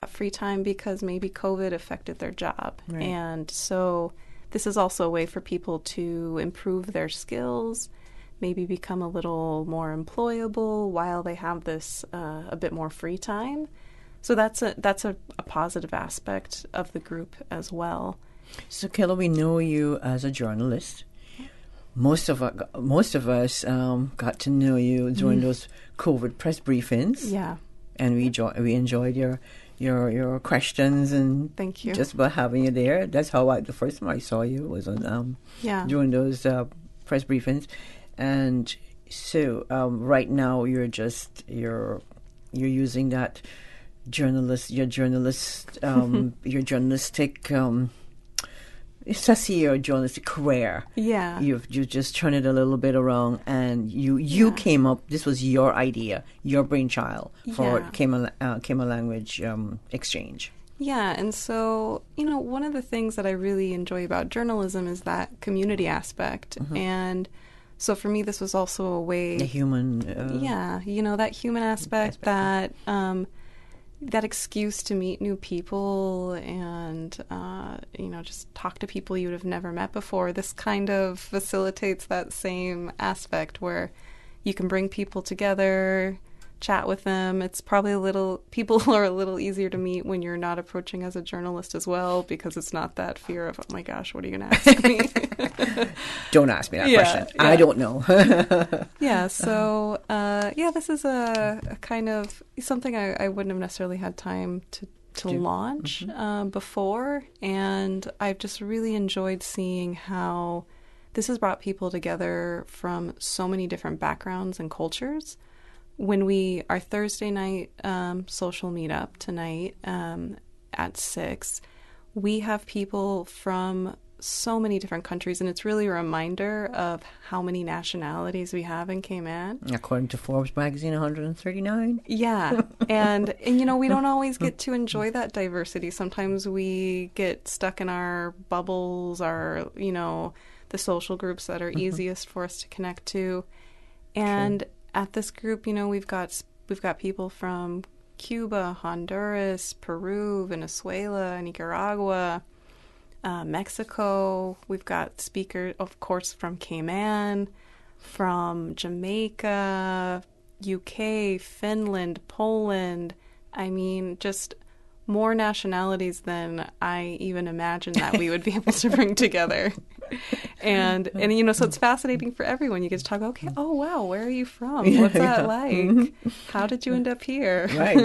free time because maybe COVID affected their job. Right. And so this is also a way for people to improve their skills, maybe become a little more employable while they have this a bit more free time. So that's a positive aspect of the group as well. So, Kayla, we know you as a journalist. Most of us got to know you during those COVID press briefings. Yeah. And we enjoyed your questions and thank you. Just about having you there. That's how the first time I saw you was on during those press briefings. And so right now you're using that your journalistic your journalistic career. Yeah. You just turned it a little bit around, and you came up. This was your idea, your brainchild for Kemah Language Exchange. Yeah, and so, one of the things that I really enjoy about journalism is that community aspect. And so for me, this was also a way... The human... that human aspect. That excuse to meet new people and, just talk to people you would have never met before. This kind of facilitates that same aspect where you can bring people together, chat with them. It's probably people are a little easier to meet when you're not approaching as a journalist as well, because it's not that fear of, oh my gosh, what are you going to ask me? Don't ask me that question. Yeah. I don't know. So, this is a kind of something I wouldn't have necessarily had time to launch before. And I've just really enjoyed seeing how this has brought people together from so many different backgrounds and cultures. When our Thursday night social meetup tonight at 6, we have people from so many different countries, and it's really a reminder of how many nationalities we have in Cayman. According to Forbes magazine, 139. Yeah, and we don't always get to enjoy that diversity. Sometimes we get stuck in our bubbles, the social groups that are easiest for us to connect to, and at this group, we've got people from Cuba, Honduras, Peru, Venezuela, Nicaragua, Mexico. We've got speakers, of course, from Cayman, from Jamaica, UK, Finland, Poland. I mean, just more nationalities than I even imagined that we would be able to bring together. And so it's fascinating for everyone. You get to talk, okay, oh wow, where are you from? What's that like? How did you end up here? Right.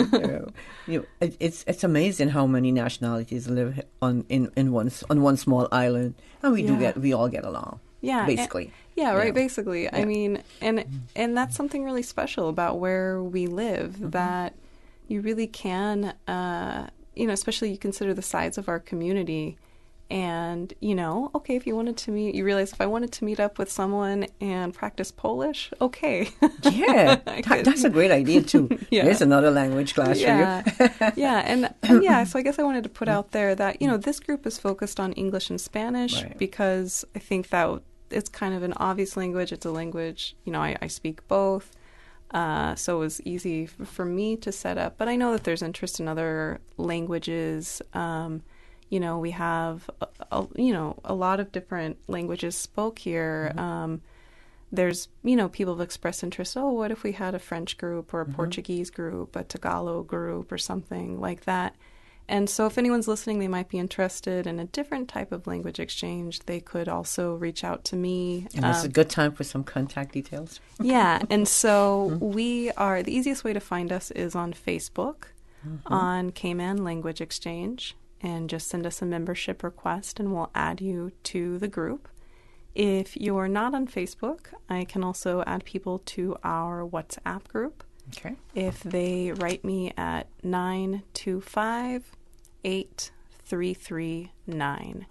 It's amazing how many nationalities live on one small island, and we all get along. Yeah, basically. Basically. Yeah. I mean, and that's something really special about where we live, that you really can, especially you consider the size of our community. And, okay, if you realize if I wanted to meet up with someone and practice Polish, okay. Yeah, that's a great idea, too. There's another language class for you. So I guess I wanted to put out there that, this group is focused on English and Spanish because I think that it's kind of an obvious language. It's a language, I speak both. So it was easy for me to set up. But I know that there's interest in other languages. We have, a lot of different languages spoke here. There's, people have expressed interest. Oh, what if we had a French group or a Portuguese group, a Tagalog group or something like that? And so if anyone's listening, they might be interested in a different type of language exchange. They could also reach out to me. And it's a good time for some contact details. Yeah. And so the easiest way to find us is on Facebook on Cayman Language Exchange. And just send us a membership request and we'll add you to the group. If you're not on Facebook, I can also add people to our WhatsApp group. Okay. If they write me at 925-8339.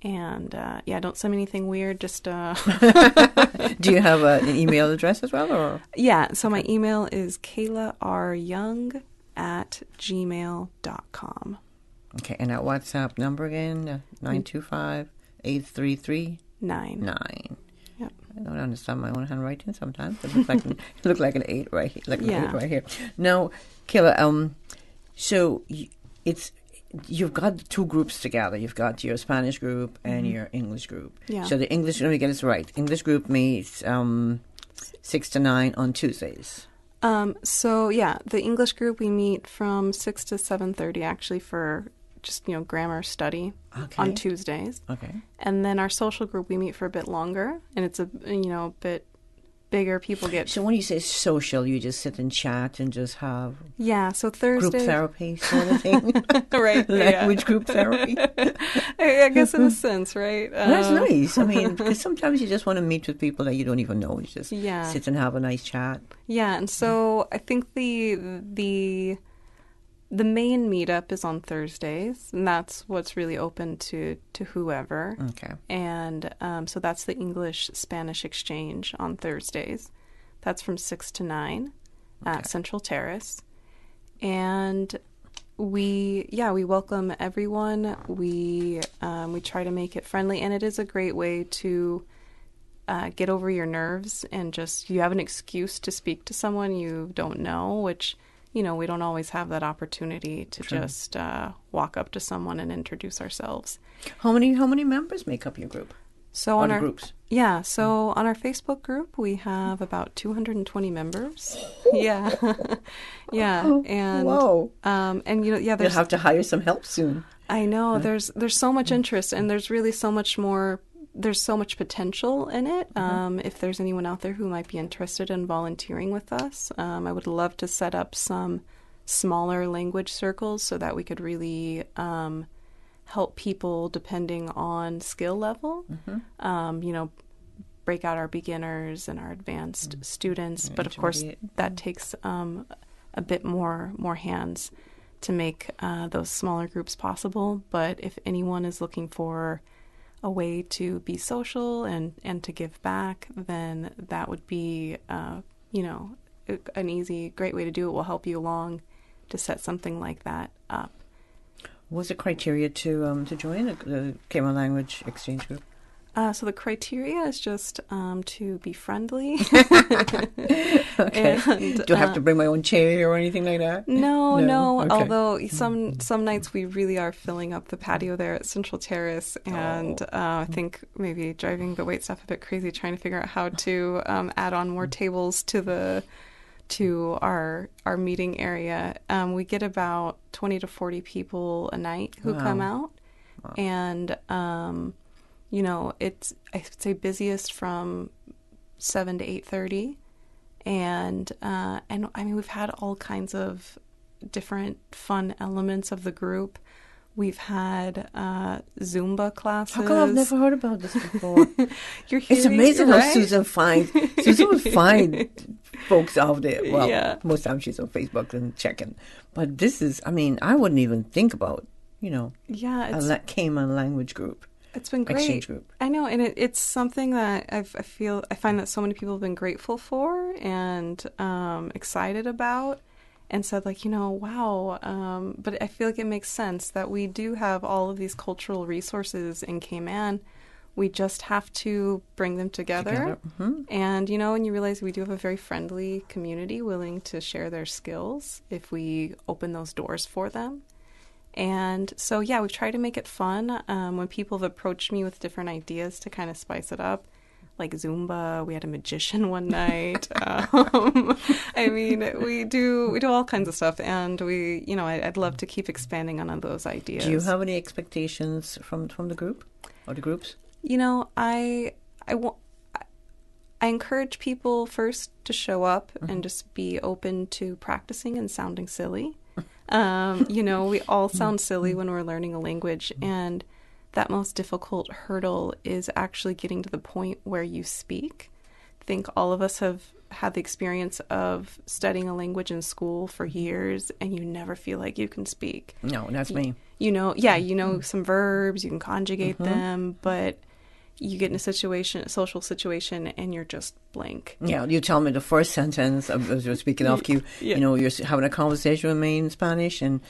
And don't send me anything weird, just... Do you have an email address as well? Or? Yeah, so my email is KaylaRYoung@gmail.com. Okay, and that WhatsApp number again, 925-833-9. Yep. I don't understand my own handwriting sometimes. It looks like an 8 right here, an 8 right here. Now, Kayla, so you've got two groups together. You've got your Spanish group and your English group. Yeah. So the English, let me get this right. English group meets 6 to 9 on Tuesdays. The English group, we meet from 6 to 7:30 actually for just, grammar study on Tuesdays. Okay. And then our social group, we meet for a bit longer, and it's a bit bigger. People get... So when you say social, you just sit and chat and just have... Yeah, so Thursday... Group therapy sort of thing? Right. Language group therapy? I guess in a sense, right? That's nice. I mean, because sometimes you just want to meet with people that you don't even know. You just sit and have a nice chat. Yeah, and so I think the main meetup is on Thursdays, and that's what's really open to whoever. Okay. And so that's the English-Spanish exchange on Thursdays. That's from 6 to 9 at Central Terrace. And we welcome everyone. We try to make it friendly, and it is a great way to get over your nerves and just, you have an excuse to speak to someone you don't know, which... we don't always have that opportunity to just walk up to someone and introduce ourselves. How many members make up your group? So on our groups? Yeah, so on our Facebook group we have about 220 members. Yeah. Yeah, and whoa. And you'll have to hire some help soon. I know. There's so much interest, and there's really so much more. There's so much potential in it. If there's anyone out there who might be interested in volunteering with us, I would love to set up some smaller language circles so that we could really help people depending on skill level. Break out our beginners and our advanced students. But of course, that takes a bit more hands to make those smaller groups possible. But if anyone is looking for a way to be social and to give back, then that would be, an easy, great way to do it. Will help you along to set something like that up. What's the criteria to join the Cayman Language Exchange Group? So the criteria is just to be friendly. Okay. And, do I have to bring my own chair or anything like that? No. Okay. Although some nights we really are filling up the patio there at Central Terrace, and I think maybe driving the waitstaff a bit crazy trying to figure out how to add on more tables to our meeting area. We get about 20 to 40 people a night who come out, and it's, I'd say, busiest from 7 to 8:30, and I mean, we've had all kinds of different fun elements of the group. We've had Zumba classes. How come I've never heard about this before? It's amazing how Susan would find folks out there. Well, most times she's on Facebook and checking. But this is, I mean, I wouldn't even think about, a Cayman language group. It's been great. Exchange group. I know, and it's something that I find that so many people have been grateful for and excited about, and said wow. But I feel like it makes sense that we do have all of these cultural resources in Cayman. We just have to bring them together. Mm-hmm. And and you realize we do have a very friendly community willing to share their skills if we open those doors for them. And so, we've tried to make it fun. When people have approached me with different ideas to kind of spice it up, like Zumba, we had a magician one night. I mean, we do all kinds of stuff, and I'd love to keep expanding on those ideas. Do you have any expectations from the group or the groups? I encourage people first to show up and just be open to practicing and sounding silly. We all sound silly when we're learning a language, and that most difficult hurdle is actually getting to the point where you speak. I think all of us have had the experience of studying a language in school for years, and you never feel like you can speak. No, that's me. Some verbs, you can conjugate them, but you get in a social situation, and you're just blank. Yeah, you tell me the first sentence, as you're speaking off cue, you're having a conversation with me in Spanish, and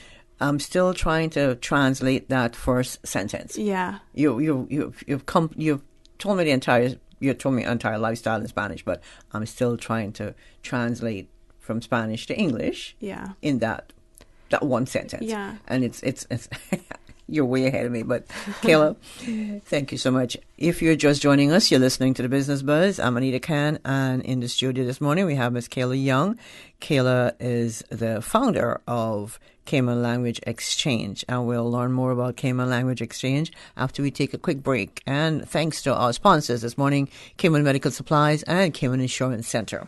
I'm still trying to translate that first sentence. Yeah. You've told me entire lifestyle in Spanish, but I'm still trying to translate from Spanish to English. Yeah. In that that one sentence. Yeah. And it's you're way ahead of me, but Kayla, thank you so much. If you're just joining us, you're listening to the Business Buzz. I'm Anita Khan, and in the studio this morning we have Ms. Kayla Young. Kayla is the founder of Cayman Language Exchange, and we'll learn more about Cayman Language Exchange after we take a quick break. And thanks to our sponsors this morning, Cayman Medical Supplies and Cayman Insurance Center.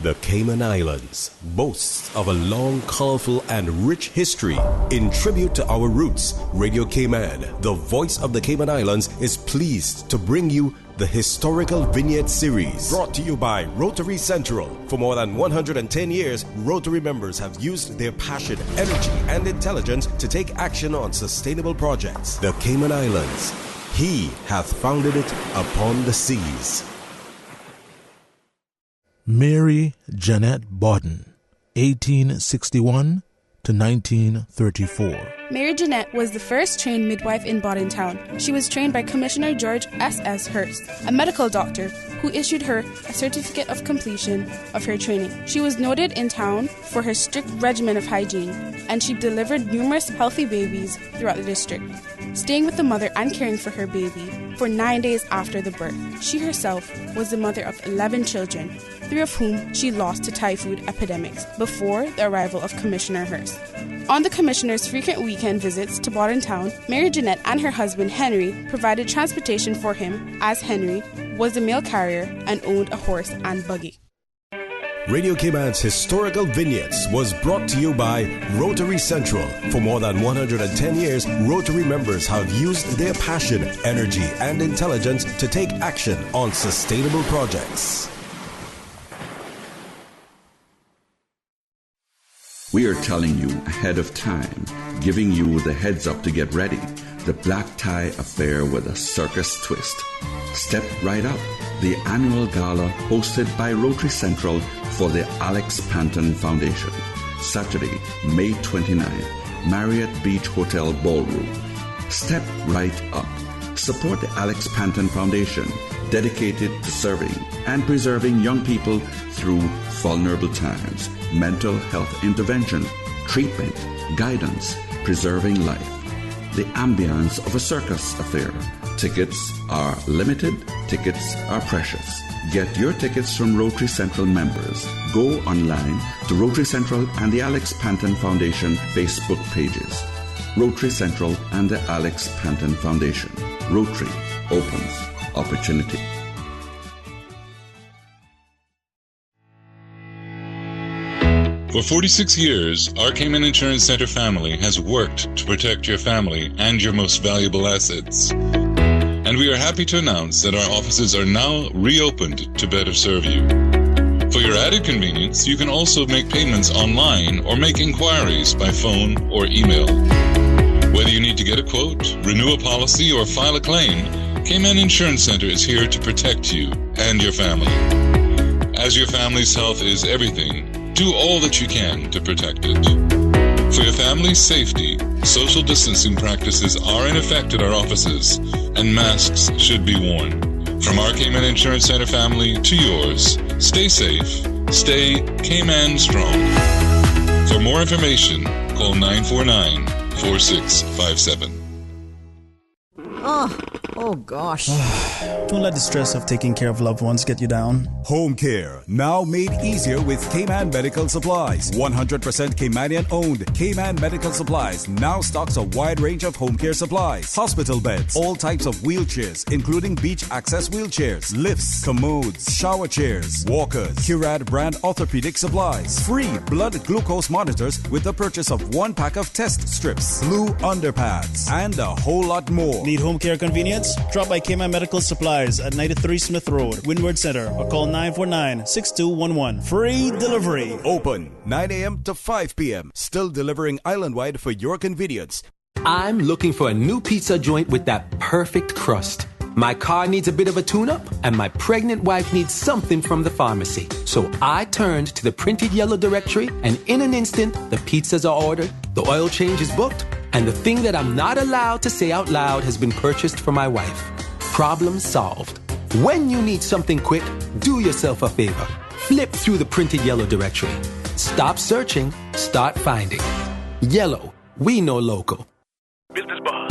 The Cayman Islands boasts of a long, colorful, and rich history. In tribute to our roots, Radio Cayman, the voice of the Cayman Islands, is pleased to bring you the Historical Vignette Series, brought to you by Rotary Central. For more than 110 years, Rotary members have used their passion, energy, and intelligence to take action on sustainable projects. The Cayman Islands, He hath founded it upon the seas. Mary Jeanette Bodden, 1861 to 1934. Mary Jeanette was the first trained midwife in Bodden Town. She was trained by Commissioner George S.S. Hurst, a medical doctor who issued her a certificate of completion of her training. She was noted in town for her strict regimen of hygiene, and she delivered numerous healthy babies throughout the district, staying with the mother and caring for her baby for 9 days after the birth. She herself was the mother of 11 children, 3 of whom she lost to typhoid epidemics before the arrival of Commissioner Hurst. On the Commissioner's frequent weekend visits to Bodden Town, Mary Jeanette and her husband Henry provided transportation for him, as Henry was a mail carrier and owned a horse and buggy. Radio Cayman's Historical Vignettes was brought to you by Rotary Central. For more than 110 years, Rotary members have used their passion, energy, and intelligence to take action on sustainable projects. We are telling you ahead of time, giving you the heads up to get ready. The Black Tie Affair with a circus twist. Step right up. The annual gala hosted by Rotary Central for the Alex Panton Foundation. Saturday, May 29th, Marriott Beach Hotel Ballroom. Step right up. Support the Alex Panton Foundation, dedicated to serving and preserving young people through vulnerable times, mental health intervention, treatment, guidance, preserving life. The ambience of a circus affair. Tickets are limited. Tickets are precious. Get your tickets from Rotary Central members. Go online to Rotary Central and the Alex Panton Foundation Facebook pages. Rotary Central and the Alex Panton Foundation. Rotary opens opportunity. For 46 years, our Cayman Insurance Center family has worked to protect your family and your most valuable assets. And we are happy to announce that our offices are now reopened to better serve you. For your added convenience, you can also make payments online or make inquiries by phone or email. Whether you need to get a quote, renew a policy, or file a claim, Cayman Insurance Center is here to protect you and your family. As your family's health is everything, do all that you can to protect it. For your family's safety, social distancing practices are in effect at our offices, and masks should be worn. From our Cayman Insurance Center family to yours, stay safe, stay Cayman strong. For more information, call 949-4657. Oh gosh. Don't let the stress of taking care of loved ones get you down. Home care, now made easier with Cayman Medical Supplies. 100% Caymanian owned. Cayman Medical Supplies now stocks a wide range of home care supplies. Hospital beds, all types of wheelchairs, including beach access wheelchairs, lifts, commodes, shower chairs, walkers, Curad brand orthopedic supplies. Free blood glucose monitors with the purchase of 1 pack of test strips, blue underpads, and a whole lot more. Need home care convenience? Drop by Cayman Medical Supplies at 93 Smith Road, Windward Center, or call 949-6211. Free delivery. Open 9 a.m. to 5 p.m. Still delivering island-wide for your convenience. I'm looking for a new pizza joint with that perfect crust. My car needs a bit of a tune-up, and my pregnant wife needs something from the pharmacy. So I turned to the printed yellow directory, and in an instant, the pizzas are ordered, the oil change is booked, and the thing that I'm not allowed to say out loud has been purchased for my wife. Problem solved. When you need something quick, do yourself a favor. flip through the printed yellow directory. Stop searching, start finding. Yellow, we know local. Business Buzz.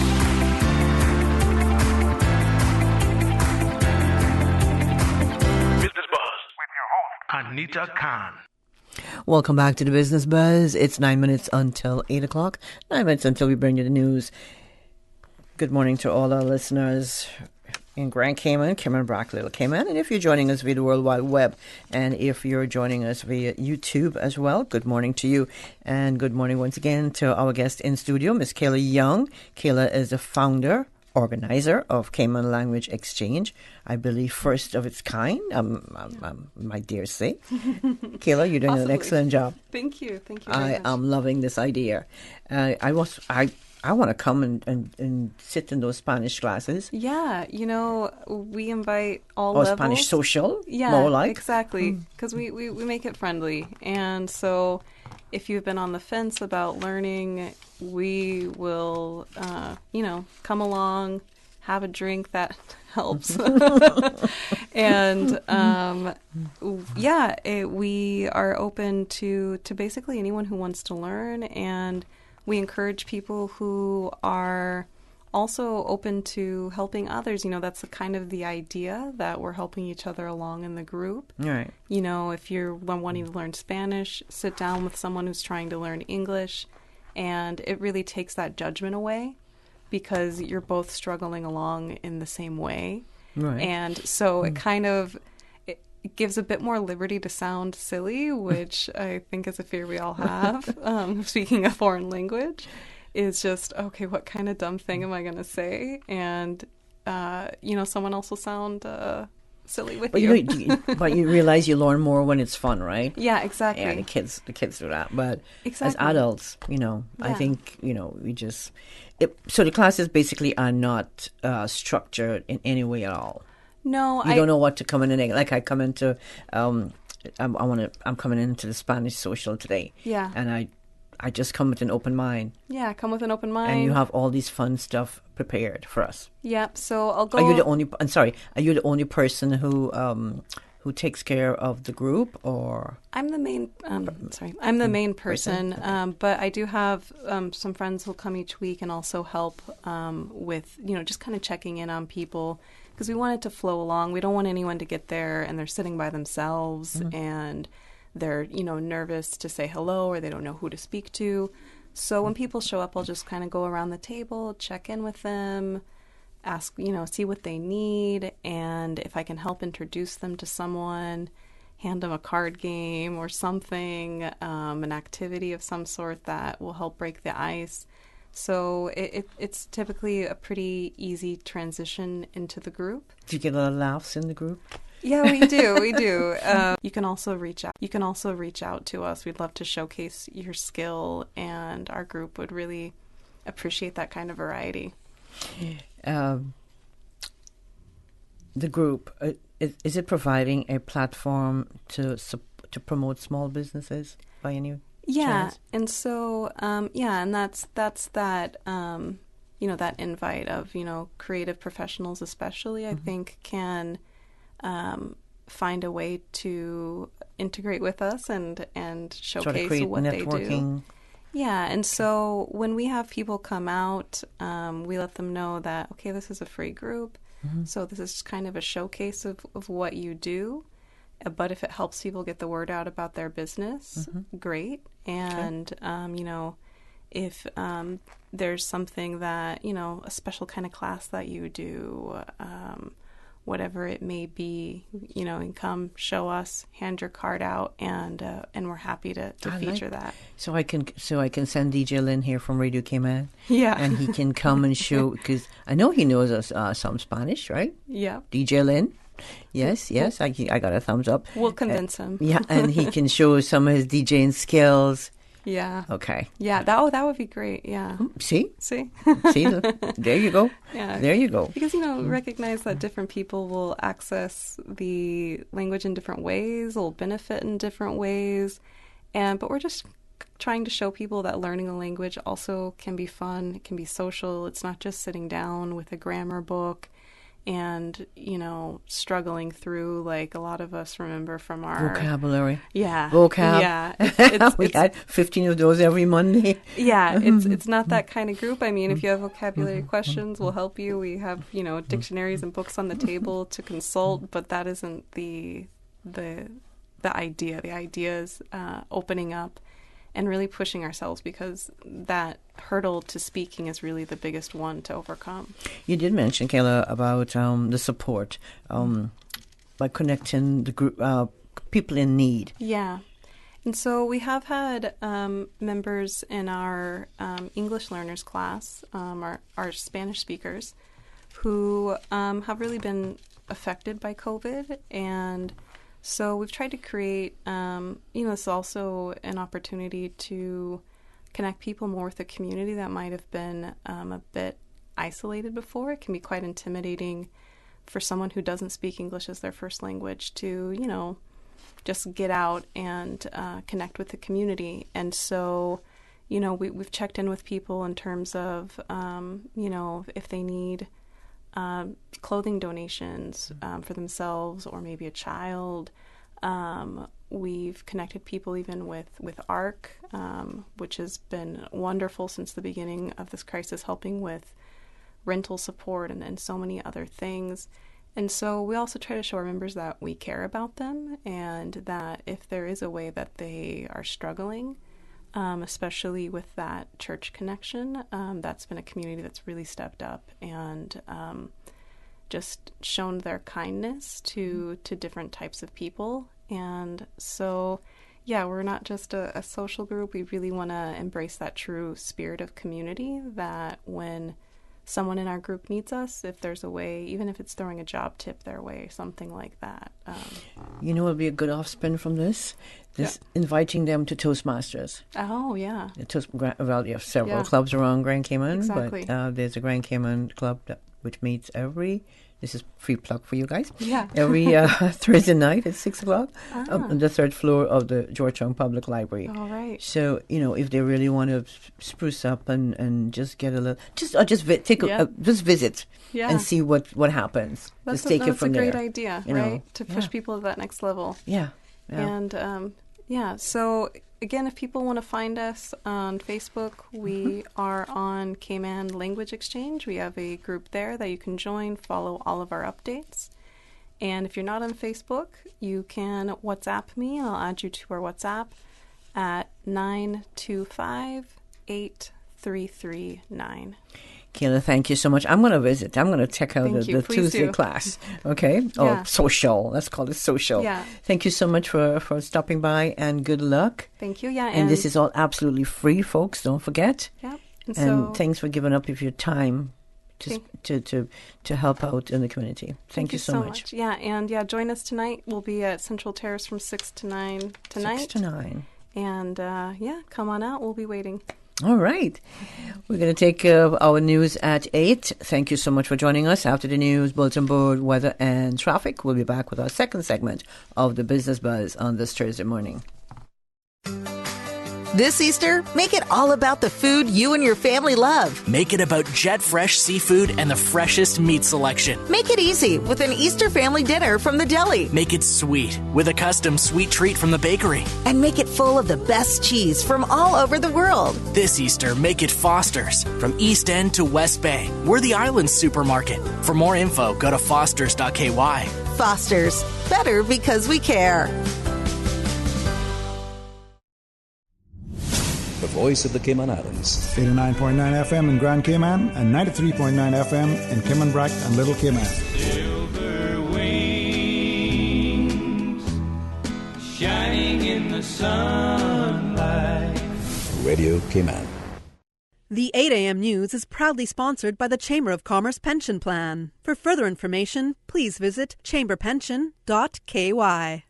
Business Buzz with your host, Anita Khan. Welcome back to the Business Buzz. It's 9 minutes until 8 o'clock. 9 minutes until we bring you the news. Good morning to all our listeners in Grand Cayman, Brac, Little Cayman. And if you're joining us via the World Wide Web, and if you're joining us via YouTube as well, good morning to you. And good morning once again to our guest in studio, Miss Kayla Young. Kayla is the founder, organizer of Cayman Language Exchange, I believe first of its kind, my dear say. Kayla, you're doing an excellent job. Thank you. I am loving this idea. I want to come and sit in those Spanish classes. Yeah, we invite all levels. Spanish social, yeah, more like. Exactly, because we make it friendly. And so if you've been on the fence about learning, we will, come along, have a drink that helps. And, we are open to basically anyone who wants to learn, and we encourage people who are also open to helping others. That's the idea, that we're helping each other along in the group. Right. If you're wanting to learn Spanish, sit down with someone who's trying to learn English, and it really takes that judgment away because you're both struggling along in the same way. Right. And so it gives a bit more liberty to sound silly, which I think is a fear we all have. Speaking a foreign language is just, okay, what kind of dumb thing am I going to say? And, someone else will sound silly with you. But you realize you learn more when it's fun, right? Yeah, exactly. Yeah, the kids do that. But exactly. As adults, I think, we just... so the classes basically are not structured in any way at all. No, you don't know what to come in. Like I come into, I'm coming into the Spanish social today. Yeah. And I just come with an open mind. Yeah, come with an open mind. And you have all these fun stuff prepared for us. Yep. So I'll go. Are you the only person who takes care of the group, or? I'm the main. I'm the main person. Okay. But I do have some friends who'll come each week and also help with just kind of checking in on people. Because we want it to flow along. We don't want anyone to get there and they're sitting by themselves and they're, nervous to say hello, or they don't know who to speak to. So when people show up, I'll just kind of go around the table, check in with them, ask, see what they need. And if I can help introduce them to someone, hand them a card game or something, an activity of some sort that will help break the ice. So it's typically a pretty easy transition into the group. Do you get a lot of laughs in the group? Yeah, we do. You can also reach out to us. We'd love to showcase your skill, and our group would really appreciate that kind of variety. The group, is it providing a platform to promote small businesses by any? Yeah, chance? And so, and that's that, that invite of, creative professionals especially, I think, can find a way to integrate with us and showcase what they do. Yeah, and so when we have people come out, we let them know that, okay, this is a free group, so this is kind of a showcase of what you do. But if it helps people get the word out about their business, great. And, if there's something that, a special kind of class that you do, whatever it may be, you know, come show us, hand your card out, and we're happy to feature that. So I can send DJ Lynn here from Radio Cayman. Yeah, and he can come and show, because I know he knows us some Spanish, right? Yeah, DJ Lynn. Yes, I got a thumbs up. We'll convince him. Yeah, and he can show some of his DJing skills. Yeah. Okay. Yeah, that would be great. Yeah. See? There you go. Yeah. There you go. Because, recognize that different people will access the language in different ways, will benefit in different ways. But we're just trying to show people that learning a language also can be fun. It can be social. It's not just sitting down with a grammar book and, you know, struggling through, like a lot of us remember from our vocabulary. Yeah. Vocab. Yeah. We had 15 of those every Monday. Yeah. It's not that kind of group. I mean, if you have vocabulary questions, we'll help you. We have, you know, dictionaries and books on the table to consult, but that isn't the idea. The idea is opening up and really pushing ourselves, because that hurdle to speaking is really the biggest one to overcome. You did mention, Kayla, about the support by connecting the group, people in need. Yeah. And so we have had members in our English learners class, our Spanish speakers, who have really been affected by COVID, and so we've tried to create, it's also an opportunity to connect people more with a community that might have been a bit isolated before. It can be quite intimidating for someone who doesn't speak English as their first language to, you know, just get out and connect with the community. And so, you know, we've checked in with people in terms of, if they need clothing donations for themselves or maybe a child. We've connected people even with ARC, which has been wonderful since the beginning of this crisis, helping with rental support and so many other things. And so we also try to show our members that we care about them, and that if there is a way that they are struggling, especially with that church connection, that's been a community that's really stepped up and just shown their kindness to different types of people. And so, yeah, we're not just a social group. We really want to embrace that true spirit of community, that when someone in our group needs us, if there's a way, even if it's throwing a job tip their way, something like that. You know what would be a good offspin from this? Inviting them to Toastmasters. Oh, yeah. Well, you have several clubs around Grand Cayman, exactly. But there's a Grand Cayman club which meets this is free plug for you guys, every Thursday night at 6 o'clock on the third floor of the Georgetown Public Library. All right. So, you know, if they really want to spruce up and just get a little, just visit and see what happens. That's just take it from there. That's a great idea, right? To push people to that next level. Yeah. And, so again, if people want to find us on Facebook, we are on Cayman Language Exchange. We have a group there that you can join, follow all of our updates. And if you're not on Facebook, you can WhatsApp me. I'll add you to our WhatsApp at 925-8339. Kayla, thank you so much. I'm going to visit. I'm going to check out the Tuesday class. Okay? Yeah. Oh, social. Let's call it social. Yeah. Thank you so much for stopping by, and good luck. Thank you. Yeah. And this is all absolutely free, folks. Don't forget. Yeah. And thanks for giving up of your time to help out in the community. Thank you so much. Yeah. And join us tonight. We'll be at Central Terrace from 6 to 9 tonight. 6 to 9. And come on out. We'll be waiting. All right. We're going to take our news at 8. Thank you so much for joining us. After the news, bulletin board, weather, and traffic, we'll be back with our second segment of the Business Buzz on this Thursday morning. This Easter, make it all about the food you and your family love. Make it about Jet Fresh seafood and the freshest meat selection. Make it easy with an Easter family dinner from the deli. Make it sweet with a custom sweet treat from the bakery. And make it full of the best cheese from all over the world. This Easter, make it Foster's. From East End to West Bay, we're the Island supermarket. For more info, go to fosters.ky. Foster's. Better because we care. The voice of the Cayman Islands. 89.9 FM in Grand Cayman and 93.9 FM in Cayman Brac and Little Cayman. Silver wings shining in the sunlight. Radio Cayman. The 8 a.m. News is proudly sponsored by the Chamber of Commerce Pension Plan. For further information, please visit chamberpension.ky.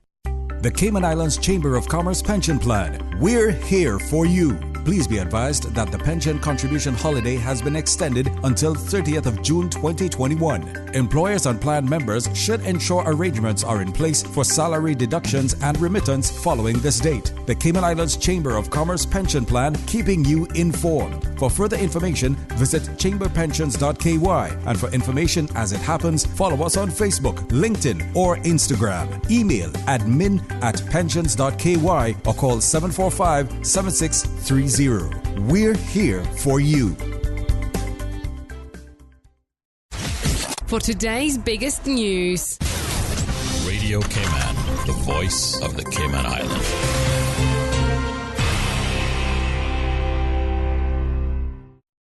The Cayman Islands Chamber of Commerce Pension Plan. We're here for you. Please be advised that the pension contribution holiday has been extended until 30th of June 2021. Employers and plan members should ensure arrangements are in place for salary deductions and remittance following this date. The Cayman Islands Chamber of Commerce Pension Plan, keeping you informed. For further information, visit chamberpensions.ky, and for information as it happens, follow us on Facebook, LinkedIn, or Instagram. Email admin@pensions.ky or call 745-7630. We're here for you. For today's biggest news, Radio Cayman, the voice of the Cayman Islands.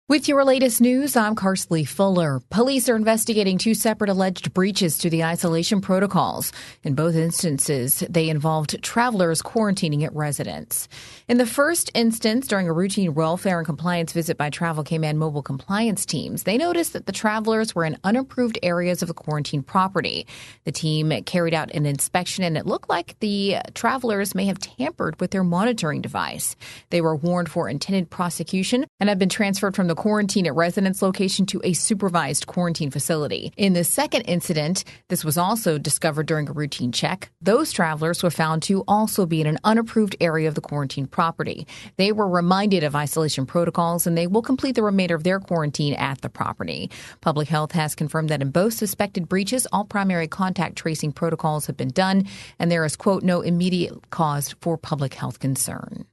With your latest news, I'm Karsley Fuller. Police are investigating 2 separate alleged breaches to the isolation protocols. In both instances, they involved travelers quarantining at residents. In the first instance, during a routine welfare and compliance visit by Travel Cayman mobile compliance teams, they noticed that the travelers were in unapproved areas of the quarantine property. The team carried out an inspection, and it looked like the travelers may have tampered with their monitoring device. They were warned for intended prosecution and have been transferred from the quarantine at residence location to a supervised quarantine facility. In the second incident, this was also discovered during a routine check. Those travelers were found to also be in an unapproved area of the quarantine property. They were reminded of isolation protocols, and they will complete the remainder of their quarantine at the property. Public Health has confirmed that in both suspected breaches, all primary contact tracing protocols have been done, and there is, quote, no immediate cause for public health concern.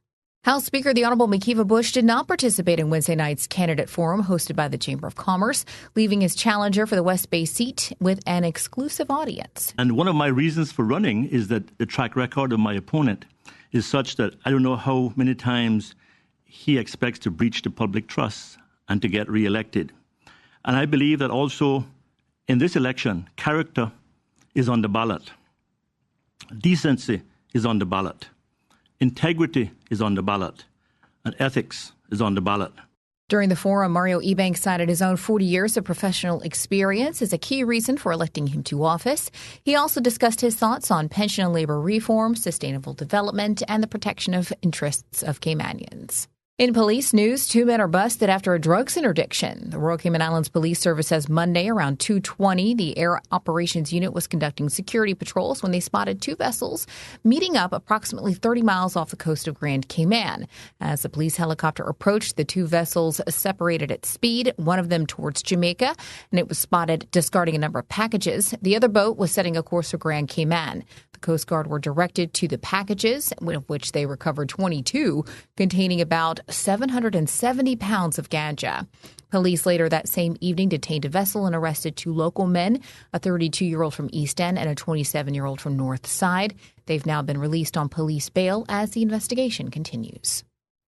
House Speaker the Honorable McKeeva Bush did not participate in Wednesday night's candidate forum hosted by the Chamber of Commerce, leaving his challenger for the West Bay seat with an exclusive audience. And one of my reasons for running is that the track record of my opponent is such that I don't know how many times he expects to breach the public trust and to get reelected. And I believe that also in this election, character is on the ballot. Decency is on the ballot. Integrity is on the ballot, and ethics is on the ballot. During the forum, Mario Ebanks cited his own 40 years of professional experience as a key reason for electing him to office. He also discussed his thoughts on pension and labor reform, sustainable development, and the protection of interests of Caymanians. In police news, 2 men are busted after a drugs interdiction. The Royal Cayman Islands Police Service says Monday around 2:20, the Air Operations Unit was conducting security patrols when they spotted 2 vessels meeting up approximately 30 miles off the coast of Grand Cayman. As the police helicopter approached, the 2 vessels separated at speed, one of them towards Jamaica, and it was spotted discarding a number of packages. The other boat was setting a course for Grand Cayman. The Coast Guard were directed to the packages, of which they recovered 22, containing about 770 pounds of ganja. Police later that same evening detained a vessel and arrested 2 local men, a 32-year-old from East End and a 27-year-old from North Side. They've now been released on police bail as the investigation continues.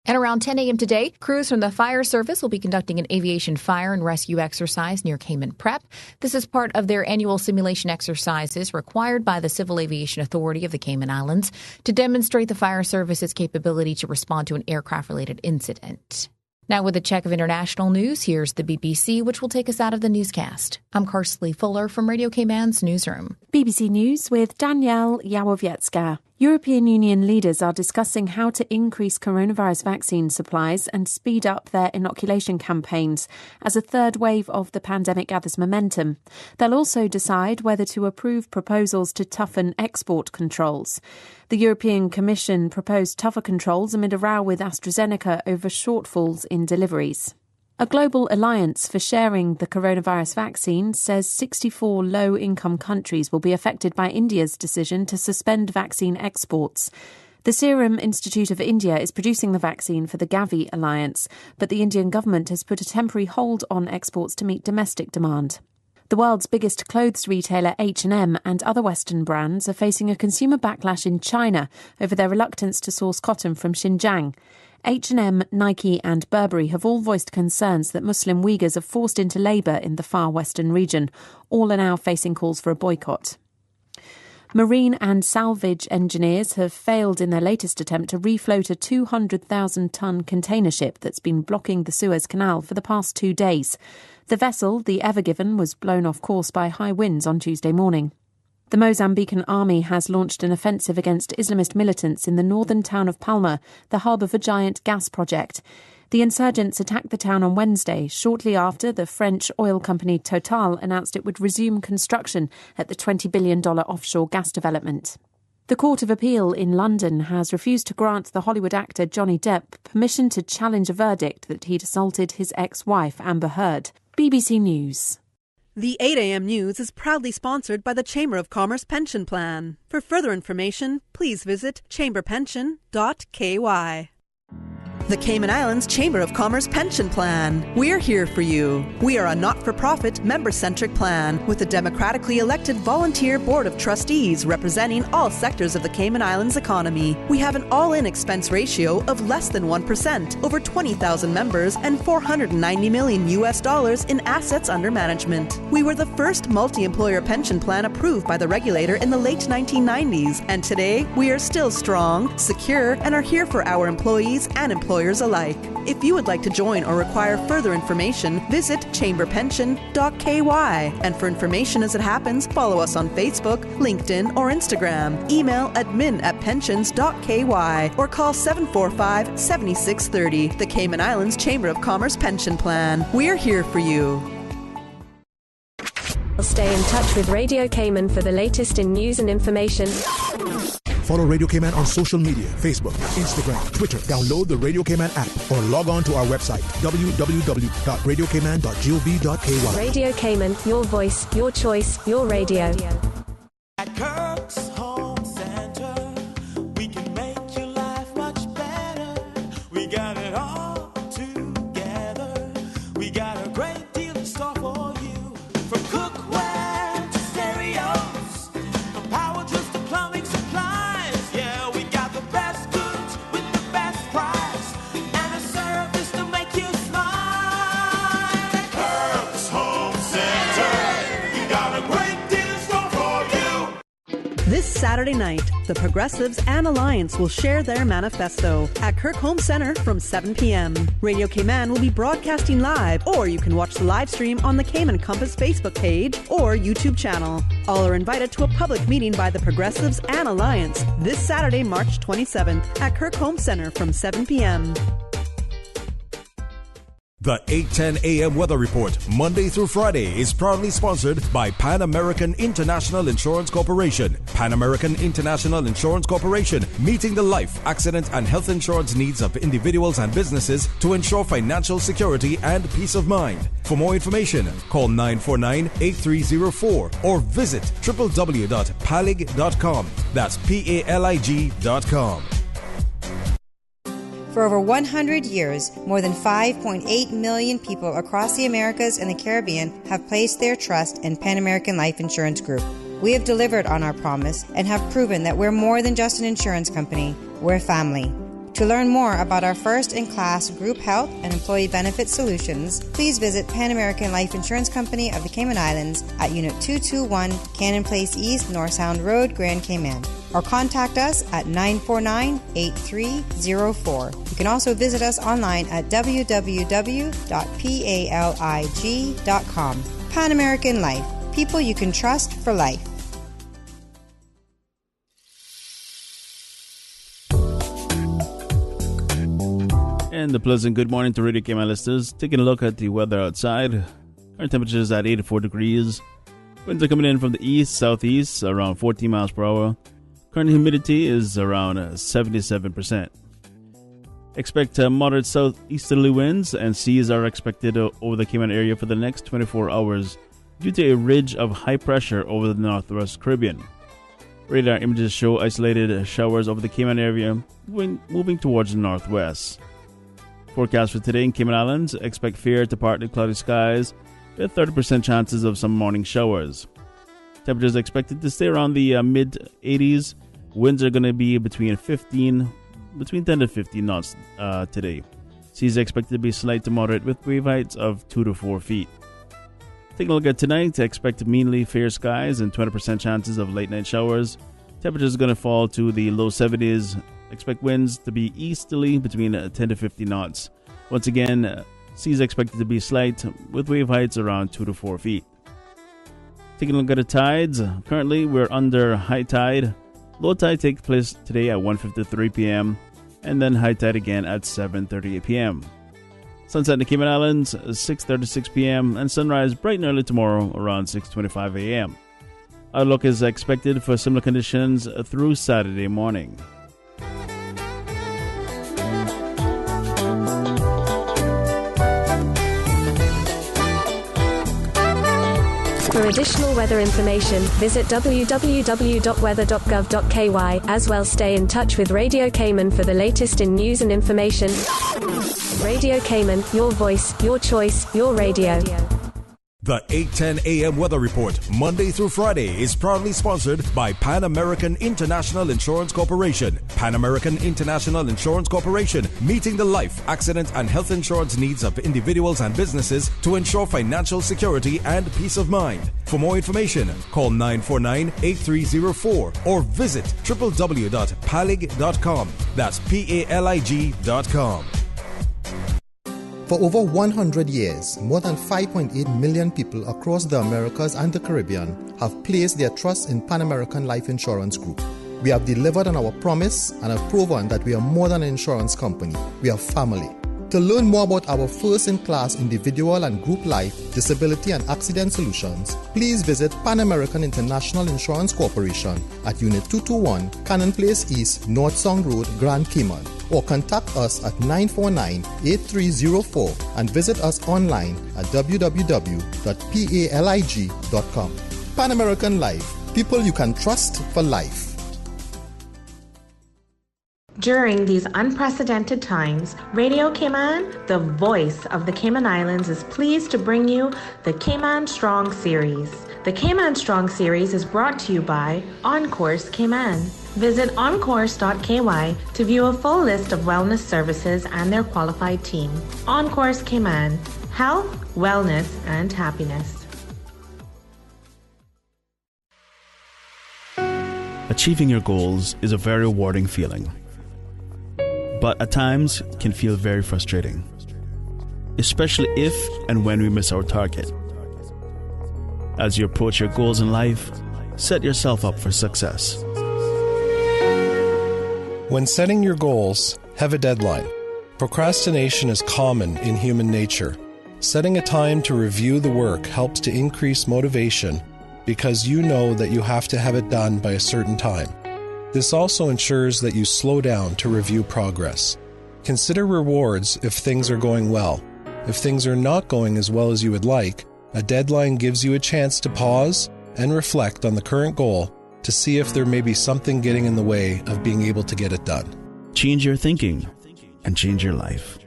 And around 10 a.m. today, crews from the fire service will be conducting an aviation fire and rescue exercise near Cayman Prep. This is part of their annual simulation exercises required by the Civil Aviation Authority of the Cayman Islands to demonstrate the fire service's capability to respond to an aircraft-related incident. Now with a check of international news, here's the BBC, which will take us out of the newscast. I'm Karsley Fuller from Radio Cayman's newsroom. BBC News with Danielle Yawowiecka. European Union leaders are discussing how to increase coronavirus vaccine supplies and speed up their inoculation campaigns as a third wave of the pandemic gathers momentum. They'll also decide whether to approve proposals to toughen export controls. The European Commission proposed tougher controls amid a row with AstraZeneca over shortfalls in deliveries. A global alliance for sharing the coronavirus vaccine says 64 low-income countries will be affected by India's decision to suspend vaccine exports. The Serum Institute of India is producing the vaccine for the Gavi alliance, but the Indian government has put a temporary hold on exports to meet domestic demand. The world's biggest clothes retailer H&M and other Western brands are facing a consumer backlash in China over their reluctance to source cotton from Xinjiang. H&M, Nike and Burberry have all voiced concerns that Muslim Uyghurs are forced into labour in the far western region. All are now facing calls for a boycott. Marine and salvage engineers have failed in their latest attempt to refloat a 200,000-tonne container ship that's been blocking the Suez Canal for the past 2 days. The vessel, the Ever Given, was blown off course by high winds on Tuesday morning. The Mozambican army has launched an offensive against Islamist militants in the northern town of Palma, the hub of a giant gas project. The insurgents attacked the town on Wednesday, shortly after the French oil company Total announced it would resume construction at the $20 billion offshore gas development. The Court of Appeal in London has refused to grant the Hollywood actor Johnny Depp permission to challenge a verdict that he'd assaulted his ex-wife Amber Heard. BBC News. The 8 a.m. news is proudly sponsored by the Chamber of Commerce Pension Plan. For further information, please visit chamberpension.ky. The Cayman Islands Chamber of Commerce Pension Plan. We're here for you. We are a not-for-profit, member-centric plan with a democratically elected volunteer board of trustees representing all sectors of the Cayman Islands economy. We have an all-in expense ratio of less than 1%, over 20,000 members, and $490 million in assets under management. We were the first multi-employer pension plan approved by the regulator in the late 1990s, and today we are still strong, secure, and are here for our employees and employers alike. If you would like to join or require further information, visit chamberpension.ky. And for information as it happens, follow us on Facebook, LinkedIn, or Instagram. Email admin@pensions.ky or call 745-7630. The Cayman Islands Chamber of Commerce Pension Plan. We're here for you. Stay in touch with Radio Cayman for the latest in news and information. Follow Radio Cayman on social media, Facebook, Instagram, Twitter. Download the Radio Cayman app or log on to our website, www.radiocayman.gov.ky. Radio Cayman, your voice, your choice, your radio. At Kirk's Home Center, we can make your life much better. We got it all together. We got a great deal in store for you. From cookware to stereos, from power tools to plumbing supplies. Yeah, we got the best goods with the best price and a service to make you smile. At Kirk's Home Center, we got a great deal in store for you. This Saturday night, the Progressives and Alliance will share their manifesto at Kirk Home Center from 7 p.m. Radio Cayman will be broadcasting live, or you can watch the live stream on the Cayman Compass Facebook page or YouTube channel. All are invited to a public meeting by the Progressives and Alliance this Saturday, March 27th at Kirk Home Center from 7 p.m. The 8:10 a.m. weather report, Monday through Friday, is proudly sponsored by Pan American International Insurance Corporation. Pan American International Insurance Corporation, meeting the life, accident, and health insurance needs of individuals and businesses to ensure financial security and peace of mind. For more information, call 949-8304 or visit www.palig.com. That's PALIG.com. For over 100 years, more than 5.8 million people across the Americas and the Caribbean have placed their trust in Pan American Life Insurance Group. We have delivered on our promise and have proven that we're more than just an insurance company, we're family. To learn more about our first-in-class group health and employee benefit solutions, please visit Pan American Life Insurance Company of the Cayman Islands at Unit 221, Cannon Place East, North Sound Road, Grand Cayman, or contact us at 949-8304. You can also visit us online at www.palig.com. Pan American Life, people you can trust for life. And a pleasant good morning to Radio Cayman listeners. Taking a look at the weather outside. Current temperatures at 84 degrees. Winds are coming in from the east, southeast, around 14 miles per hour. Current humidity is around 77%. Expect moderate southeasterly winds, and seas are expected over the Cayman area for the next 24 hours due to a ridge of high pressure over the northwest Caribbean. Radar images show isolated showers over the Cayman area moving towards the northwest. Forecast for today in Cayman Islands, expect fair to partly cloudy skies with 30% chances of some morning showers. Temperatures expected to stay around the mid-80s. Winds are going to be between 10 to 15 knots today. Seas expected to be slight to moderate with wave heights of 2 to 4 feet. Taking a look at tonight, expect mainly fair skies and 20% chances of late night showers. Temperatures are going to fall to the low 70s. Expect winds to be easterly between 10 to 50 knots. Once again, seas expected to be slight with wave heights around 2 to 4 feet. Taking a look at the tides. Currently, we're under high tide. Low tide takes place today at 1:53 p.m. and then high tide again at 7:38 p.m. Sunset in the Cayman Islands, 6:36 p.m. and sunrise bright and early tomorrow around 6:25 a.m. Outlook is expected for similar conditions through Saturday morning. For additional weather information, visit www.weather.gov.ky. As well, stay in touch with Radio Cayman for the latest in news and information. Radio Cayman, your voice, your choice, your radio. The 8:10 a.m. Weather Report, Monday through Friday, is proudly sponsored by Pan American International Insurance Corporation. Pan American International Insurance Corporation, meeting the life, accident, and health insurance needs of individuals and businesses to ensure financial security and peace of mind. For more information, call 949-8304 or visit www.palig.com. That's PALIG.com. For over 100 years, more than 5.8 million people across the Americas and the Caribbean have placed their trust in Pan American Life Insurance Group. We have delivered on our promise and have proven that we are more than an insurance company. We are family. To learn more about our first-in-class individual and group life, disability and accident solutions, please visit Pan American International Insurance Corporation at Unit 221, Cannon Place East, North Song Road, Grand Cayman, or contact us at 949-8304 and visit us online at www.palig.com. Pan American Life, people you can trust for life. During these unprecedented times, Radio Cayman, the voice of the Cayman Islands, is pleased to bring you the Cayman Strong Series. The Cayman Strong Series is brought to you by OnCourse Cayman. Visit oncourse.ky to view a full list of wellness services and their qualified team. OnCourse Cayman, health, wellness, and happiness. Achieving your goals is a very rewarding feeling, but at times can feel very frustrating, especially if and when we miss our target. As you approach your goals in life, set yourself up for success. When setting your goals, have a deadline. Procrastination is common in human nature. Setting a time to review the work helps to increase motivation because you know that you have to have it done by a certain time. This also ensures that you slow down to review progress. Consider rewards if things are going well. If things are not going as well as you would like, a deadline gives you a chance to pause and reflect on the current goal to see if there may be something getting in the way of being able to get it done. Change your thinking and change your life.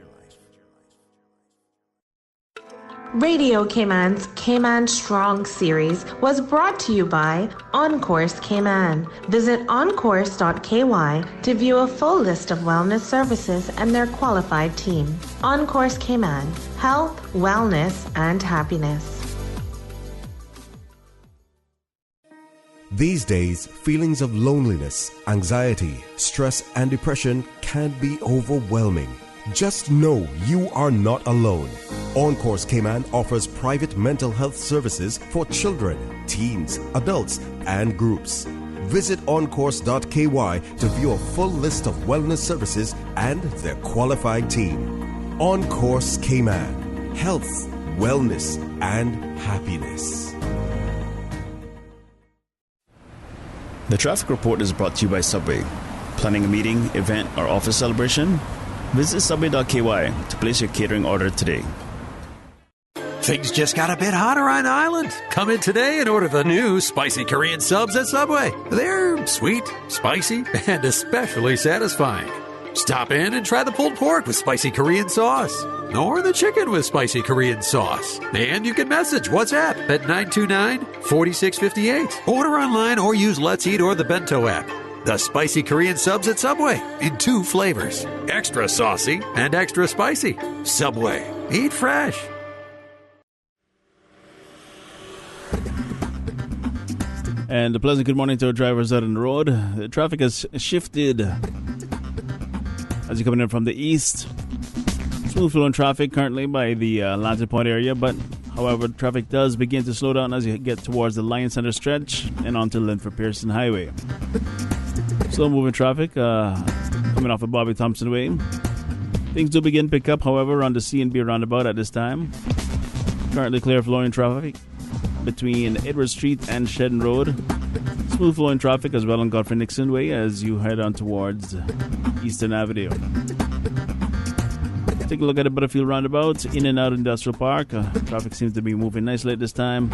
Radio Cayman's Cayman Strong Series was brought to you by OnCourse Cayman. Visit oncourse.ky to view a full list of wellness services and their qualified team. OnCourse Cayman, health, wellness, and happiness. These days, feelings of loneliness, anxiety, stress, and depression can be overwhelming. Just know you are not alone. OnCourse Cayman offers private mental health services for children, teens, adults, and groups. Visit oncourse.ky to view a full list of wellness services and their qualified team. OnCourse Cayman, health, wellness, and happiness. The traffic report is brought to you by Subway. Planning a meeting, event, or office celebration? Visit subway.ky to place your catering order today. Things just got a bit hotter on the island. Come in today and order the new spicy Korean subs at Subway. They're sweet, spicy, and especially satisfying. Stop in and try the pulled pork with spicy Korean sauce, or the chicken with spicy Korean sauce. And you can message WhatsApp at 929-4658. Order online or use Let's Eat or the Bento app. The spicy Korean subs at Subway in 2 flavors, extra saucy and extra spicy. Subway, eat fresh. And a pleasant good morning to our drivers out on the road. The traffic has shifted as you're coming in from the east. Smooth flowing traffic currently by the Atlantic Point area, but However, traffic does begin to slow down as you get towards the Lion Center stretch and onto Linford Pearson Highway. Slow moving traffic coming off of Bobby Thompson Way. Things do begin to pick up, however, on the C&B roundabout at this time. Currently clear flowing traffic between Edward Street and Shedden Road. Smooth flowing traffic as well on Godfrey Nixon Way as you head on towards Eastern Avenue. Take a look at the Butterfield roundabout, in and out Industrial Park. Traffic seems to be moving nicely at this time.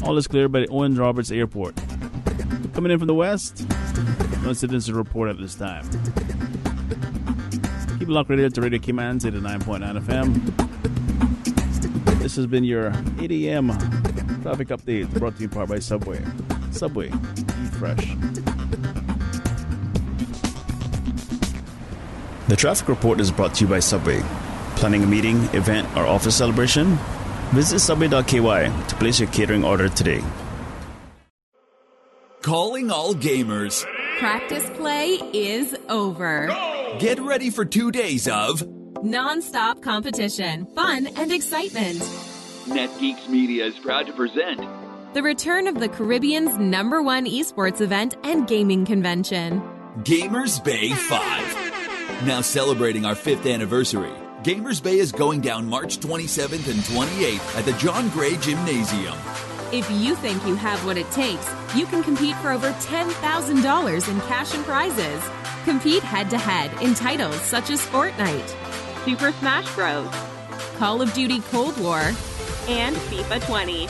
All is clear by the Owen Roberts Airport. Coming in from the west, no incidents to report at this time. Keep it locked right here to Radio Cayman's 89.9 FM. This has been your 8 a.m. traffic update brought to you in part by Subway. Subway, eat fresh. The traffic report is brought to you by Subway. Planning a meeting, event, or office celebration? Visit subway.ky to place your catering order today. Calling all gamers. Practice play is over. Get ready for 2 days of non-stop competition, fun, and excitement. NetGeeks Media is proud to present the return of the Caribbean's #1 esports event and gaming convention, Gamers Bay 5. Now celebrating our 5th anniversary, Gamers Bay is going down March 27th and 28th at the John Gray Gymnasium. If you think you have what it takes, you can compete for over $10,000 in cash and prizes. Compete head-to-head in titles such as Fortnite, Super Smash Bros., Call of Duty Cold War, and FIFA 20.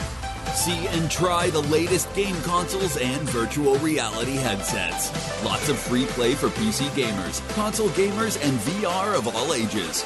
See and try the latest game consoles and virtual reality headsets. Lots of free play for PC gamers, console gamers, and VR of all ages.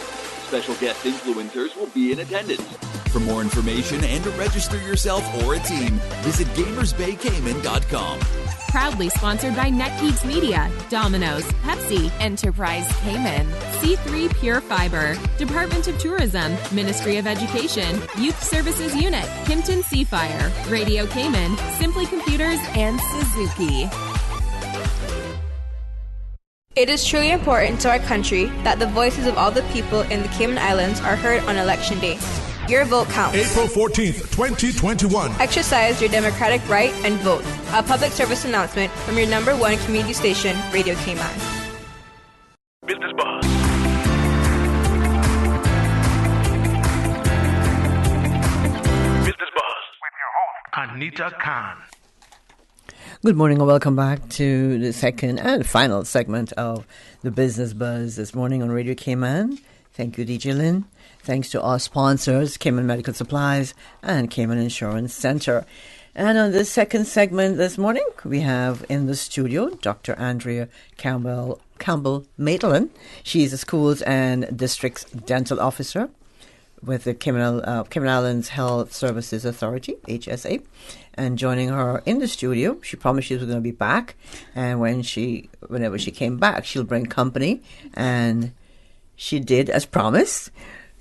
Special guest influencers will be in attendance. For more information and to register yourself or a team, visit gamersbaycayman.com. Proudly sponsored by NetGeeks Media, Domino's, Pepsi, Enterprise Cayman, C3 Pure Fiber, Department of Tourism, Ministry of Education, Youth Services Unit, Kimpton Seafire, Radio Cayman, Simply Computers, and Suzuki. It is truly important to our country that the voices of all the people in the Cayman Islands are heard on Election Day. Your vote counts. April 14th, 2021. Exercise your democratic right and vote. A public service announcement from your #1 community station, Radio Cayman. Business Buzz. Business Buzz with your host, Anita Khan. Good morning and welcome back to the second and final segment of the Business Buzz this morning on Radio Cayman. Thank you, DJ Lynn. Thanks to our sponsors, Cayman Medical Supplies and Cayman Insurance Center. And on this second segment this morning, we have in the studio Dr. Andrea Campbell-Maitland. She's a Schools and Districts Dental Officer with the Cayman Islands Health Services Authority, HSA. And joining her in the studio, she promised she was going to be back. And whenever she came back, she'll bring company. And she did, as promised.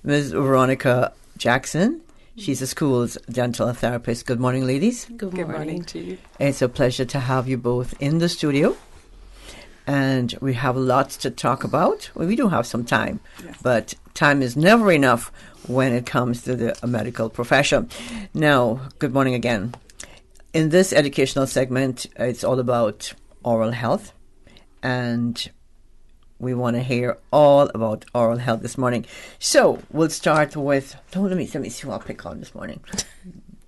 Ms. Veronica Jackson. She's a schools dental therapist. Good morning, ladies. Good morning to you. It's a pleasure to have you both in the studio. And we have lots to talk about. Well, we do have some time, but time is never enough when it comes to the medical profession. Now, good morning again. In this educational segment, it's all about oral health, and we want to hear all about oral health this morning. So we'll start with, let me see who I'll pick on this morning.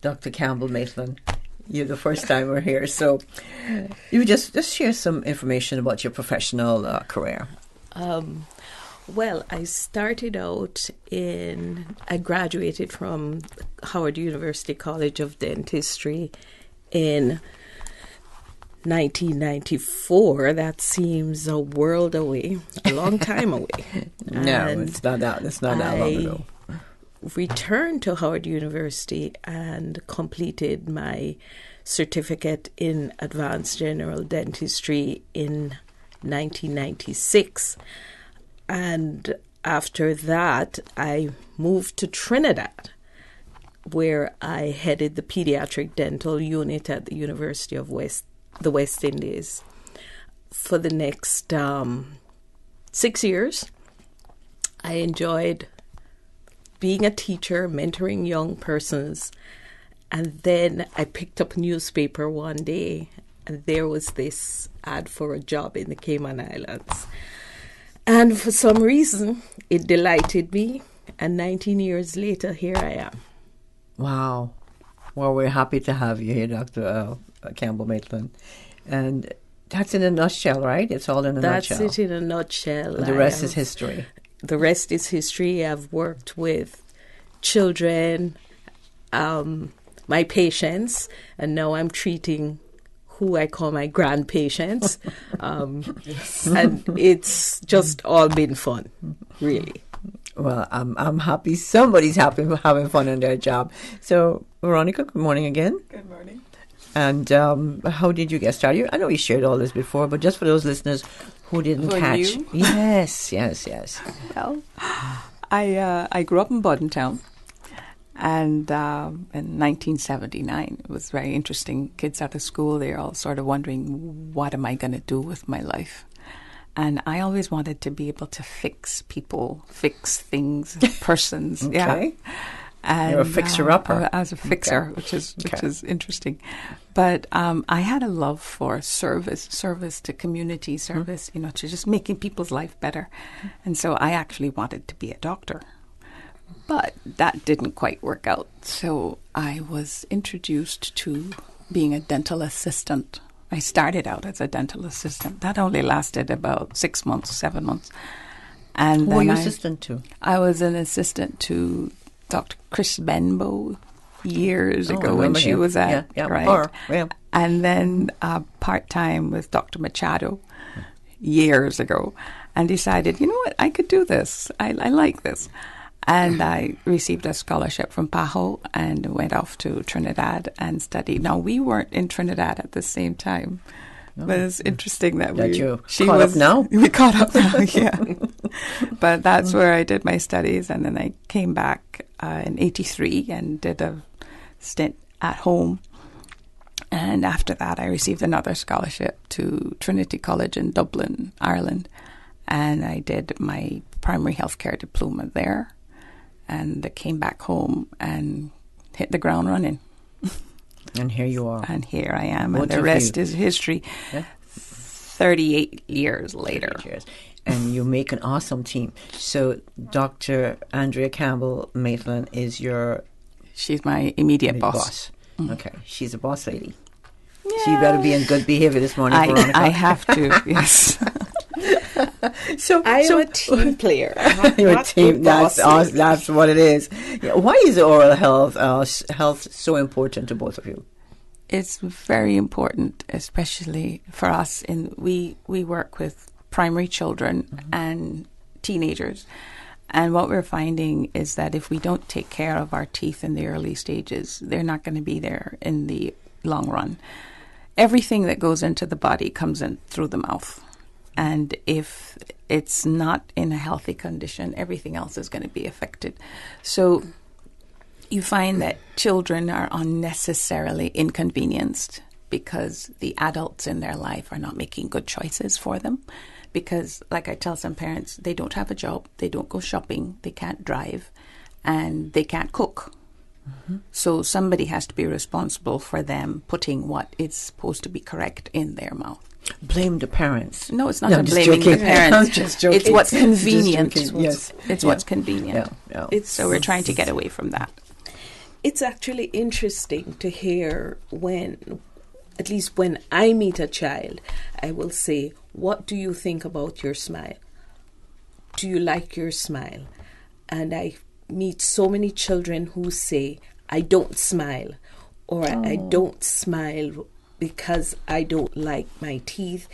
Dr. Campbell-Maitland, you're the first time we're here. So you just share some information about your professional career. Well, I started out I graduated from Howard University College of Dentistry in 1994. That seems a world away, a long time away. No, it's not that long ago. Returned to Howard University and completed my certificate in advanced general dentistry in 1996. And after that, I moved to Trinidad, where I headed the pediatric dental unit at the University of the West Indies for the next 6 years. I enjoyed being a teacher, mentoring young persons. And then I picked up a newspaper one day, and there was this ad for a job in the Cayman Islands. And for some reason, it delighted me. And 19 years later, here I am. Wow. Well, we're happy to have you here, Dr. Campbell Maitland. And that's in a nutshell, right? It's all in a nutshell. That's it in a nutshell. And the rest is history. The rest is history. I've worked with children, my patients, and now I'm treating who I call my grand patients. And it's just all been fun, really. Well, I'm happy somebody's happy having fun in their job. So, Veronica, good morning again. Good morning. And how did you get started? I know you shared all this before, but just for those listeners who didn't catch. You? Yes. Well, I grew up in Buddentown, and in 1979, it was very interesting. Kids out of school, they're all sort of wondering, what am I going to do with my life? And I always wanted to be able to fix people, fix things, persons. Okay. Yeah. And, you're a fixer-upper. I was a fixer, which is interesting. But I had a love for service to community, service, to just making people's life better. And so I actually wanted to be a doctor. But that didn't quite work out. So I was introduced to being a dental assistant. I started out as a dental assistant. That only lasted about 6 months, 7 months. And who were you assistant to? I was an assistant to Dr. Chris Benbow years ago when she was at, right? And then part-time with Dr. Machado years ago, and decided, you know what, I could do this. I like this. And I received a scholarship from PAHO and went off to Trinidad and studied. Now, we weren't in Trinidad at the same time. But it's interesting that she caught up now? We caught up now, yeah. But that's where I did my studies. And then I came back in 83 and did a stint at home. And after that, I received another scholarship to Trinity College in Dublin, Ireland. And I did my primary healthcare diploma there. And I came back home and hit the ground running. And here you are. And here I am. And the rest is history. Yeah. 38 years later. And you make an awesome team. So Dr. Andrea Campbell Maitland is your... She's my immediate boss. Okay. She's a boss lady. Yeah. So you better be in good behavior this morning, Veronica. I have to, yes. So I am a team player. You're a team. That's what it is. Yeah. Why is oral health so important to both of you? It's very important, especially for us. We work with primary children and teenagers. And what we're finding is that if we don't take care of our teeth in the early stages, they're not going to be there in the long run. Everything that goes into the body comes in through the mouth. And if it's not in a healthy condition, everything else is going to be affected. So you find that children are unnecessarily inconvenienced because the adults in their life are not making good choices for them. Because, like I tell some parents, they don't have a job, they don't go shopping, they can't drive, and they can't cook. Mm-hmm. So somebody has to be responsible for them putting what is supposed to be correct in their mouth. Blame the parents. No, it's not blaming the parents. I'm just joking. It's what's convenient. It's what's convenient. Yeah. So we're trying to get away from that. It's actually interesting to hear at least when I meet a child, I will say, what do you think about your smile? Do you like your smile? And I meet so many children who say, I don't smile, or I don't smile because I don't like my teeth.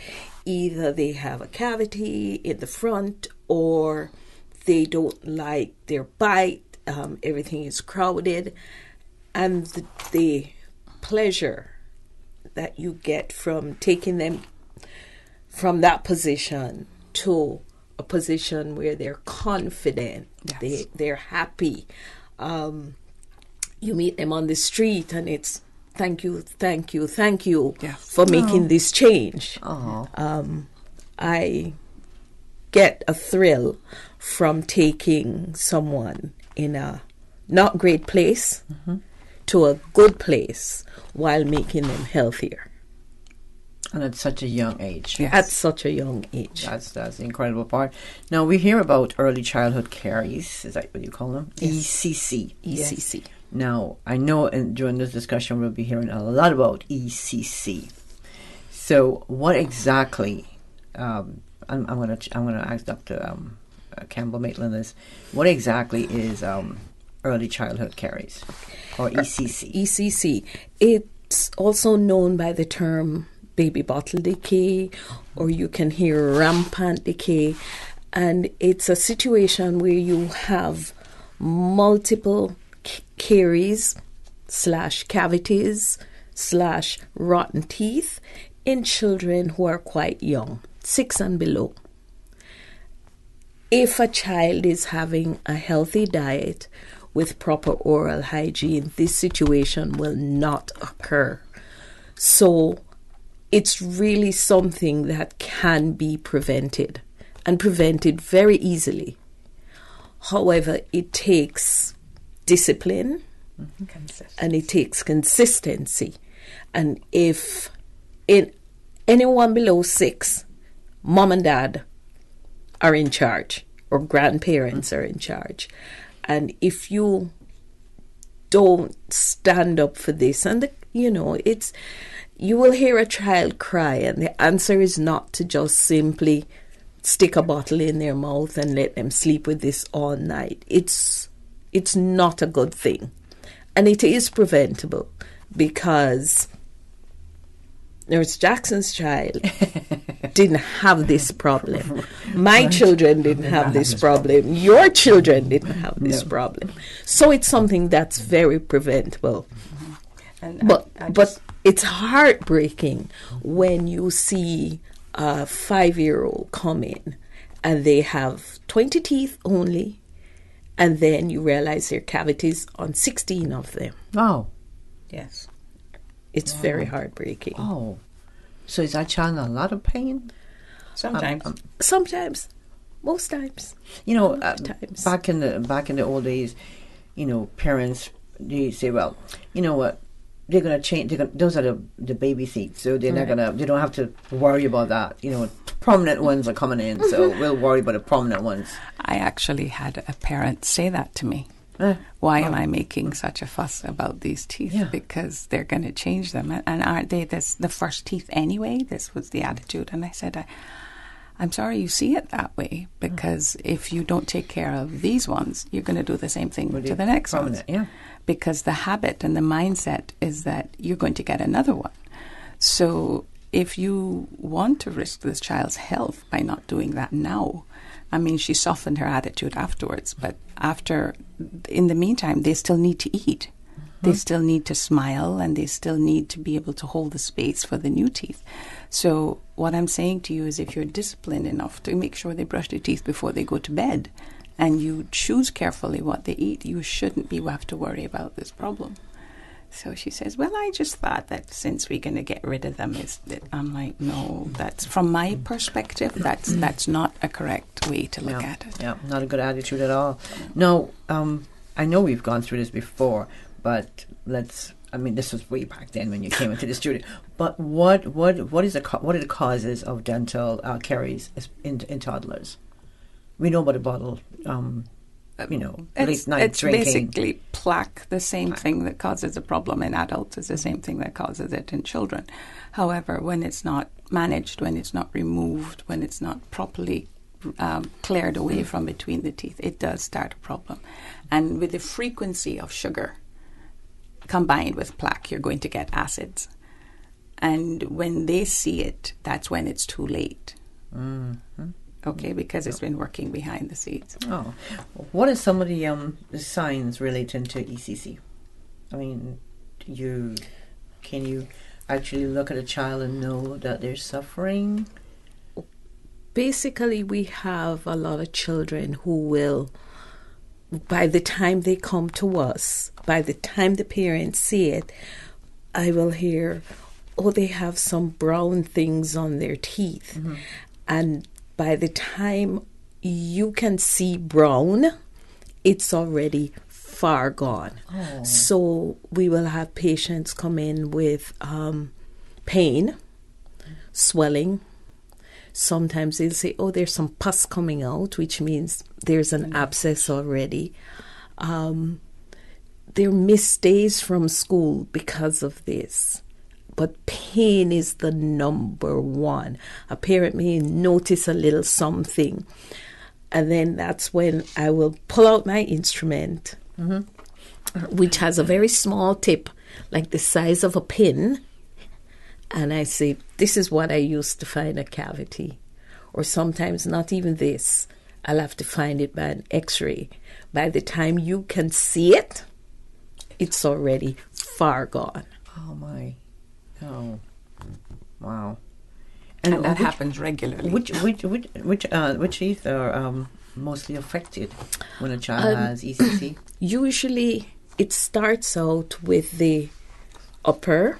Either they have a cavity in the front or they don't like their bite. Everything is crowded. And the pleasure that you get from taking them from that position to a position where they're confident, they're happy. You meet them on the street and it's thank you for making this change. I get a thrill from taking someone in a not great place to a good place while making them healthier. And at such a young age. Yes. At such a young age. That's the incredible part. Now, we hear about early childhood caries. Is that what you call them? Yes. ECC. ECC. Yes. Now, I know during this discussion we'll be hearing a lot about ECC. So, what exactly? I'm going to ask Dr. Campbell Maitland this. What exactly is early childhood caries, or ECC? ECC. It's also known by the term baby bottle decay, or you can hear rampant decay, and it's a situation where you have multiple caries / cavities / rotten teeth in children who are quite young, 6 and below. If a child is having a healthy diet with proper oral hygiene, this situation will not occur. So it's really something that can be prevented, and prevented very easily. However, it takes discipline and it takes consistency. And if in anyone below 6, mom and dad are in charge, or grandparents are in charge. And if you don't stand up for this, and you will hear a child cry, and the answer is not to just simply stick a bottle in their mouth and let them sleep with this all night. It's not a good thing. And it is preventable, because Nurse Jackson's child didn't have this problem. My children didn't have this problem. Your children didn't have this problem. So it's something that's very preventable. But it's heartbreaking when you see a 5-year-old come in and they have 20 teeth only, and then you realize there are cavities on 16 of them. Oh. Yes. It's very heartbreaking. Oh. So is that child in a lot of pain? Sometimes. Sometimes. Most times. Back in the old days, parents, they say, well, you know what, they're going to change. Those are the baby teeth, so they're not going to. They don't have to worry about that. Prominent ones are coming in, so we'll worry about the prominent ones. I actually had a parent say that to me. Why am I making such a fuss about these teeth? Yeah. Because they're going to change them, and aren't they the first teeth anyway? This was the attitude, and I said, I'm sorry you see it that way, because if you don't take care of these ones, you're going to do the same thing to the next ones. Yeah. Because the habit and the mindset is that you're going to get another one. So if you want to risk this child's health by not doing that now, I mean, she softened her attitude afterwards, but in the meantime, they still need to eat. They still need to smile, and they still need to be able to hold the space for the new teeth. So what I'm saying to you is, if you're disciplined enough to make sure they brush their teeth before they go to bed, and you choose carefully what they eat, you shouldn't have to worry about this problem. So she says, well, I just thought that since we're going to get rid of them, I'm like, no, that's, from my perspective, that's not a correct way to look at it. Yeah, not a good attitude at all. No, I know we've gone through this before, but this was way back then when you came into the studio. But what are the causes of dental caries in toddlers? We know about the bottle. Late night it's drinking. Basically plaque. The same thing that causes a problem in adults is the same thing that causes it in children. However, when it's not managed, when it's not removed, when it's not properly cleared away from between the teeth, it does start a problem. And with the frequency of sugar combined with plaque, you're going to get acids. And when they see it, that's when it's too late. Mm-hmm. Okay, because it's been working behind the scenes. Oh, what are some of the signs relating to ECC? I mean, can you actually look at a child and know that they're suffering? Basically, we have a lot of children who will, by the time they come to us, by the time the parents see it, I will hear, they have some brown things on their teeth. And by the time you can see brown, it's already far gone. Oh. So we will have patients come in with pain, swelling. Sometimes they'll say, oh, there's some pus coming out, which means there's an abscess already. There miss days from school because of this. But pain is the number one. A parent may notice a little something, and then that's when I will pull out my instrument, which has a very small tip, like the size of a pin, and I say, this is what I used to find a cavity. Or sometimes not even this. I'll have to find it by an x-ray. By the time you can see it, it's already far gone. Oh, my. Oh, wow! And that happens regularly. Which teeth are mostly affected when a child has ECC? Usually, it starts out with the upper,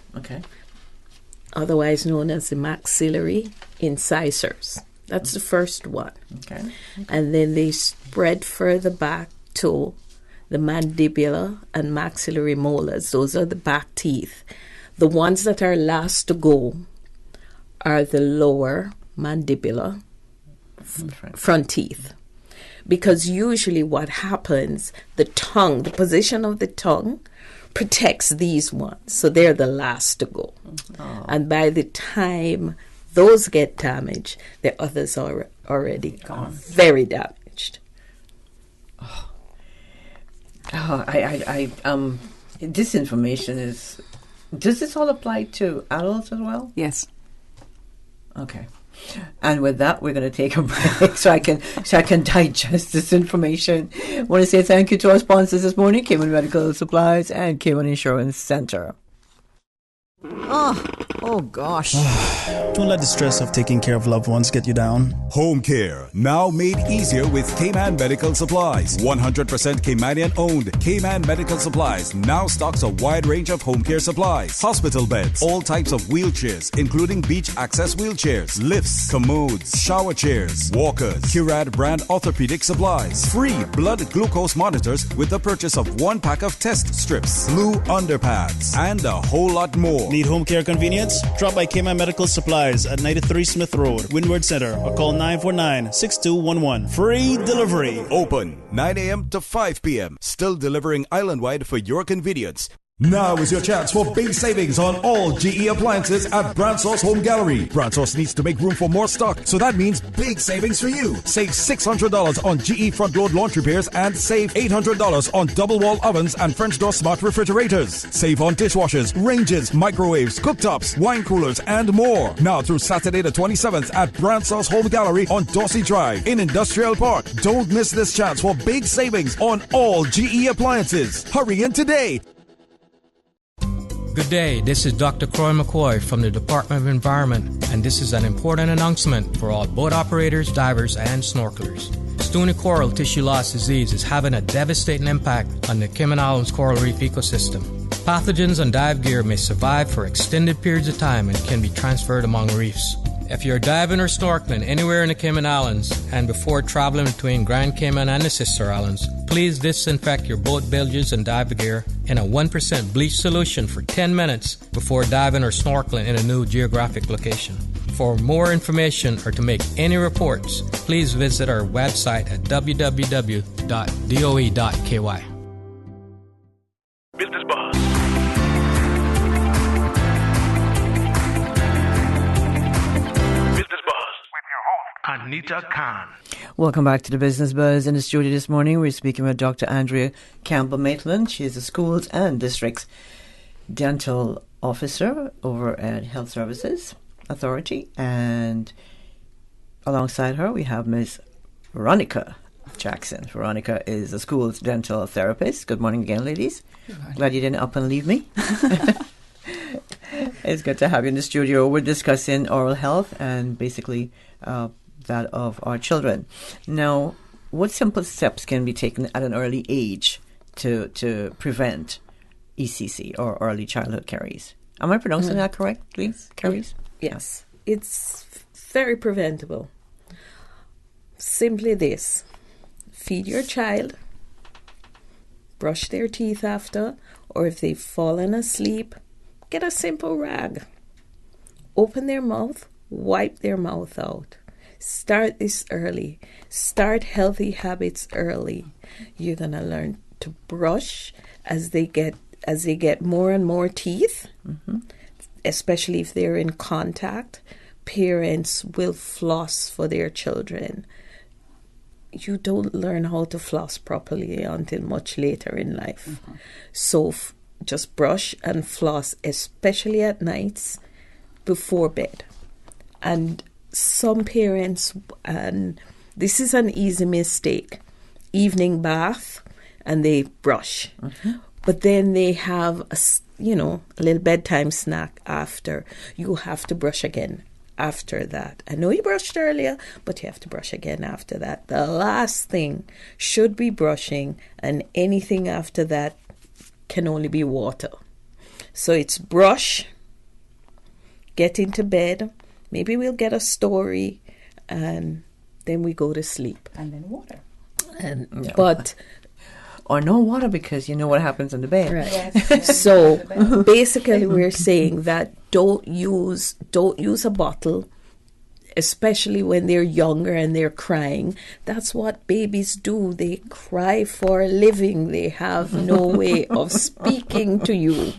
otherwise known as the maxillary incisors. That's the first one. Okay. And then they spread further back to the mandibular and maxillary molars. Those are the back teeth. The ones that are last to go are the lower mandibular front teeth. Because usually what happens, the position of the tongue protects these ones. So they're the last to go. Oh. And by the time those get damaged, the others are already gone. Very damaged. This information is... Does this all apply to adults as well? Yes. Okay. And with that, we're going to take a break so I can digest this information. I want to say thank you to our sponsors this morning, Cayman Medical Supplies and Cayman Insurance Center. Oh gosh. Don't let the stress of taking care of loved ones get you down. Home care, now made easier with Cayman Medical Supplies. 100% Caymanian owned. Cayman Medical Supplies now stocks a wide range of home care supplies. Hospital beds, all types of wheelchairs, including beach access wheelchairs, lifts, commodes, shower chairs, walkers, Curad brand orthopedic supplies. Free blood glucose monitors with the purchase of 1 pack of test strips, blue underpads, and a whole lot more. Need home care convenience? Drop by Cayman Medical Supplies at 93 Smith Road, Windward Center, or call 949-6211. Free delivery. Open 9 a.m. to 5 p.m. Still delivering island-wide for your convenience. Now is your chance for big savings on all GE appliances at Brandsource Home Gallery. Brandsource needs to make room for more stock, so that means big savings for you. Save $600 on GE front load launch repairs and save $800 on double wall ovens and French door smart refrigerators. Save on dishwashers, ranges, microwaves, cooktops, wine coolers, and more. Now through Saturday the 27th at Brandsource Home Gallery on Dorsey Drive in Industrial Park. Don't miss this chance for big savings on all GE appliances. Hurry in today. Good day, this is Dr. Croy McCoy from the Department of Environment, and this is an important announcement for all boat operators, divers, and snorkelers. Stony coral tissue loss disease is having a devastating impact on the Cayman Islands coral reef ecosystem. Pathogens on dive gear may survive for extended periods of time and can be transferred among reefs. If you're diving or snorkeling anywhere in the Cayman Islands and before traveling between Grand Cayman and the Sister Islands, please disinfect your boat bilges and dive gear in a 1% bleach solution for 10 minutes before diving or snorkeling in a new geographic location. For more information or to make any reports, please visit our website at www.doe.ky. Business Buzz. Business Buzz with your host, Anita Khan. Welcome back to the Business Buzz. In the studio this morning, we're speaking with Dr. Andrea Campbell-Maitland. She is the Schools and Districts Dental Officer over at Health Services Authority. And alongside her, we have Ms. Veronica Jackson. Veronica is a school's dental therapist. Good morning again, ladies. Glad you didn't up and leave me. It's good to have you in the studio. We're discussing oral health and basically that of our children. Now, what simple steps can be taken at an early age to prevent ECC or early childhood caries? Am I pronouncing that correctly? Caries? Yes. It's very preventable. Simply this. Feed your child brush their teeth after, or if they've fallen asleep, get a simple rag. Open their mouth, wipe their mouth out. Start this early. Start healthy habits early. You're going to learn to brush as they get more and more teeth, especially if they're in contact. Parents will floss for their children. You don't learn how to floss properly until much later in life. So just brush and floss, especially at nights before bed. And some parents, and this is an easy mistake, evening bath and they brush. But then they have a little bedtime snack after. You have to brush again after that. I know you brushed earlier, but you have to brush again after that. The last thing should be brushing, and anything after that can only be water. So it's brush, get into bed, maybe we'll get a story, and then we go to sleep. And then water. But or no water, because you know what happens in the bed. Right. Yes. So basically we're saying that don't use a bottle, especially when they're younger and they're crying. That's what babies do. They cry for a living. They have no way of speaking to you.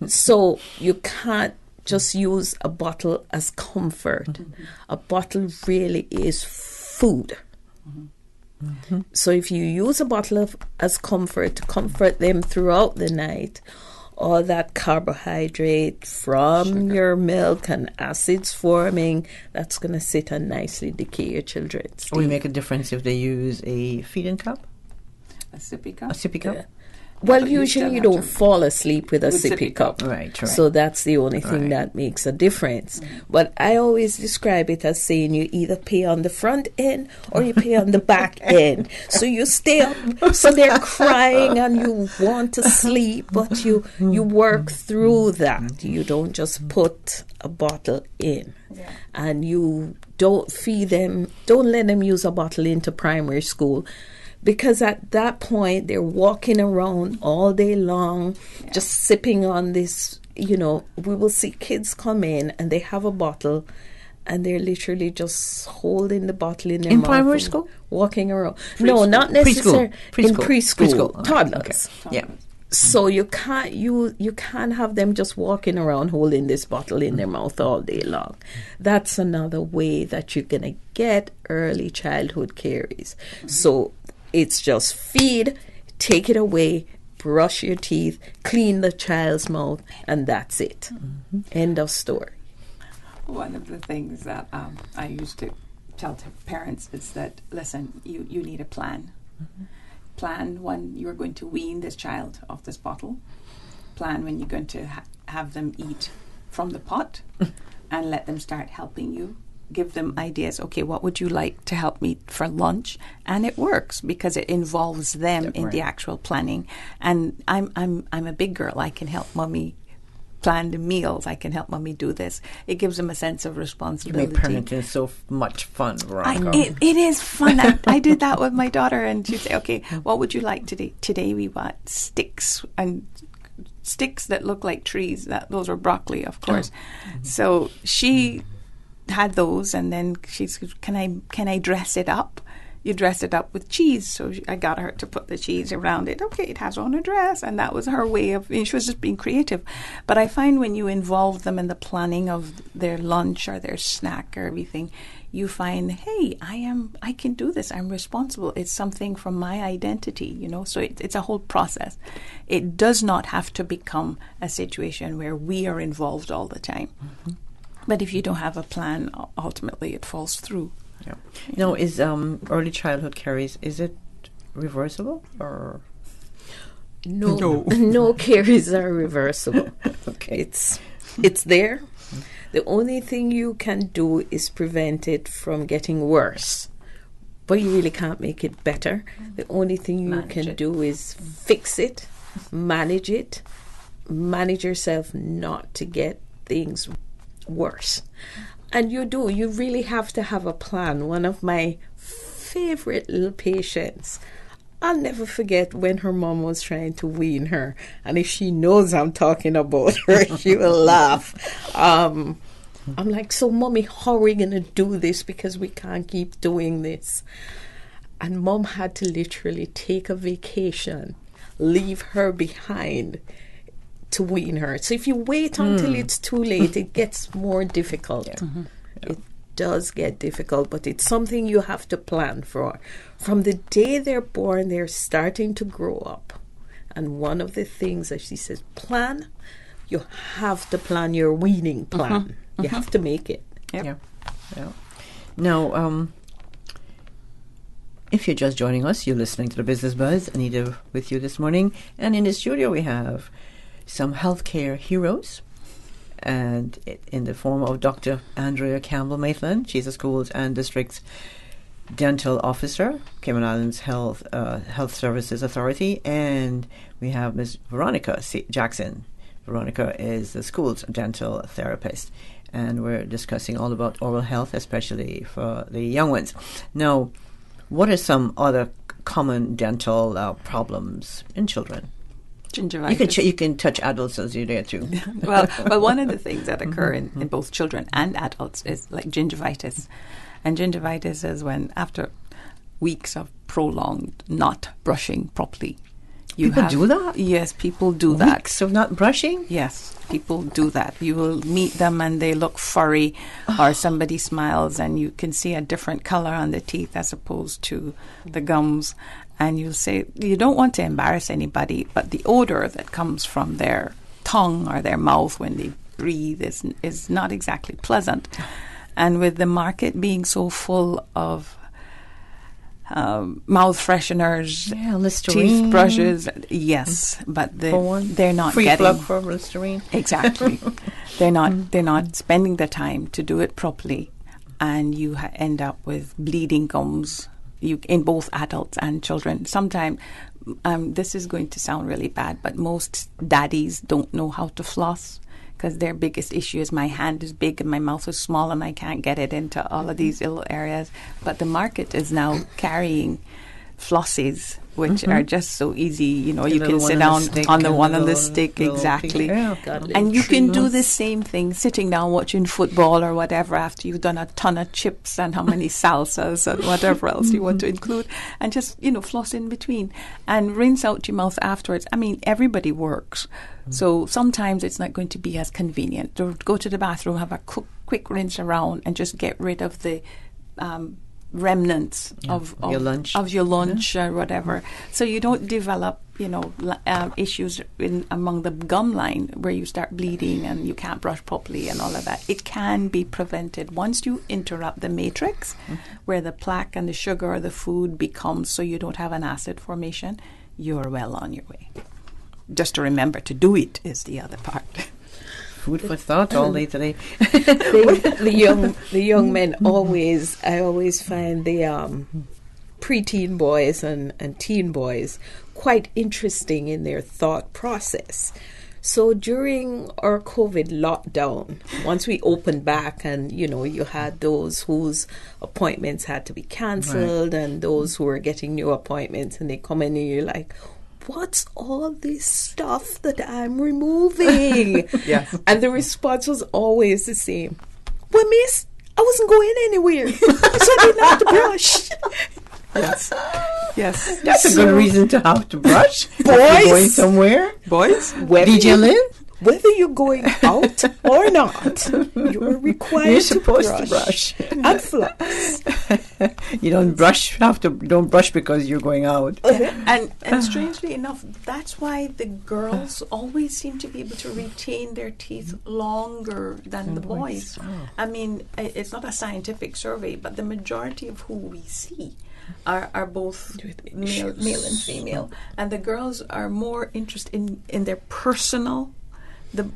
So you can't just use a bottle as comfort. A bottle really is food. So if you use a bottle as comfort to comfort them throughout the night, all that carbohydrate from your milk and acids forming, that's going to sit and nicely decay your children's teeth. Will it make a difference if they use a feeding cup? A sippy cup? A sippy cup? Yeah. Well, usually you don't fall asleep with a sippy cup. Right. So that's the only thing that makes a difference. But I always describe it as saying you either pay on the front end or you pay on the back end. So you stay up, so they're crying and you want to sleep, but you work through that. You don't just put a bottle in. And you don't feed them, don't let them use a bottle into primary school. Because at that point, they're walking around all day long, just sipping on this, we will see kids come in and they have a bottle and they're literally just holding the bottle in their mouth. In primary school? Walking around. No, not necessarily. In preschool. Toddlers. Okay. Yeah. So you can't have them just walking around holding this bottle in their mouth all day long. That's another way that you're going to get early childhood caries. So it's just feed, take it away, brush your teeth, clean the child's mouth, and that's it. End of story. One of the things that I used to tell to parents is that, listen, you need a plan. Plan when you're going to wean this child off this bottle. Plan when you're going to have them eat from the pot and let them start helping you. Give them ideas. Okay, what would you like to help me for lunch? And it works because it involves them in the actual planning. And I'm a big girl. I can help mommy plan the meals. I can help mommy do this. It gives them a sense of responsibility. You make parenting so much fun, Veronica. It is fun. I did that with my daughter, and she'd say, "Okay, what would you like today? Today we want sticks and." Sticks that look like trees. Those are broccoli, of course. So she had those, and then she said, can I dress it up? You dress it up with cheese. So I got her to put the cheese around it. Okay, it has on a dress. And that was her way of, she was just being creative. But I find when you involve them in the planning of their lunch or their snack or everything, you find, hey, I can do this. I'm responsible. It's something from my identity, So it's a whole process. It does not have to become a situation where we are involved all the time. But if you don't have a plan, ultimately it falls through. Yeah. No, is early childhood caries, is it reversible or? No caries are reversible. Okay. It's there. The only thing you can do is prevent it from getting worse. But you really can't make it better. The only thing you can do is fix it, manage yourself not to get things worse. And you really have to have a plan. One of my favorite little patients, I'll never forget when her mom was trying to wean her. And if she knows I'm talking about her, she will laugh. I'm like, so Mommy, how are we going to do this? Because we can't keep doing this. And Mom had to literally take a vacation, leave her behind to wean her. So if you wait until it's too late, it gets more difficult. Yeah. Mm-hmm. Yeah. It does get difficult, but it's something you have to plan for. From the day they're born, they're starting to grow up. And one of the things that she says, plan, you have to plan your weaning plan. You have to make it. Yep. Yeah. Now, if you're just joining us, you're listening to the Business Buzz. Anita with you this morning. And in the studio, we have some healthcare heroes, and in the form of Dr. Andrea Campbell-Maitland. She's a schools and districts dental officer, Cayman Islands Health Services Authority, and we have Ms. Veronica Jackson. Veronica is the school's dental therapist, and we're discussing all about oral health, especially for the young ones. Now, what are some other common dental problems in children? Gingivitis. You can touch adults as you're there too. well, one of the things that occur in both children and adults is like gingivitis. And gingivitis is when after weeks of prolonged not brushing properly. People do that? Yes, people do that. Weeks of not brushing? Yes, people do that. You will meet them and they look furry, or somebody smiles and you can see a different color on the teeth as opposed to the gums. And you'll say, you don't want to embarrass anybody, but the odor that comes from their tongue or their mouth when they breathe is not exactly pleasant. And with the market being so full of mouth fresheners, Listerine, teeth brushes, yes, but they're not free getting plug for Listerine. Exactly. They're not spending the time to do it properly, and you end up with bleeding gums. In both adults and children. Sometimes, this is going to sound really bad, but most daddies don't know how to floss because their biggest issue is my hand is big and my mouth is small and I can't get it into all of these little areas. But the market is now carrying flossies, which are just so easy. You know, you can sit down on the one on the stick, exactly. And you can do the same thing sitting down watching football or whatever after you've done a ton of chips and how many salsas and whatever else you want to include, and just, floss in between and rinse out your mouth afterwards. I mean, everybody works. So sometimes it's not going to be as convenient to go to the bathroom, have a quick rinse around and just get rid of the remnants of your lunch or whatever, so you don't develop issues among the gum line where you start bleeding and you can't brush properly and all of that. It can be prevented once you interrupt the matrix where the plaque and the sugar or the food becomes, so you don't have an acid formation. You're well on your way. Just to remember to do it is the other part. Food for thought all day today. the young men I always find the preteen boys and teen boys quite interesting in their thought process. So during our COVID lockdown, once we opened back and, you had those whose appointments had to be cancelled and those who were getting new appointments, and they come in and you're like, what's all this stuff that I'm removing? Yes. And the response was always the same. Well, miss, I wasn't going anywhere, so I didn't have to brush. Yes. That's a good reason to have to brush. Boys. Going somewhere. Boys. DJ Lynn? Whether you're going out or not, you're required You're supposed to brush and floss. You don't brush because you're going out. And strangely enough, that's why the girls always seem to be able to retain their teeth longer than the boys. I mean, it's not a scientific survey, but the majority of who we see are both male and female, and the girls are more interested in their personal.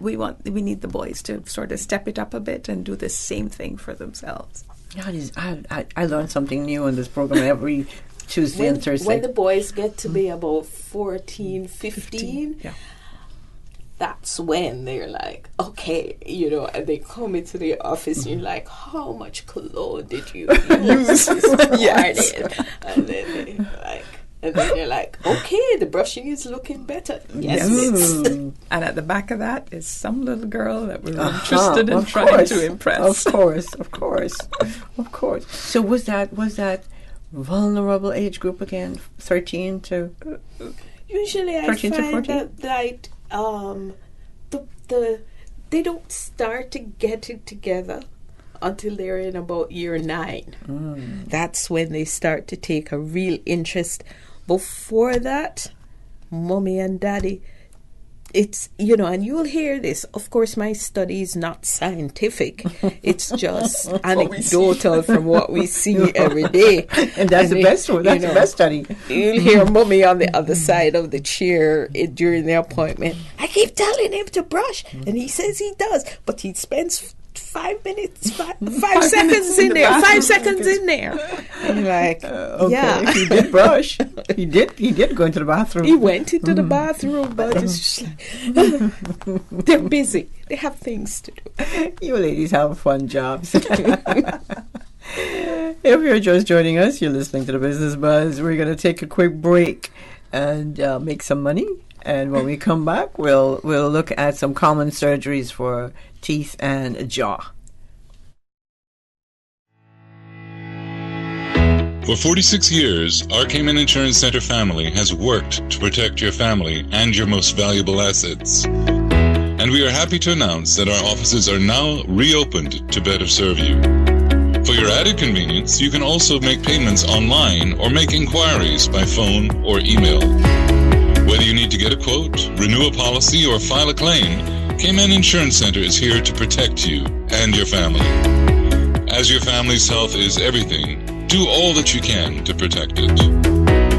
We need the boys to sort of step it up a bit and do the same thing for themselves. I learn something new on this program every Tuesday and Thursday. When the boys get to be about 14, 15, that's when they're like, okay, and they come into the office and you're like, how much cologne did you use this morning? And then they're like, And then you're like, okay, the brushing is looking better. Yes, it is. And at the back of that is some little girl that we were interested in trying to impress. Of course. So was that vulnerable age group again, 13 to Usually I 13 to find 14? that they don't start to get it together until they're in about year 9. That's when they start to take a real interest. Before that, mommy and daddy, it's, and you'll hear this. Of course, my study is not scientific. It's just anecdotal from what we see every day. And that's the best one. That's the best study. You'll hear mommy on the other side of the chair during the appointment. I keep telling him to brush, and he says he does, but he spends 5 minutes, 5 seconds in there, 5 seconds in there. And you're like, yeah. He did brush. He did go into the bathroom. He went into the bathroom, but it's just like, they're busy. They have things to do. You ladies have fun jobs. If you're just joining us, you're listening to the Business Buzz. We're going to take a quick break and make some money. And when we come back, we'll look at some common surgeries for teeth and jaw. For 46 years, our Cayman Insurance Center family has worked to protect your family and your most valuable assets. And we are happy to announce that our offices are now reopened to better serve you. For your added convenience, you can also make payments online or make inquiries by phone or email. Whether you need to get a quote, renew a policy, or file a claim, Cayman Insurance Center is here to protect you and your family. As your family's health is everything, do all that you can to protect it.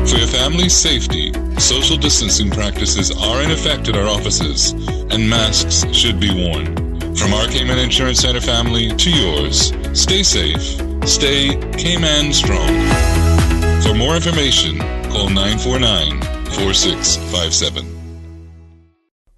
For your family's safety, social distancing practices are in effect at our offices, and masks should be worn. From our Cayman Insurance Center family to yours, stay safe, stay Cayman strong. For more information, call 949-4657.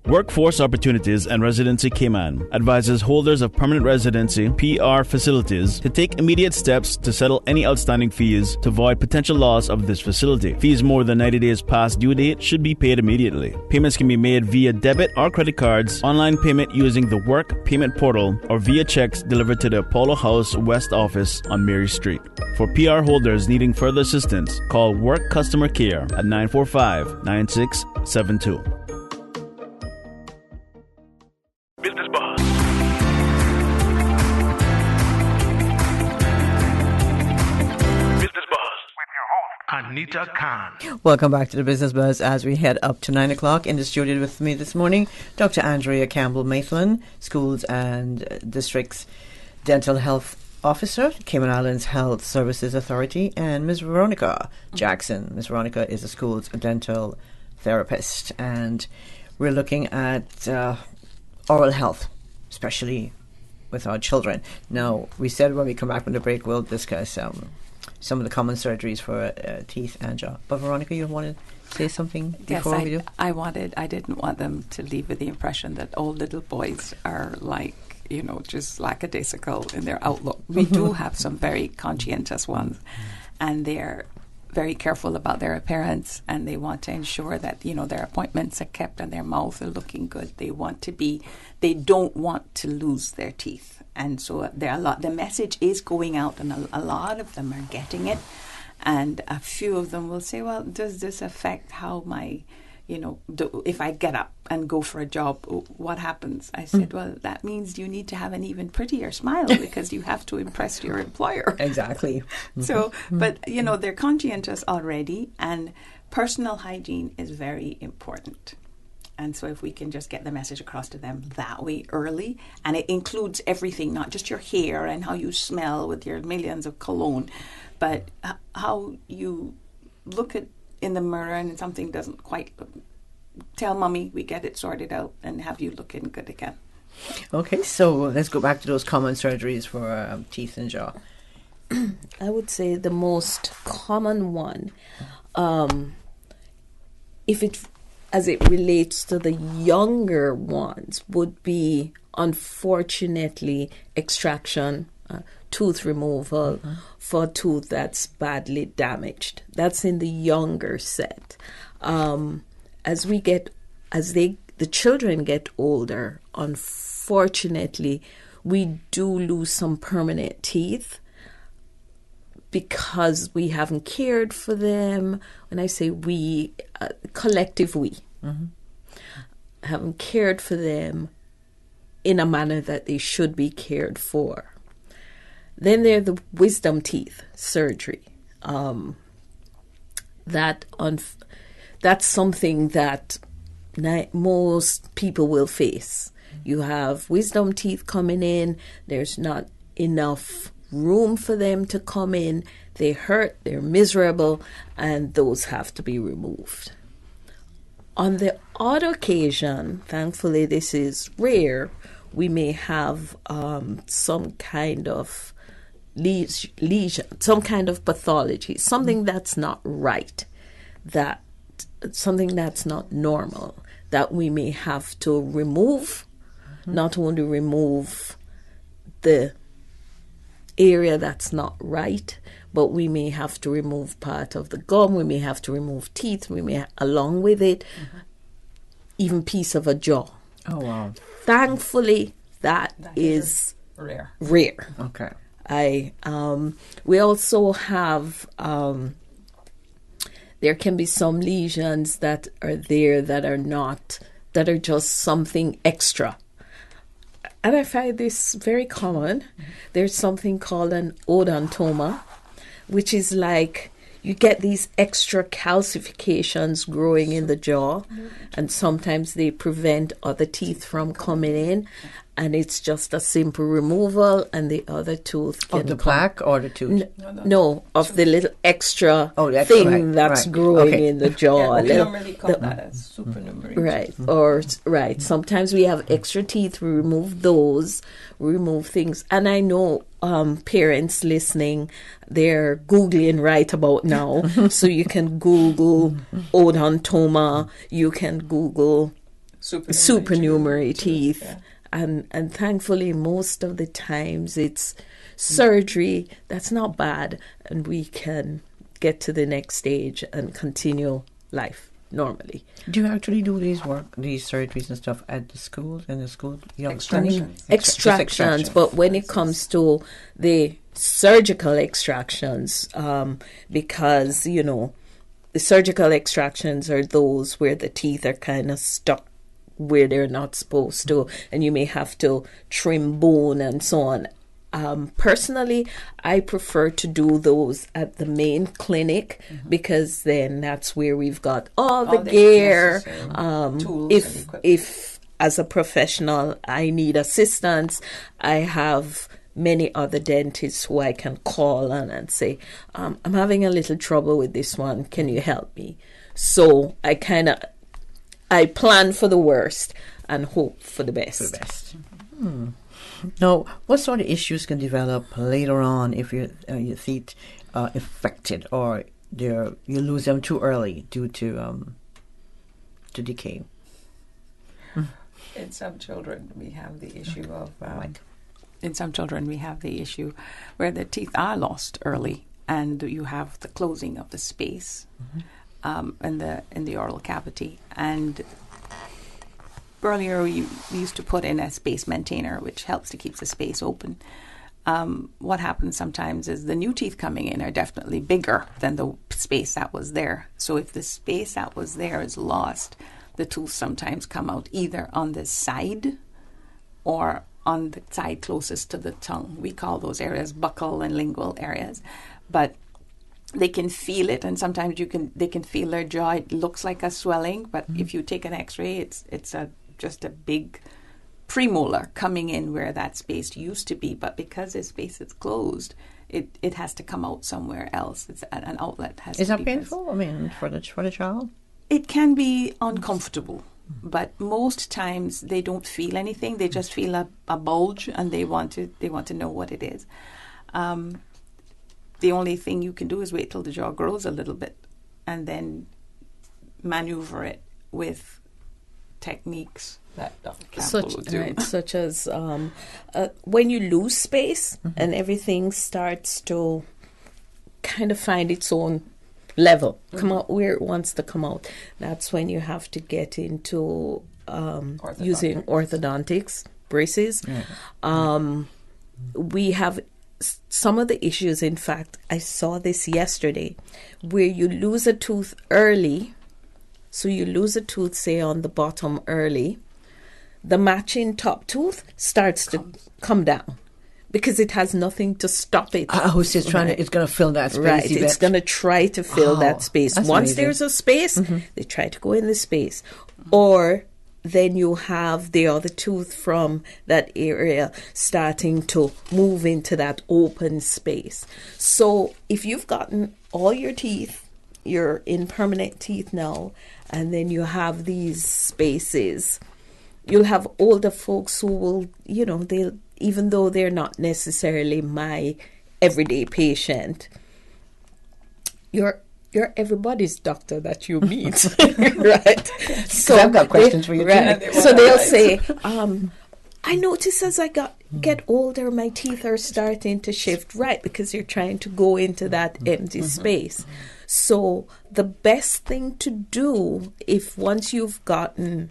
Workforce Opportunities and Residency Cayman advises holders of permanent residency PR facilities to take immediate steps to settle any outstanding fees to avoid potential loss of this facility. Fees more than 90 days past due date should be paid immediately. Payments can be made via debit or credit cards, online payment using the Work Payment Portal, or via checks delivered to the Apollo House West Office on Mary Street. For PR holders needing further assistance, call Work Customer Care at 945-9672. Business Buzz. Business Buzz with your host, Anita Khan. Welcome back to the Business Buzz as we head up to 9 o'clock. In the studio with me this morning, Dr. Andrea Campbell-Maitland, Schools and Districts Dental Health Officer, Cayman Islands Health Services Authority, and Ms. Veronica Jackson. Ms. Veronica is a schools dental therapist, and we're looking at oral health, especially with our children. Now, we said when we come back from the break, we'll discuss some of the common surgeries for teeth and jaw. But Veronica, you want to say something before we do? I didn't want them to leave with the impression that all little boys are like, just lackadaisical in their outlook. We do have some very conscientious ones, and they're very careful about their appearance, and they want to ensure that their appointments are kept and their mouths are looking good. They don't want to lose their teeth, and so the message is going out, and a lot of them are getting it, and a few of them will say, well, does this affect how my if I get up and go for a job, what happens? I said, well, that means you need to have an even prettier smile because you have to impress your employer. Exactly. So, but, they're conscientious already, and personal hygiene is very important. And so if we can just get the message across to them that way early, and it includes everything, not just your hair and how you smell with your millions of cologne, but how you look in the mirror and something doesn't quite tell mommy, we get it sorted out, and have you looking good again. Okay, so let's go back to those common surgeries for teeth and jaw. I would say the most common one, as it relates to the younger ones, would be, unfortunately, extraction, tooth removal for a tooth that's badly damaged. That's in the younger set. As the children get older, unfortunately, we do lose some permanent teeth because we haven't cared for them. When I say we, collective we, haven't cared for them in a manner that they should be cared for. Then there are the wisdom teeth surgery. That's something that most people will face. You have wisdom teeth coming in. There's not enough room for them to come in. They hurt, they're miserable, and those have to be removed. On the odd occasion, thankfully this is rare, we may have some kind of lesion, some kind of pathology, something that's not right, something that's not normal, that we may have to remove. Not only remove the area that's not right, but we may have to remove part of the gum, we may have to remove teeth, we may, along with it, even piece of a jaw. Oh, wow. Thankfully, that is rare. Okay. We also have, there can be some lesions that are there that are not, that are just something extra. And I find this very common. There's something called an odontoma, which is like you get these extra calcifications growing in the jaw, and sometimes they prevent other teeth from coming in, and it's just a simple removal, and the other tooth can of the plaque or the tooth? No, of the little extra thing that's growing in the jaw. Yeah, we normally call that a supernumerary. Right. Sometimes we have extra teeth. We remove those. We remove things. And I know parents listening, they're Googling right about now. So you can Google odontoma. You can Google supernumerary teeth. Yeah. And thankfully, most of the times it's surgery. That's not bad, and we can get to the next stage and continue life normally. Do you actually do these surgeries and stuff at the schools, in the school? Extractions, but when it comes to the surgical extractions, because, the surgical extractions are those where the teeth are kind of stuck where they're not supposed to, and you may have to trim bone and so on. Personally, I prefer to do those at the main clinic because then that's where we've got all the gear. If as a professional I need assistance, I have many other dentists who I can call on and say, I'm having a little trouble with this one. Can you help me? So I plan for the worst and hope for the best. Now, what sort of issues can develop later on if your teeth are affected or you lose them too early due to decay? In some children, we have the issue of where the teeth are lost early, and you have the closing of the space. In the oral cavity, and earlier we used to put in a space maintainer, which helps to keep the space open. What happens sometimes is the new teeth coming in are definitely bigger than the space that was there. So if the space that was there is lost, the tooth sometimes come out either on the side or on the side closest to the tongue. We call those areas buccal and lingual areas, but they can feel it, and sometimes they can feel their jaw. It looks like a swelling, but if you take an X-ray, it's just a big premolar coming in where that space used to be. But because the space is closed, it has to come out somewhere else. It's an outlet. Is that painful? I mean, for the child, it can be uncomfortable, but most times they don't feel anything. They just feel a bulge, and they want to know what it is. The only thing you can do is wait till the jaw grows a little bit and then maneuver it with techniques that Dr. Campbell will do. Right, such as when you lose space and everything starts to kind of find its own level, come out where it wants to come out. That's when you have to get into using orthodontics, braces. We have some of the issues. In fact, I saw this yesterday, where you lose a tooth early. So you lose a tooth, say, on the bottom early. The matching top tooth starts to come down because it has nothing to stop it. Oh, so it's it's going to fill that space. Right, it's going to try to fill that space. Once amazing. There's a space, they try to go in the space. Or then you have the other tooth from that area starting to move into that open space. So if you've gotten all your teeth, you're in permanent teeth now, and then you have these spaces, you'll have older folks who will, they'll, even though they're not necessarily my everyday patient, you're everybody's doctor that you meet, right? So I've got questions for you, right? too. So they'll say, I notice as I get older, my teeth are starting to shift, right? Because you're trying to go into that empty space. So the best thing to do, if once you've gotten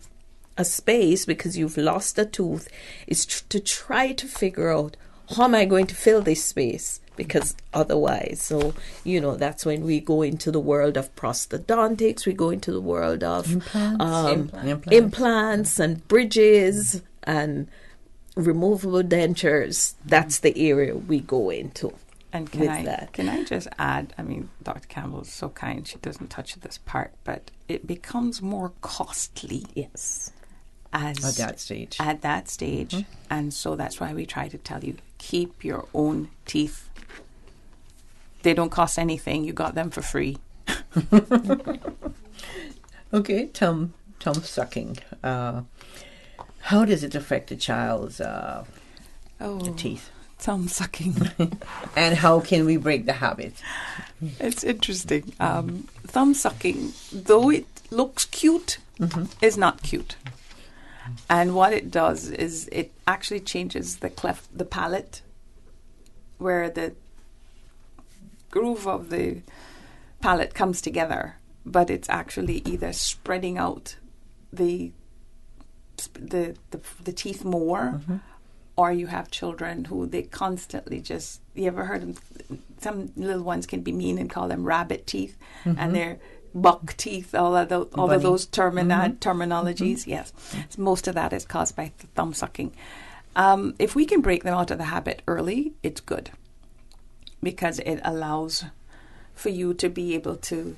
a space because you've lost a tooth, is to try to figure out, how am I going to fill this space? Because otherwise, so, that's when we go into the world of prosthodontics, we go into the world of implants and bridges and removable dentures. That's the area we go into. And can I just add, Dr. Campbell is so kind, she doesn't touch this part, but it becomes more costly. Yes. At that stage. And so that's why we try to tell you, keep your own teeth. They don't cost anything. You got them for free. Okay, thumb sucking. How does it affect a child's teeth? Thumb sucking. And how can we break the habit? It's interesting. Thumb sucking, though it looks cute, is not cute. And what it does is it actually changes the palate, where the groove of the palate comes together, but it's actually either spreading out the teeth more, or you have children who they constantly just, you ever heard of, some little ones can be mean and call them rabbit teeth, and they're buck teeth, all of those terminologies. Yes, most of that is caused by thumb sucking. If we can break them out of the habit early, it's good, because it allows for you to be able to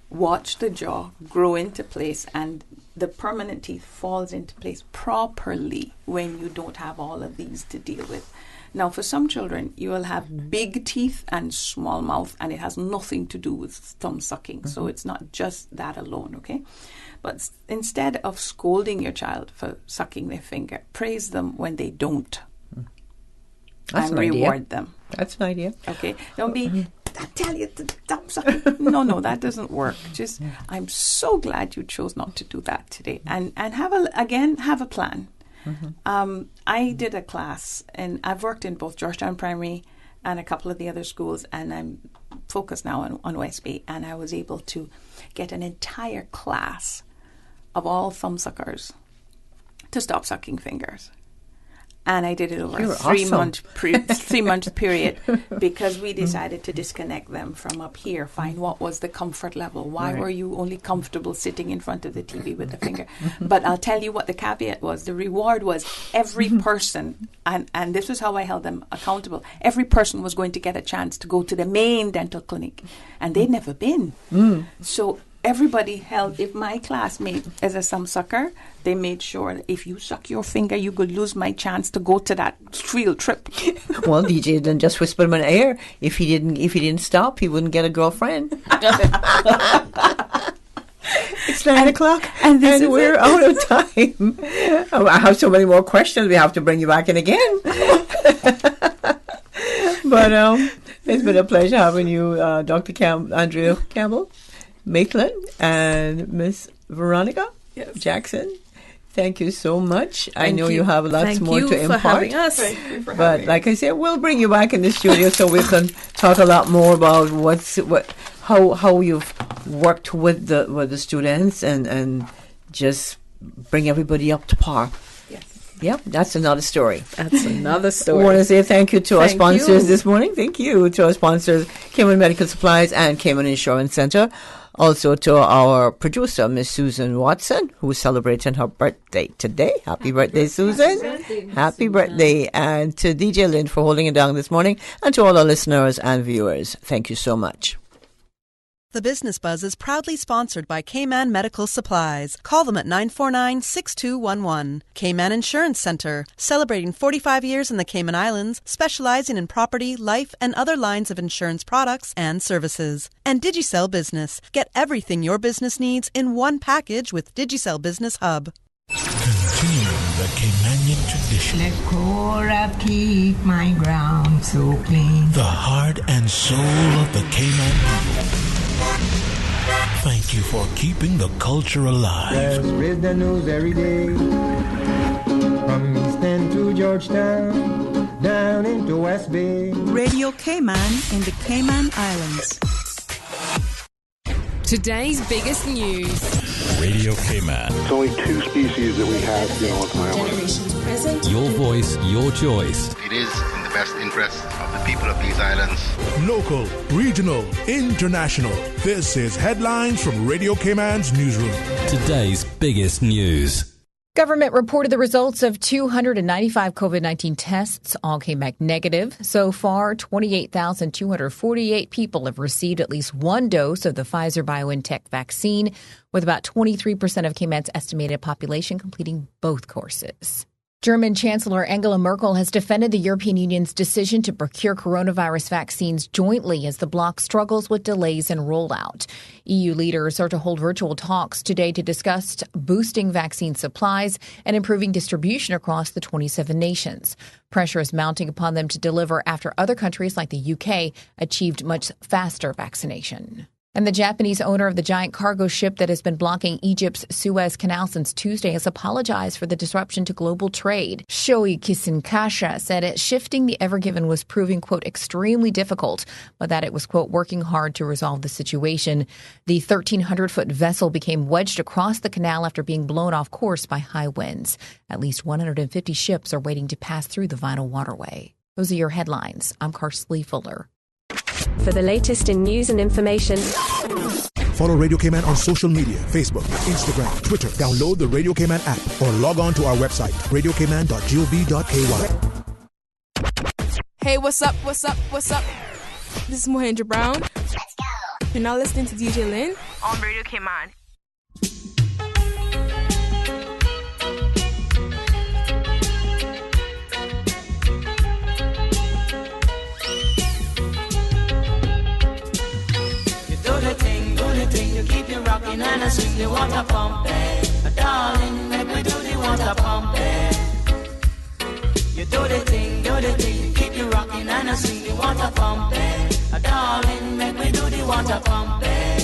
watch the jaw grow into place, and the permanent teeth falls into place properly when you don't have all of these to deal with. Now, for some children, you will have big teeth and small mouth, and it has nothing to do with thumb sucking. So it's not just that alone, okay? But instead of scolding your child for sucking their finger, praise them when they don't. That's and reward them. That's an idea. Okay? Don't be, I tell you, thumb sucking. No, that doesn't work. Just, I'm so glad you chose not to do that today. And have a plan. I did a class, and I've worked in both Georgetown Primary and a couple of the other schools, and I'm focused now on West Bay, and I was able to get an entire class of all thumb suckers to stop sucking fingers. And I did it over a 3-month period, because we decided to disconnect them from up here, find what was the comfort level. Why were you only comfortable sitting in front of the TV with the finger? But I'll tell you what the caveat was. The reward was every person, and this is how I held them accountable, every person was going to get a chance to go to the main dental clinic, and they'd never been. So everybody held, if my classmate is a thumb sucker, they made sure that if you suck your finger, you could lose my chance to go to that field trip. Well, DJ then just whispered him in the ear. If he didn't stop, he wouldn't get a girlfriend. It's 9 o'clock, and we're out of time. I have so many more questions. We have to bring you back in again. But it's been a pleasure having you, Dr. Andrea Campbell, Maitland, and Miss Veronica Jackson. Thank you so much. I know you. you have lots more to impart. Thank you for having us. But like I said, we'll bring you back in the studio so we can talk a lot more about how you've worked with the students and just bring everybody up to par. Yep, that's another story. That's another story. I want to say thank you to our sponsors this morning. Thank you to our sponsors, Cayman Medical Supplies and Cayman Insurance Center. Also to our producer, Miss Susan Watson, who is celebrating her birthday today. Happy birthday, Susan. Happy birthday. And to DJ Lynn for holding it down this morning. And to all our listeners and viewers, thank you so much. The Business Buzz is proudly sponsored by Cayman Medical Supplies. Call them at 949-6211. Cayman Insurance Center, celebrating 45 years in the Cayman Islands, specializing in property, life, and other lines of insurance products and services. And Digicel Business. Get everything your business needs in one package with Digicel Business Hub. Continuing the Caymanian tradition. Let Korah keep my ground so clean. The heart and soul of the Cayman people. Thank you for keeping the culture alive. Let's read the news every day. From East End to Georgetown, down into West Bay. Radio Cayman in the Cayman Islands. Today's biggest news. Radio Cayman. It's only 2 species that we have in North Island. Generations present. Your voice, your choice. It is in the best interest of the people of these islands. Local, regional, international. This is Headlines from Radio Cayman's newsroom. Today's biggest news. Government reported the results of 295 COVID-19 tests. All came back negative. So far, 28,248 people have received at least one dose of the Pfizer-BioNTech vaccine, with about 23% of Cayman's estimated population completing both courses. German Chancellor Angela Merkel has defended the European Union's decision to procure coronavirus vaccines jointly as the bloc struggles with delays in rollout. EU leaders are to hold virtual talks today to discuss boosting vaccine supplies and improving distribution across the 27 nations. Pressure is mounting upon them to deliver after other countries like the UK achieved much faster vaccination. And the Japanese owner of the giant cargo ship that has been blocking Egypt's Suez Canal since Tuesday has apologized for the disruption to global trade. Shoei Kisinkasha said shifting the Ever Given was proving, quote, extremely difficult, but that it was, quote, working hard to resolve the situation. The 1,300-foot vessel became wedged across the canal after being blown off course by high winds. At least 150 ships are waiting to pass through the vital waterway. Those are your headlines. I'm Karsley Fuller. For the latest in news and information, follow Radio Cayman on social media, Facebook, Instagram, Twitter. Download the Radio Cayman app or log on to our website, radiocayman.gov.ky. Hey, what's up? This is Mohendra Brown. Let's go. You're now listening to DJ Lynn on Radio Cayman. You keep you rocking and I swing the water pumping. Darling, make we do the water pumping. You do the thing, you keep you rocking and I swing the water pumping. Darling, make we do the water pumping.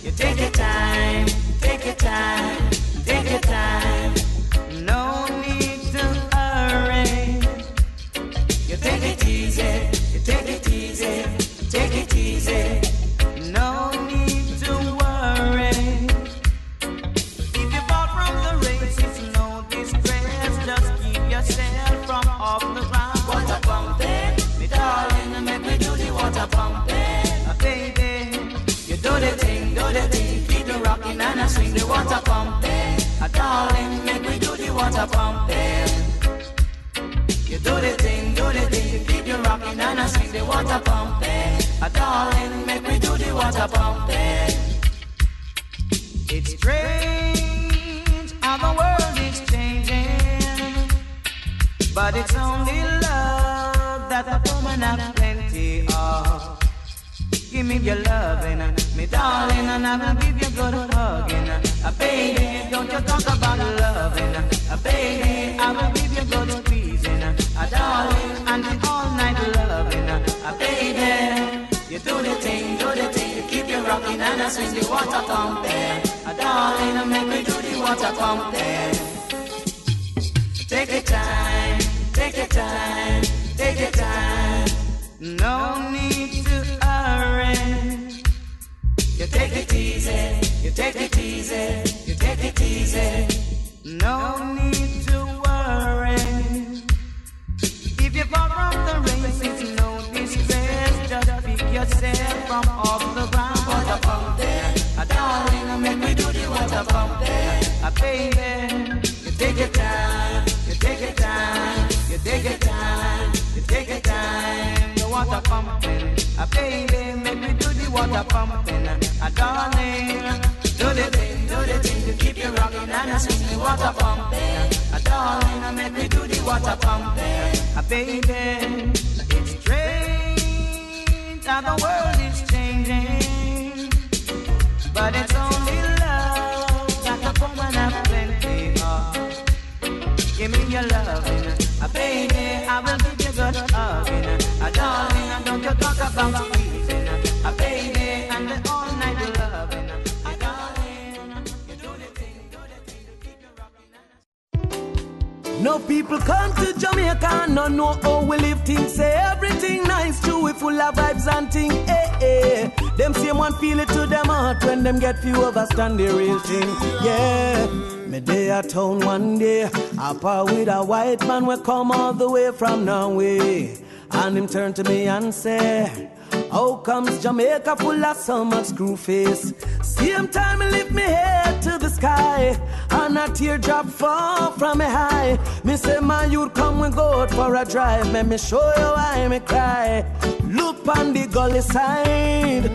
You take your time, take your time, take your time. No need to hurry. You take it easy, you take it easy, take it easy. No need to worry. If you fall from the race, it's no distress. Just keep yourself from off the ground. Water pumping, me darling, make me do the water pumping. Baby, you do the thing, keep you rocking and I swing the water pumping. Darling, make me do the water pumping. You do the thing, keep you rocking and I swing the water pumping. Darling, make me do the water pumping. It's strange how the world is changing, but it's only love that a woman has plenty of. Give me your loving, me darling, and I will give you good hugging. Baby, don't you talk about loving. Baby, I will give you good squeezing. Darling, and all night loving. Baby, you do the thing, you keep you rocking and I swing the water pumping. Darling, make me do the water pumping. Take your time, take your time, take your time. No need to hurry. You take it easy, you take it easy, you take it easy. No need to worry. If you fall from the race, it's no distress. Just pick yourself from off the ground. Water pump there, darling, make me do the water pump there. Baby, you take your time, you take your time, you take your time, you take your time. The water pumping, baby, make me do the water pumping. Darling, do the thing to keep you rocking and swing the water pumping. Darling, make me do the water pumping. Baby, it's strange how the world is changing, but it's only love that the woman have plenty of. Give me your loving, baby, I will give you good hugging. Darling, don't you talk about squeezing, baby, and the all night loving. No people come to Jamaica and no know how we live things. Say everything nice too, we full of vibes and thing. Them same one feel it to them heart when them get few understand the real thing. Yeah, me day at town one day, up with a white man we come all the way from Norway, and him turn to me and say, how comes Jamaica full of so much screw face? Same time he lift me head to the sky, and a teardrop fall from me high. Me say my youth come we go out for a drive. Let me show you why me cry. Look on the gully side.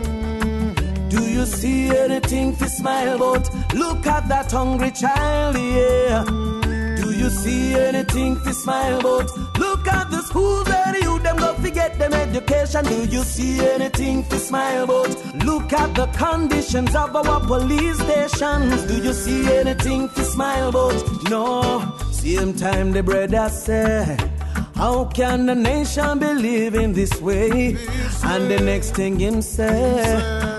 Do you see anything to smile about? Look at that hungry child, yeah. Do you see anything to smile about? Look at the schools where you them go forget them education. Do you see anything to smile about? Look at the conditions of our police stations. Do you see anything to smile about? No. Same time the brother say, how can the nation be living this way? And the next thing him say,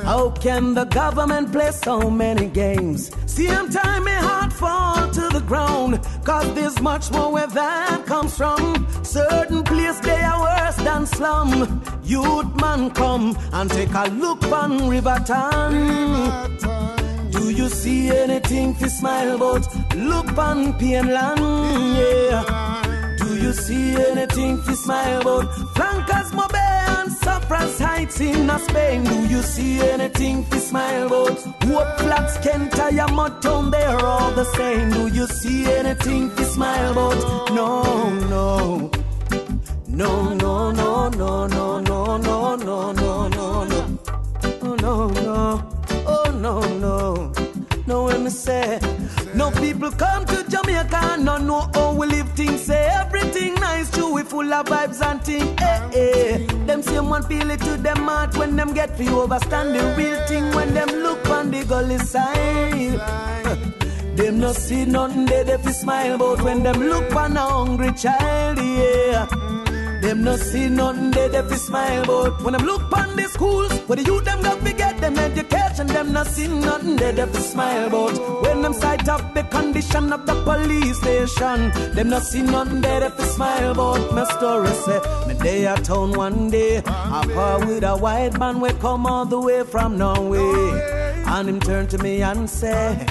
how can the government play so many games? Same time my heart fall to the ground, cause there's much more where that comes from. Certain place they are worse than slum. Youth man come and take a look on Riverton. Do you see anything to smile about? Look on Pienland, yeah. Do you see anything to smile about? Flankers, Mobe and Saffron's Heights in Spain. Do you see anything to smile about? Hope Flats, Kentire, Mudtown, they're all the same. Do you see anything to smile about? No, no. No, no, no, no, no, no, no, no, no, no, no. Oh, no, no. Oh, no, no. No, when me say, no people come to Jamaica and no know how we live things. Say everything nice too, we full of vibes and things. Them same one feel it to them heart when them get free overstand the real thing. When them look on the gully side, them no see nothing they fi smile about. When them look on a hungry child, yeah. Them no see nothing they fi smile about. When them look on the schools where the youth them got to get them education, them no see nothing they fi smile about. When them sight up the condition of the police station, them no see nothing they fi smile about. My story say, me day at town one day, I par with a white man we come all the way from Norway, and him turn to me and say,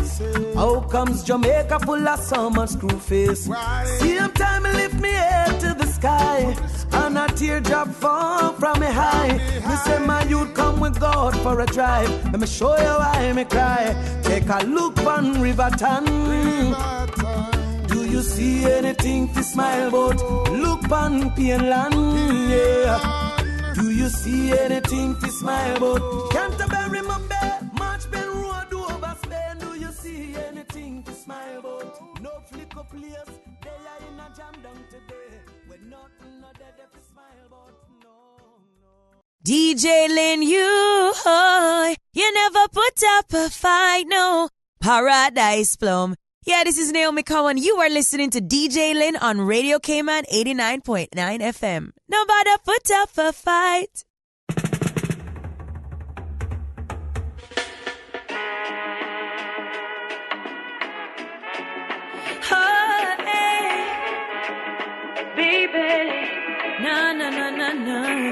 how comes Jamaica full of so much screw face? Same time he lift me head to the sky, and a teardrop fall from me high. Me say my youth come with God for a drive. Let me show you why me cry. Take a look on Riverton. Do you see anything to smile about? Look on Pienland, yeah. Do you see anything to smile about? Canterbury, Mumbai, Marchbank Road, over Spain. Do you see anything to smile about? No flicker players, they are in a jam down today. We're not dead if you smile about, no. DJ Lynn, you never put up a fight, no. Paradise Plum. Yeah, this is Naomi Cowan. You are listening to DJ Lynn on Radio Cayman 89.9 FM. Nobody put up a fight.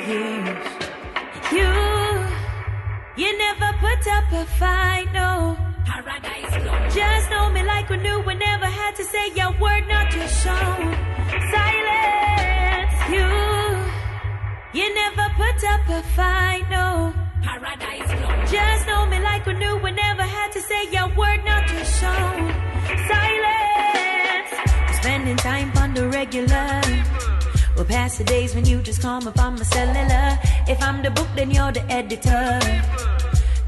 years. You never put up a fight, no. Paradise. Just know me like we knew, we never had to say your word, not your show. Silence. You never put up a fight, no. Paradise. Just know me like we knew, we never had to say your word, not your show. Silence. We're spending time on the regular. We'll pass the days when you just call me on my cellular. If I'm the book, then you're the editor.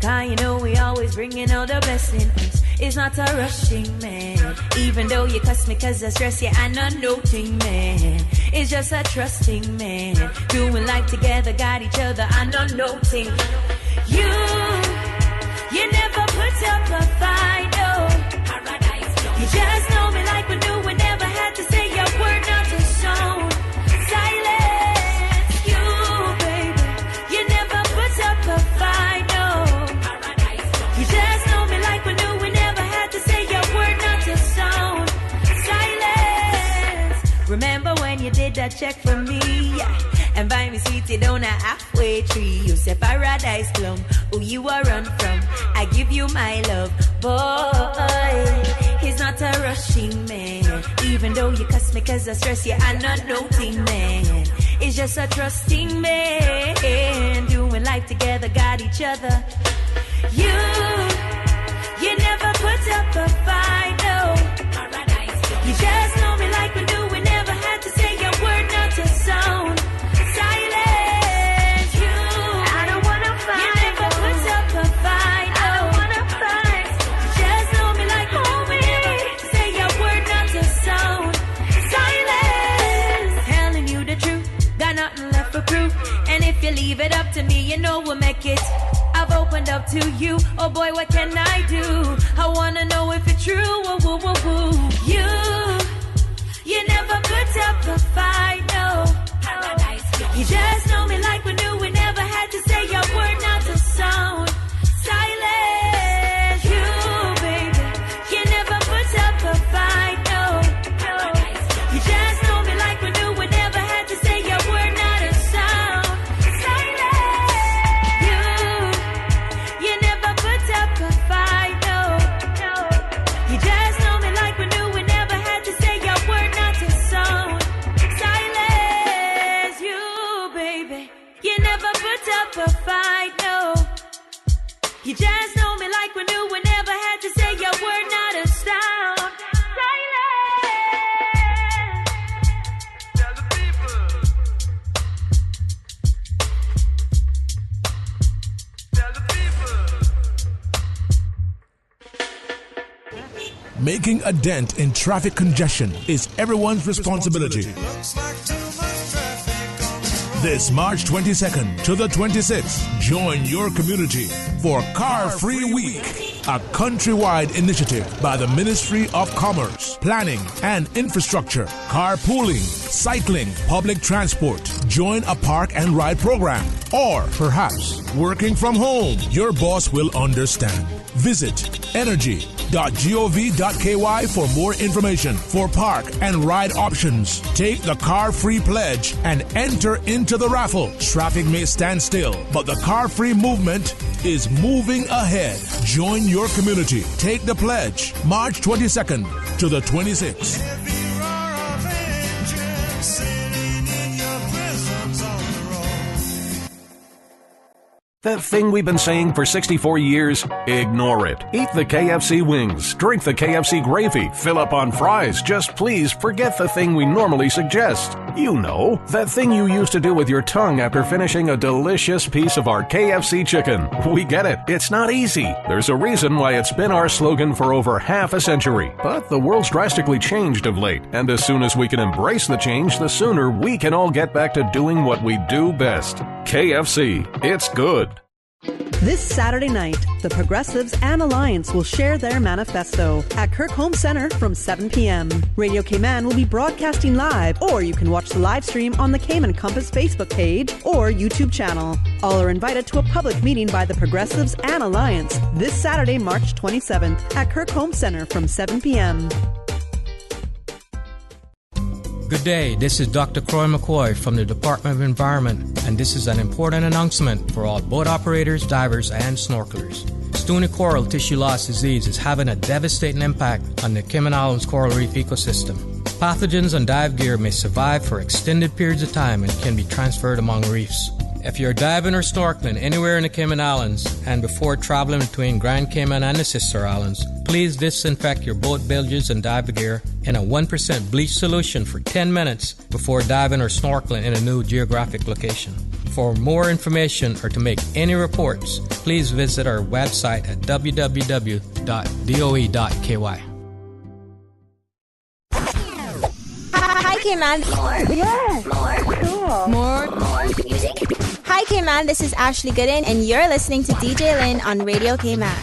Cause you know we always bringing all the best in us. It's not a rushing, man. Even though you cuss me cause I stress you, I'm not noting, man. It's just a trusting, man. Doing life together, got each other, I'm not noting. You never put up a fight, no. Paradise. You just know me like we knew, we never had to say your word, not to show. Silence, you, baby. You never put up a fight, no. Paradise. You just know me like we knew, we never had to say your word, not to sound. Silence. Remember when you did that check for me? Yeah. And buy me sweetie down a halfway tree. You say paradise plum, who you are run from. I give you my love, boy. He's not a rushing man. Even though you cuss me cause I stress you, I'm not noting, man. It's just a trusting man. Doing life together, got each other. You never put up a fight, no. Paradise. You just know me like we knew, we never had to say your word, not to sound. Silence, I don't wanna fight. You never put up a fight, no. I don't wanna fight. You just know me like we knew, we never had to say your word, not to sound. Silence, telling you the truth, got nothing left for proof. And if you leave it up to me, you know we'll make it. I've opened up to you, oh boy, what can I do? I wanna know if it's true, woo, woo, woo, woo. You never put up a fight, no. Paradise. You just know me like we knew, we never had to say your word, not to sound. Silence, you, baby. You never put up a fight, no. Paradise. You just know me like we knew, we never had to say your word, not to sound. Silence, you never put up a fight, no. You just know me like we knew, we never had to say your word, not to sound. Silence, you, baby. You never put up a fight, no. You just know me like we knew, we never had to say your word, not a sound. Making a dent in traffic congestion is everyone's responsibility. This March 22nd to the 26th, join your community for Car Free Week, a countrywide initiative by the Ministry of Commerce, Planning and Infrastructure. Carpooling, cycling, public transport. Join a park and ride program. Or perhaps working from home. Your boss will understand. Visit energy.gov.ky for more information for park and ride options. Take the Car Free Pledge and enter into the raffle. Traffic may stand still, but the Car Free movement is moving ahead. Join your community. Take the pledge March 22nd to the 26th. That thing we've been saying for 64 years? Ignore it. Eat the KFC wings, drink the KFC gravy, fill up on fries. Just please forget the thing we normally suggest. You know, that thing you used to do with your tongue after finishing a delicious piece of our KFC chicken. We get it. It's not easy. There's a reason why it's been our slogan for over half a century. But the world's drastically changed of late, and as soon as we can embrace the change, the sooner we can all get back to doing what we do best. KFC. It's good. This Saturday night, the Progressives and Alliance will share their manifesto at Kirk Home Center from 7 p.m. Radio Cayman will be broadcasting live, or you can watch the live stream on the Cayman Compass Facebook page or YouTube channel. All are invited to a public meeting by the Progressives and Alliance this Saturday, March 27th at Kirk Home Center from 7 p.m. Good day, this is Dr. Croy McCoy from the Department of Environment, and this is an important announcement for all boat operators, divers, and snorkelers. Stony coral tissue loss disease is having a devastating impact on the Cayman Islands coral reef ecosystem. Pathogens on dive gear may survive for extended periods of time and can be transferred among reefs. If you're diving or snorkeling anywhere in the Cayman Islands and before traveling between Grand Cayman and the sister islands, please disinfect your boat bilges and dive gear in a 1% bleach solution for 10 minutes before diving or snorkeling in a new geographic location. For more information or to make any reports, please visit our website at www.doe.ky. Hi, Cayman. More. Yes. More. Cool. More music. Hi, Cayman. This is Ashley Gooden, and you're listening to DJ Lynn on Radio Cayman.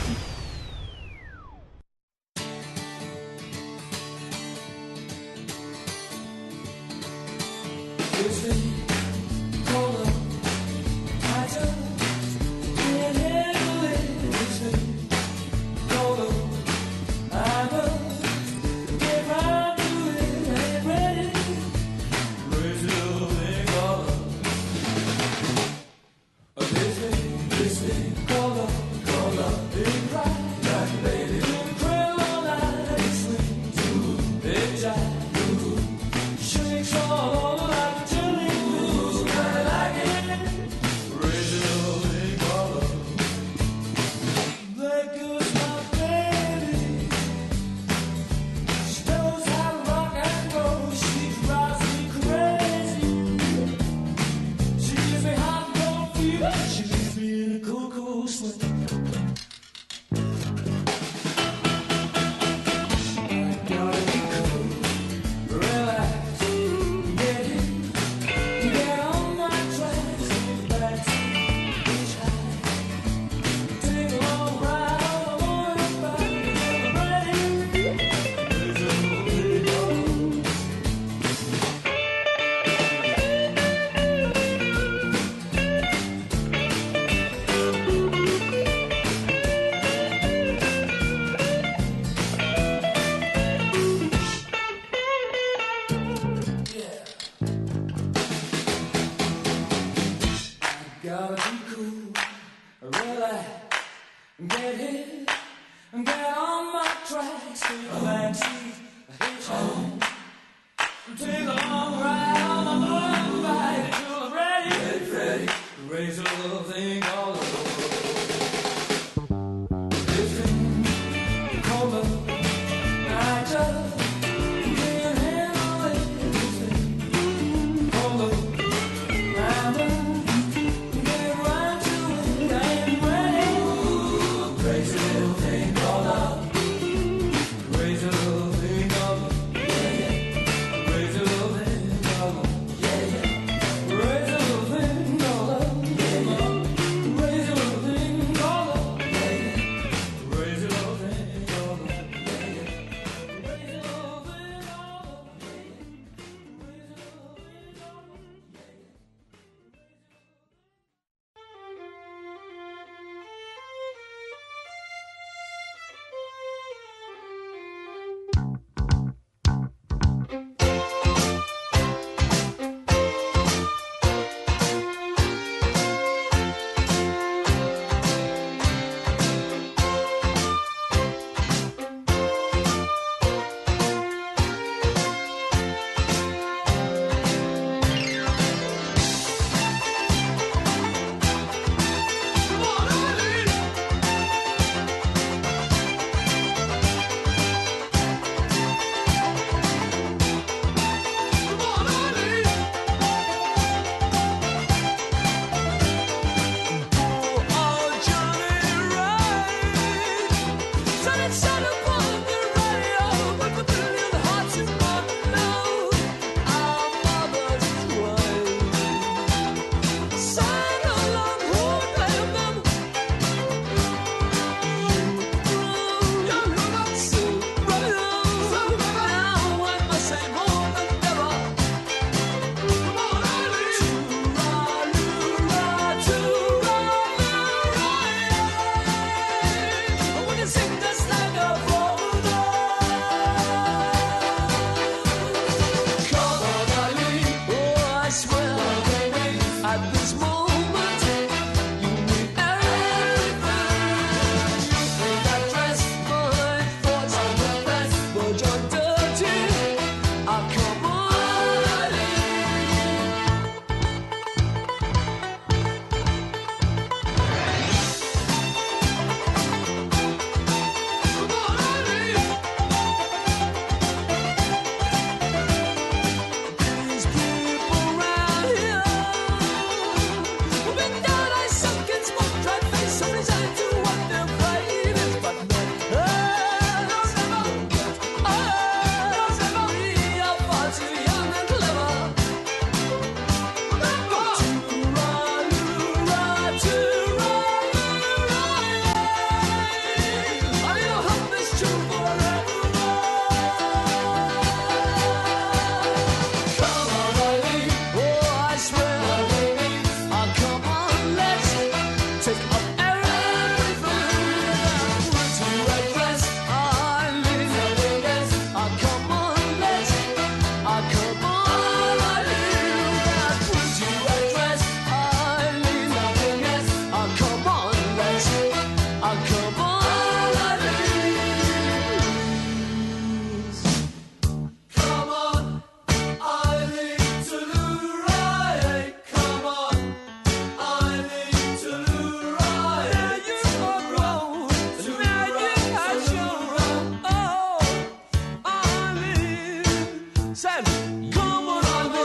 Said, come on, baby.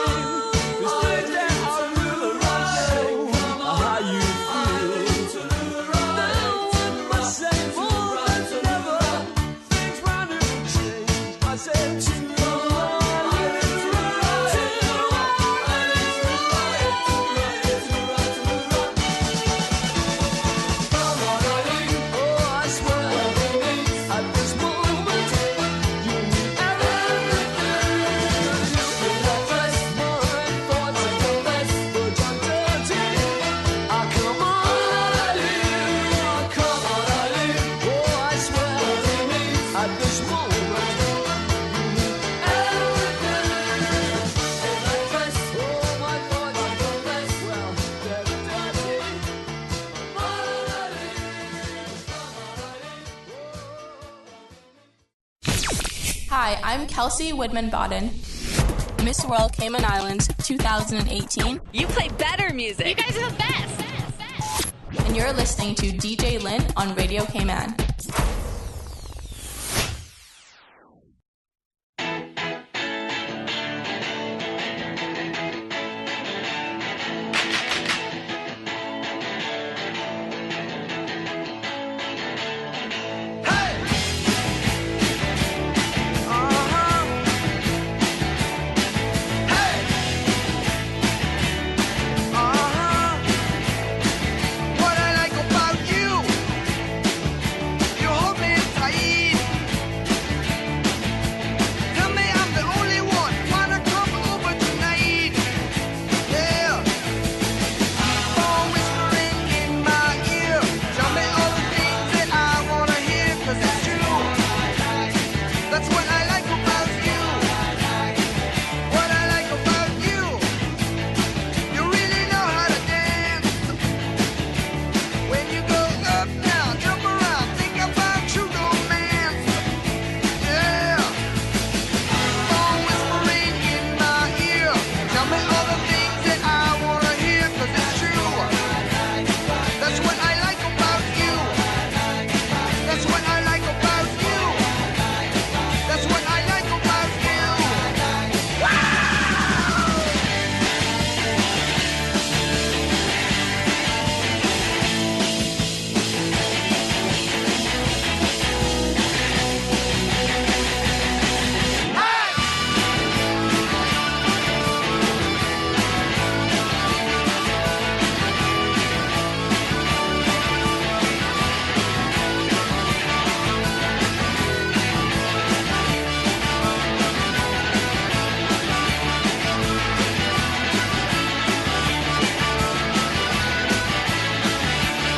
You stay there out to the right. How you feel? Now it must say more than never. Things round here will change. I said, to the right, to the right, to the right, to the right, to the right, to the right. Come on, honey. Oh, I swear, at this moment, you need everything. You can dress more thoughts and your best, but you're dirty. Ah, come on, Ali. Ah, come on, Ali. Oh, I swear, at this moment, you need everything. And I dress all my thoughts and your best, well, they're dirty. Come on, Ali. Hi, I'm Kelsey Widman-Bodden, Miss World Cayman Islands 2018. You play better music. You guys are the best. And you're listening to DJ Lynn on Radio Cayman. What I like about you, you hold me tight. Tell me I'm the only one. Wanna come over tonight? Yeah. Phone whispering in my ear. Tell me all the things that I wanna hear, 'cause it's true. That's what I like about you. What I like about you, you really know how to dance. When you go up, down, jump around, think about true romance. Yeah. Phone whispering in my ear. Tell me all the things that I wanna hear, 'cause it's true. That's what I like about you. That's what I like about you. That's what I like about you.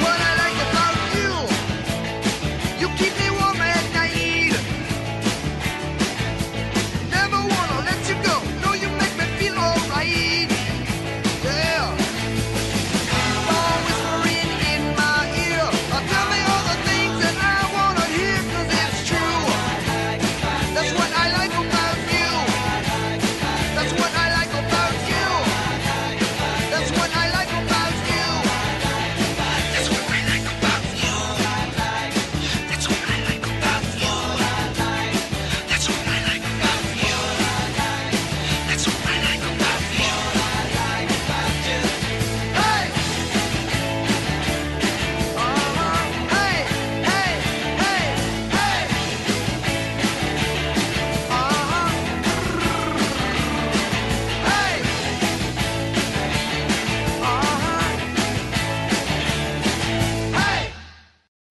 What I like about you, you keep me warm at night. Never wanna let you go. No, you make me feel alright. Yeah. Phone whispering in my ear. Tell me all the things that I wanna hear, 'cause it's true. That's what I like about you. That's what I like about you. That's what I like about you. That's what I like about you. That's what I like about you. That's what I like about you. That's what I like about you. Hey! Hey! Hey! Hey! Hey! Hey! Hey!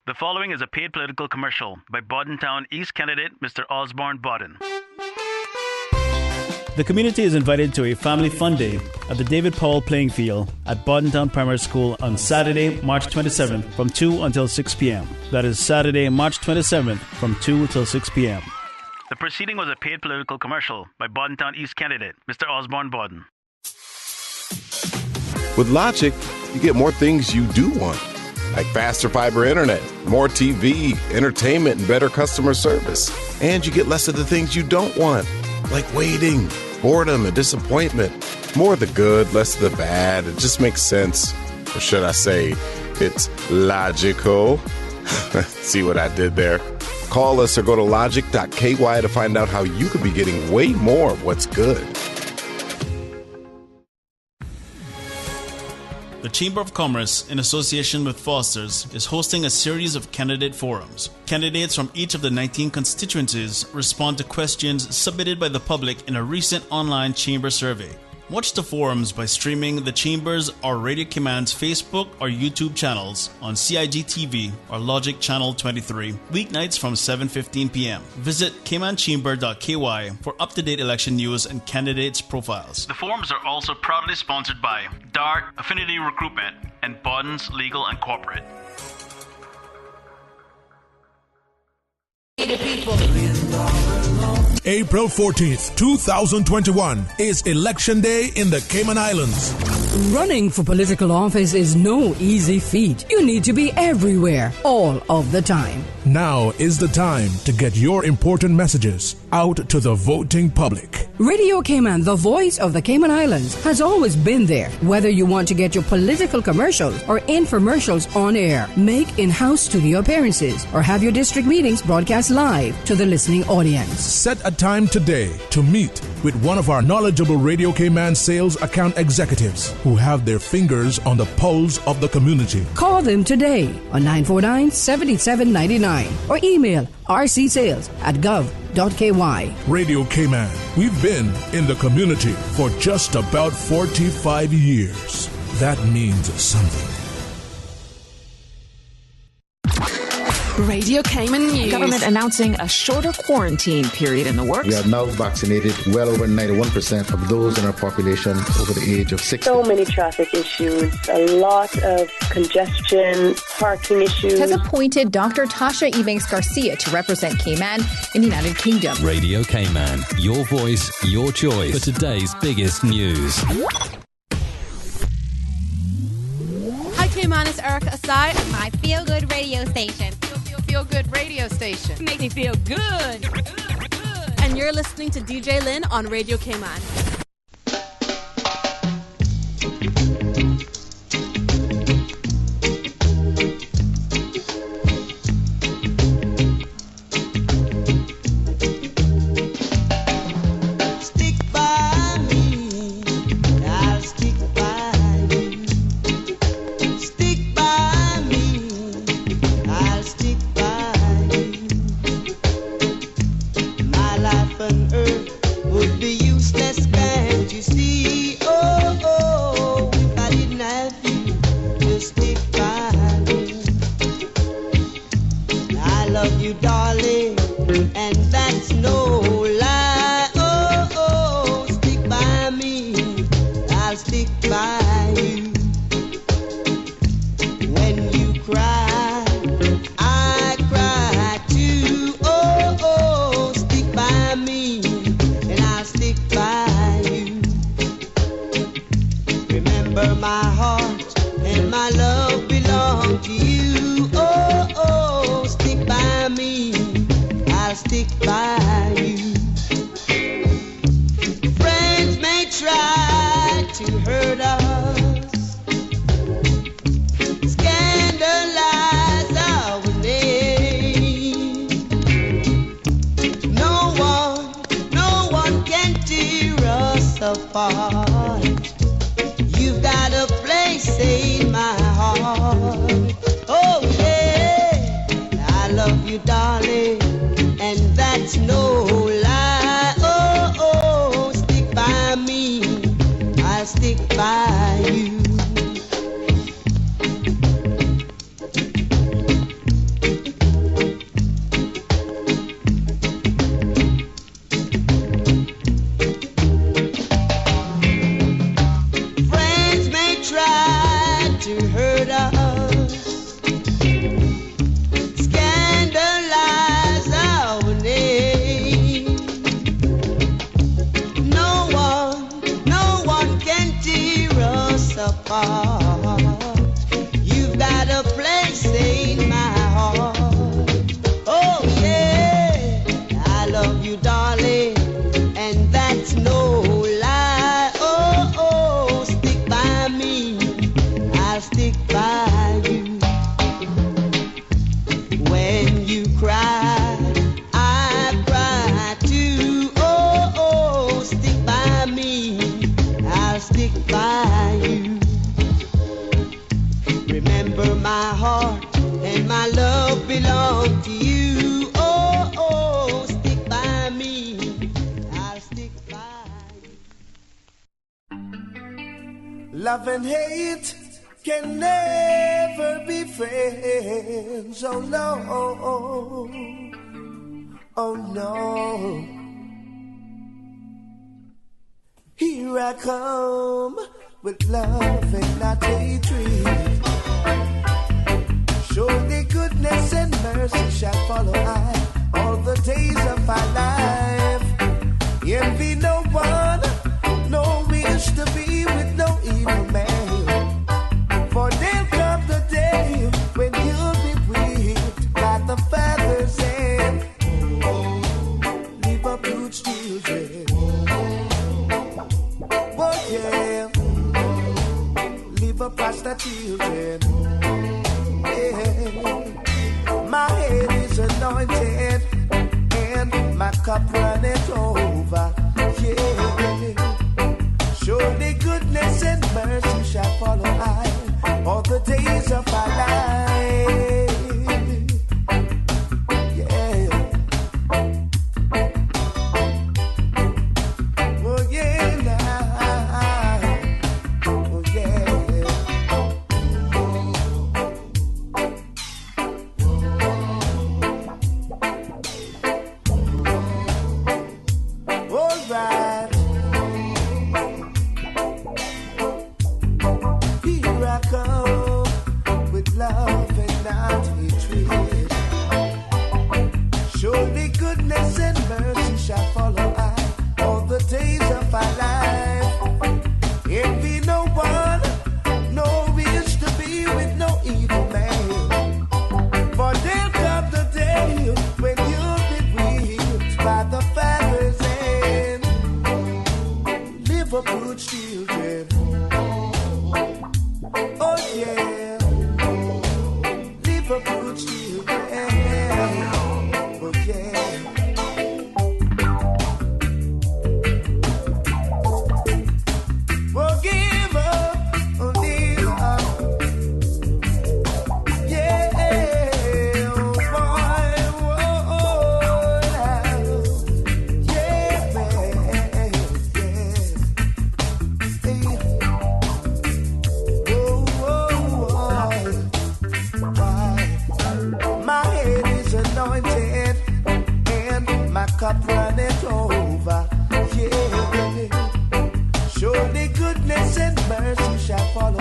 The following is a paid political commercial by Boddentown East candidate Mr. Osborne Bodden. The community is invited to a family fun day at the David Powell Playing Field at Boddentown Primary School on Saturday, March 27th from 2 until 6 p.m. That is Saturday, March 27th from 2 until 6 p.m. The proceeding was a paid political commercial by Boddentown East candidate Mr. Osborne Bodden. With Logic, you get more things you do want, like faster fiber internet, more TV, entertainment, and better customer service. And you get less of the things you don't want, like waiting, boredom, and disappointment. More of the good, less of the bad. It just makes sense. Or should I say, it's logical. See what I did there? Call us or go to logic.ky to find out how you could be getting way more of what's good. The Chamber of Commerce, in association with Foster's, is hosting a series of candidate forums. Candidates from each of the 19 constituencies respond to questions submitted by the public in a recent online Chamber survey. Watch the forums by streaming the Chamber's or Radio Command's Facebook or YouTube channels on CIG-TV or Logic Channel 23, weeknights from 7:15 p.m. Visit caymanchamber.ky for up-to-date election news and candidates' profiles. The forums are also proudly sponsored by DART, Affinity Recruitment, and Bodden's Legal and Corporate. April 14th, 2021 is Election Day in the Cayman Islands. Running for political office is no easy feat. You need to be everywhere, all of the time. Now is the time to get your important messages out to the voting public. Radio Cayman, the voice of the Cayman Islands, has always been there. Whether you want to get your political commercials or infomercials on air, make in-house studio appearances, or have your district meetings broadcast live to the listening audience. Set a time today to meet with one of our knowledgeable Radio Cayman sales account executives who have their fingers on the pulse of the community. Call them today on 949-7799 or email rcsales@gov.ky. Radio Cayman, we've been in the community for just about 45 years. That means something. Radio Cayman News. Government announcing a shorter quarantine period in the works. We have now vaccinated well over 91% of those in our population over the age of 60. So many traffic issues, a lot of congestion, parking issues. Has appointed Dr. Tasha Ebanks Garcia to represent Cayman in the United Kingdom. Radio Cayman, your voice, your choice for today's biggest news. Hi Cayman, it's Erica Asai. My feel-good radio station. Feel good radio station. Make me feel good. And you're listening to DJ Lynn on Radio Cayman. Love and hate can never be friends. Oh no, oh no. Here I come with love and not hatred. Surely goodness and mercy shall follow I all the days of our life. Envy no one, no wish to be with no evil man. For there'll come the day when you'll be whipped by the Father's hand. Leave up roots children. Oh yeah. Leave up Rasta children. Yeah. My head is anointed and my cup runneth over. Yeah. Surely goodness and mercy shall follow I all the days of our life. Yeah. Oh yeah, now. Oh yeah. All right. Here I come with love and not hatred. Surely goodness and mercy shall follow I all the days of our life. Envy no one, no wish to be with no evil man. For there'll come the day when you'll be whipped by the Father's hand. Live up good children. Oh yeah. Live up good children. Oh yeah. Oh give up, oh live up. Yeah, oh boy, oh, yeah, man, yeah. My head is anointed and my cup runneth over. Yeah. Surely goodness and mercy shall follow I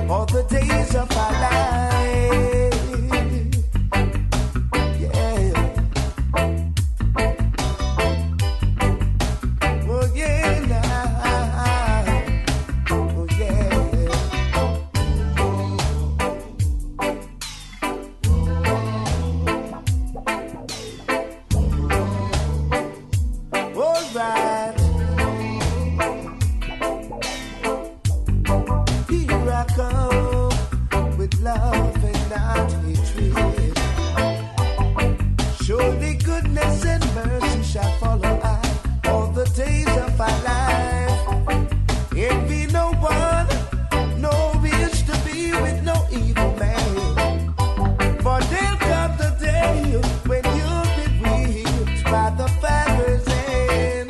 all the days of our life. Yeah. Oh yeah, now. Oh yeah. All right. Here I come with love and not hatred. Surely goodness and mercy shall follow I all the days of our life. Envy no one, no wish to be with no evil man. For there'll come the day when you'll be whipped by the Father's hand.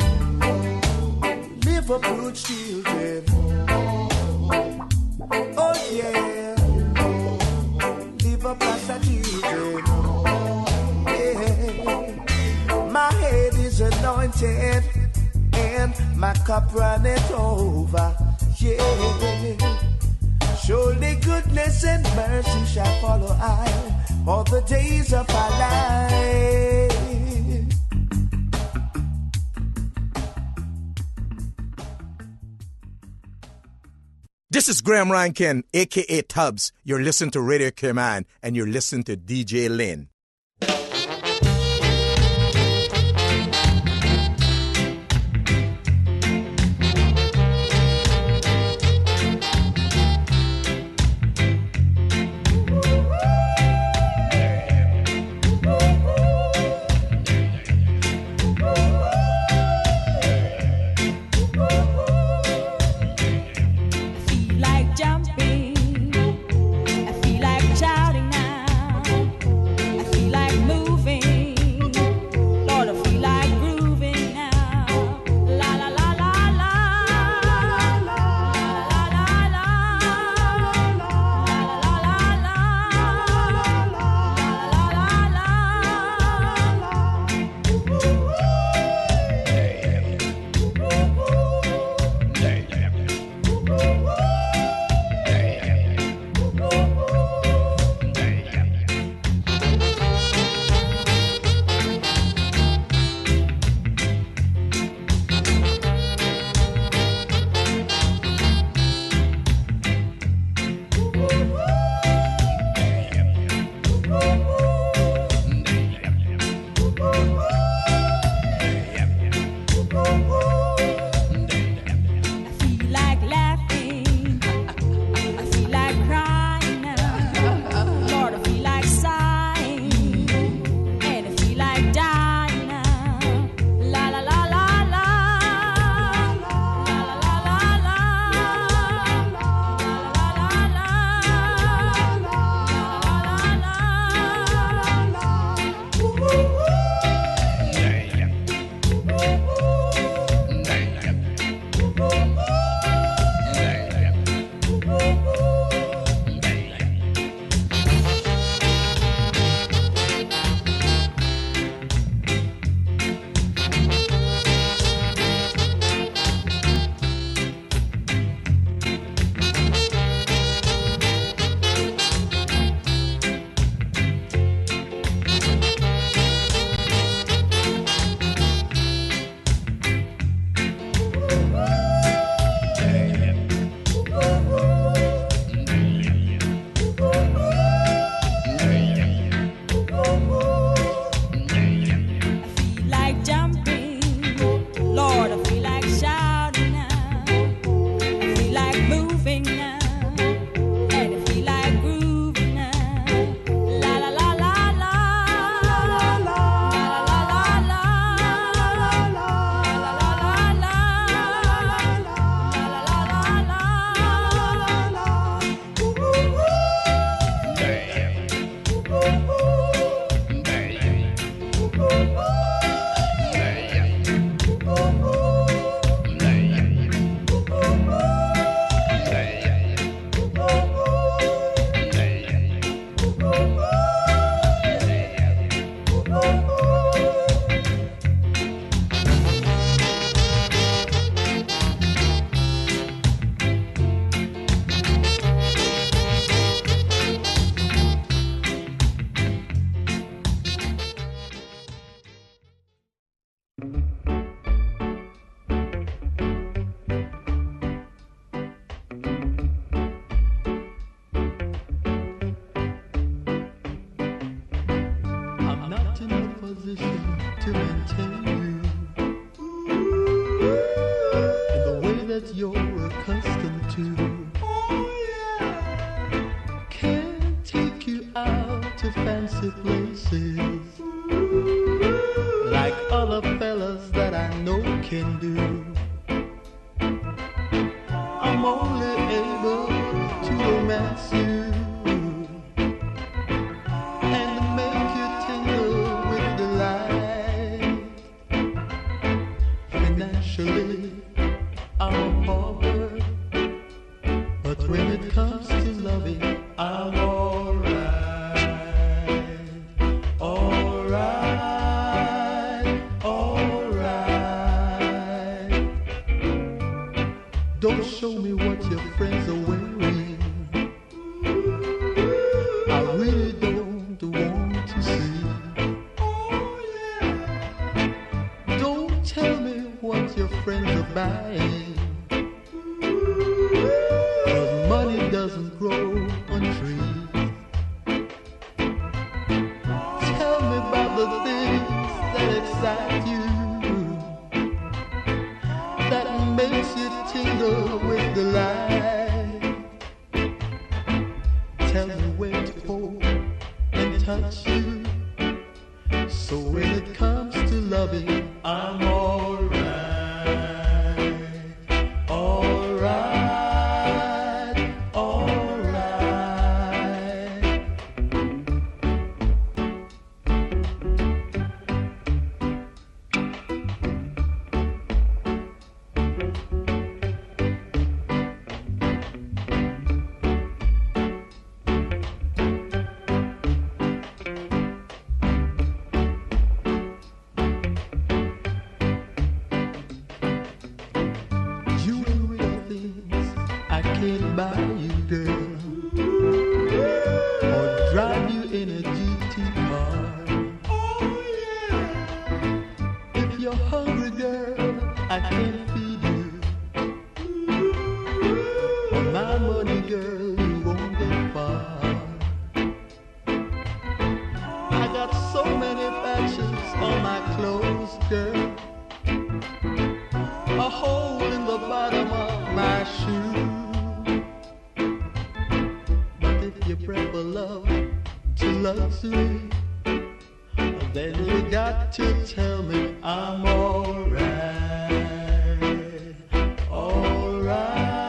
Live up good children. Oh yeah. Live up Rasta children. Yeah. My head is anointed and my cup runneth over. Yeah. Surely goodness and mercy shall follow I all the days of our life. This is Graham Rankin, a.k.a. Tubbs. You're listening to Radio Cayman, and you're listening to DJ Lynn. Jumping, I feel like shouting now. to maintain you in the way that you're accustomed to. Can't take you out to fancy places like other fellas that I know can do. I'm only able to romance you and make you tingle with delight. Financially, I'm a pauper, but when it comes to loving, I'm alright, alright, alright. Don't show me what your friends are wearing. I really don't want to see. Don't tell me what your friends are buying, 'cause money doesn't grow on trees. Tell me about the things that excite you, that makes you tingle with delight. Tell me where to hold and touch you, so when it comes to loving, I'm alright, alright, alright. You ain't real things I can't buy you, girl, or drive you in a GT car. If you're hungry, girl, I can't feed you. For my money, girl, you won't get far. I got so many patches on my clothes, girl, a hole in the bottom of my shoe. But if you prefer love to luxury, then you got to tell me I'm alright, alright,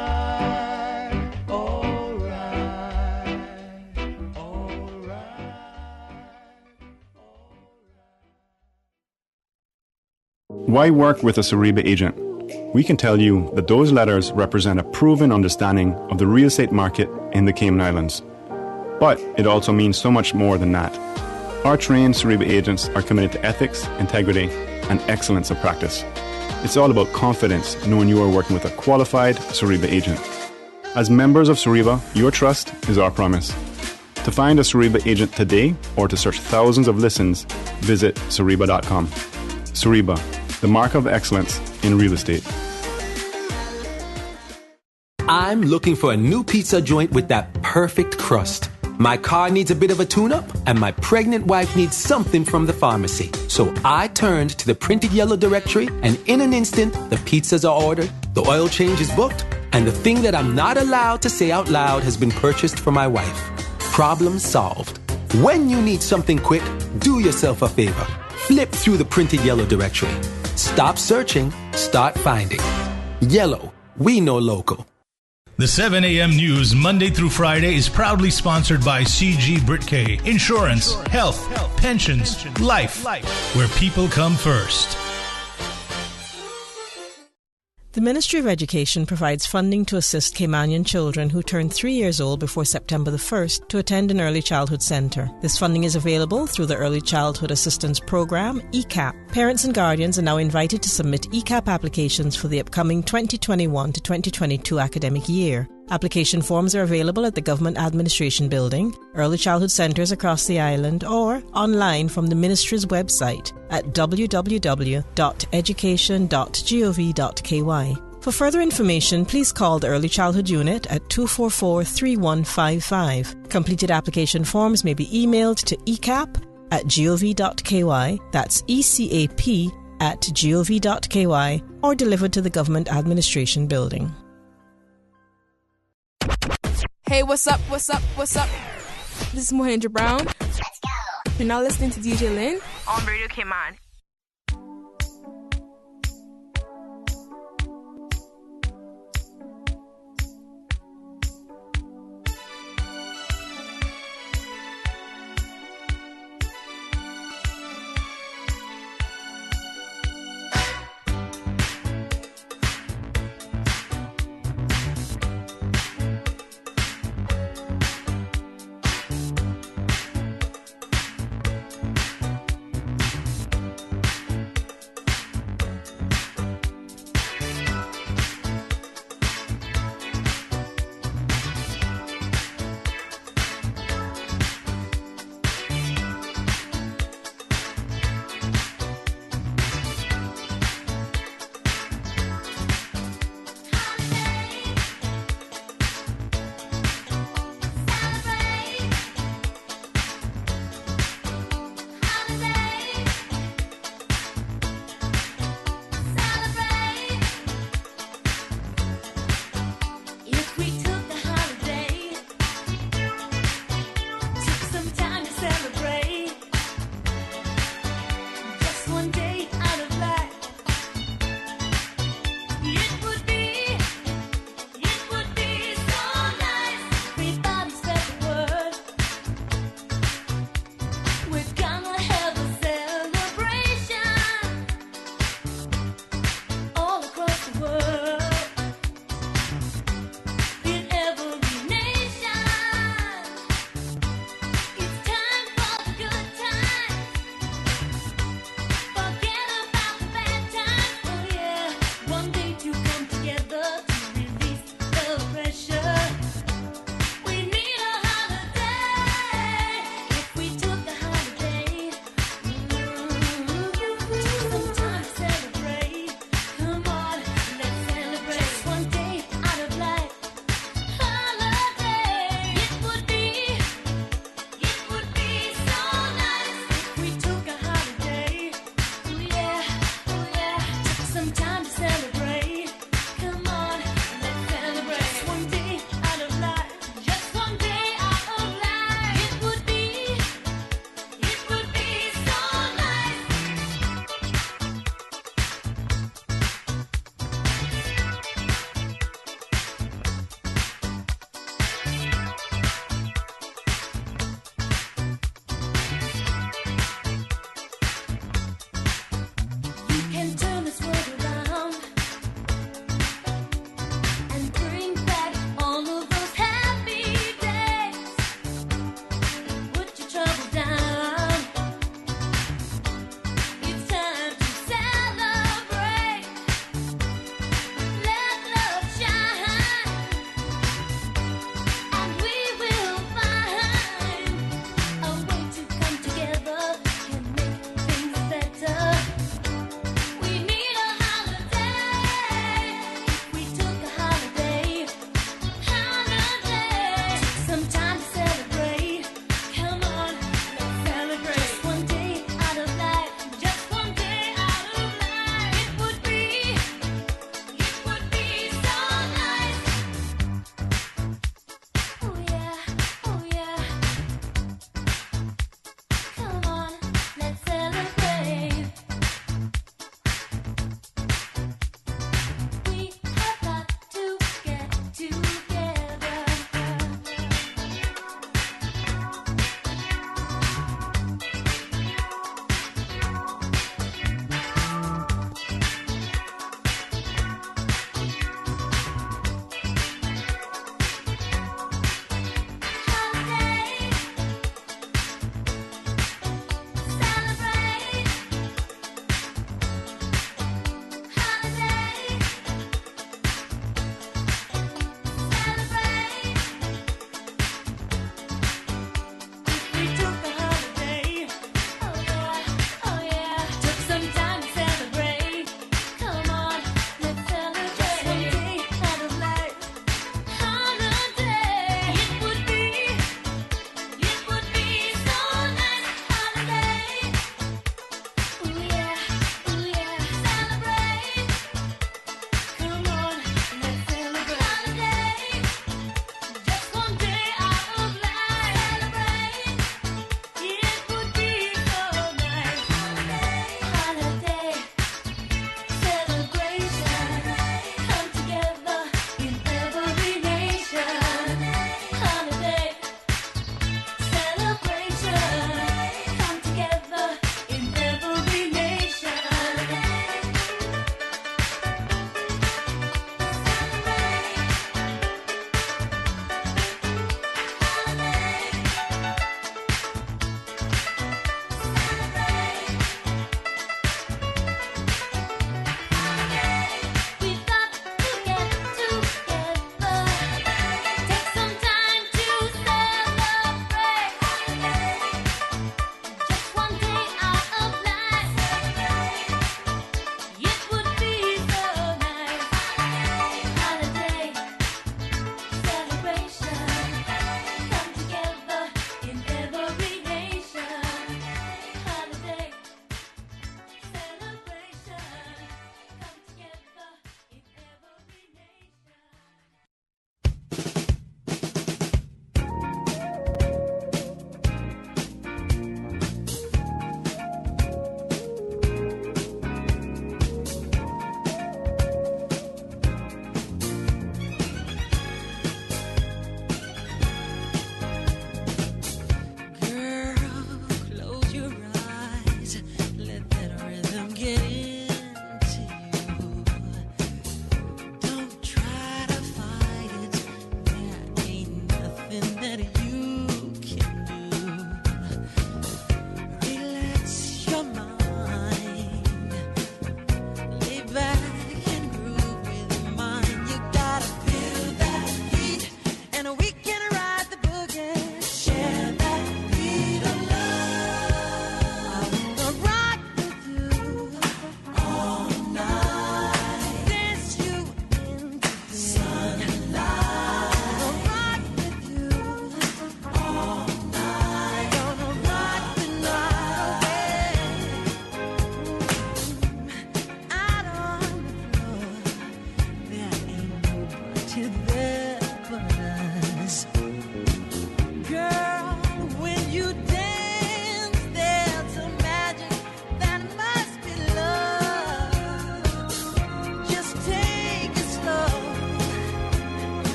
alright, alright. Why work with a Suriba agent? We can tell you that those letters represent a proven understanding of the real estate market in the Cayman Islands. But it also means so much more than that. Our trained Suriba agents are committed to ethics, integrity, and excellence of practice. It's all about confidence, knowing you are working with a qualified Suriba agent. As members of Suriba, your trust is our promise. To find a Suriba agent today or to search thousands of listens, visit Suriba.com. Suriba, the mark of excellence in real estate. I'm looking for a new pizza joint with that perfect crust. My car needs a bit of a tune-up, and my pregnant wife needs something from the pharmacy. So I turned to the printed yellow directory, and in an instant, the pizzas are ordered, the oil change is booked, and the thing that I'm not allowed to say out loud has been purchased for my wife. Problem solved. When you need something quick, do yourself a favor. Flip through the printed yellow directory. Stop searching, start finding. Yellow, we know local. The 7 a.m. news Monday through Friday is proudly sponsored by CG Britke Insurance, Health, Pensions, Life, where people come first. The Ministry of Education provides funding to assist Caymanian children who turn 3 years old before September the 1st to attend an early childhood centre. This funding is available through the Early Childhood Assistance Programme, ECAP. Parents and guardians are now invited to submit ECAP applications for the upcoming 2021 to 2022 academic year. Application forms are available at the Government Administration Building, early childhood centres across the island, or online from the Ministry's website at www.education.gov.ky. For further information, please call the Early Childhood Unit at 244-3155. Completed application forms may be emailed to ecap ecap@gov.ky, that's ecap@gov.ky, or delivered to the Government Administration Building. Hey, what's up? What's up? What's up? This is Mohendra Brown. Let's go. You're now listening to DJ Lynn on Radio Cayman.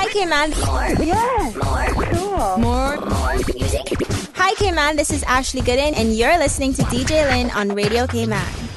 Hey, K-Man. Yes. Cool. More music. Hi, K-Man. This is Ashley Gooden, and you're listening to DJ Lynn on Radio K-Man.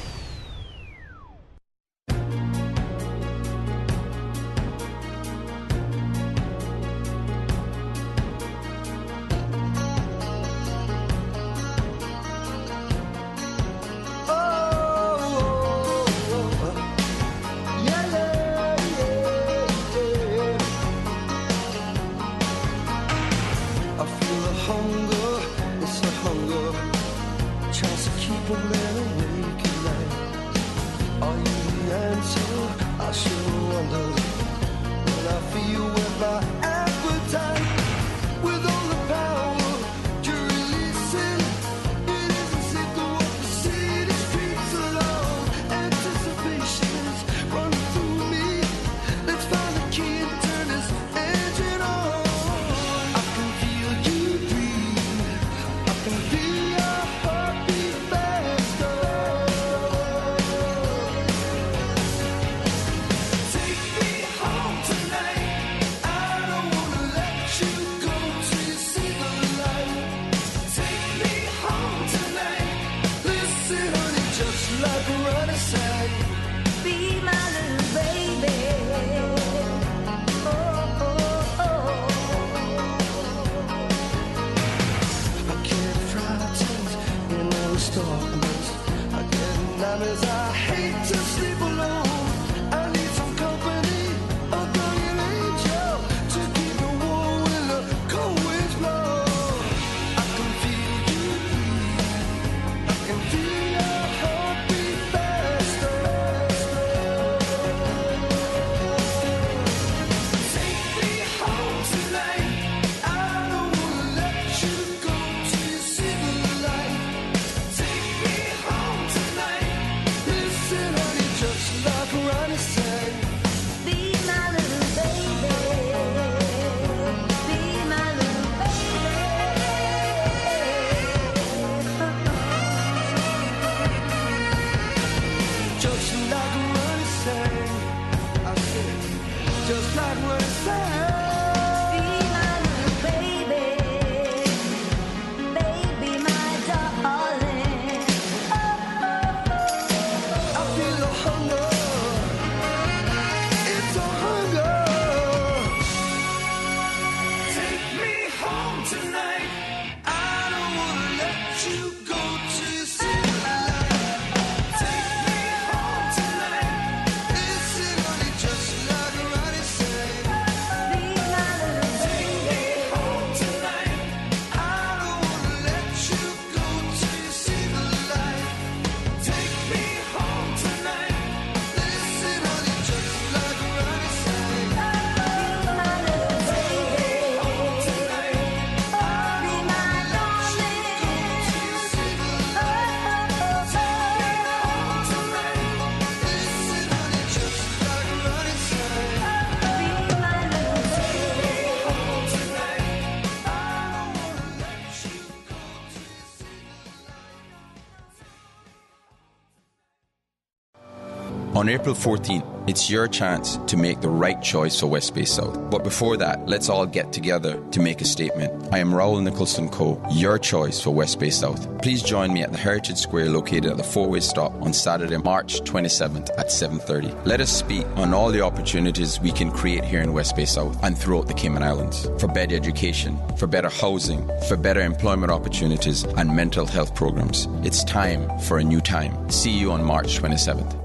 On April 14th, it's your chance to make the right choice for West Bay South. But before that, let's all get together to make a statement. I am Raoul Nicholson Coe, your choice for West Bay South. Please join me at the Heritage Square located at the four-way stop on Saturday, March 27th at 7:30. Let us speak on all the opportunities we can create here in West Bay South and throughout the Cayman Islands for better education, for better housing, for better employment opportunities and mental health programs. It's time for a new time. See you on March 27th.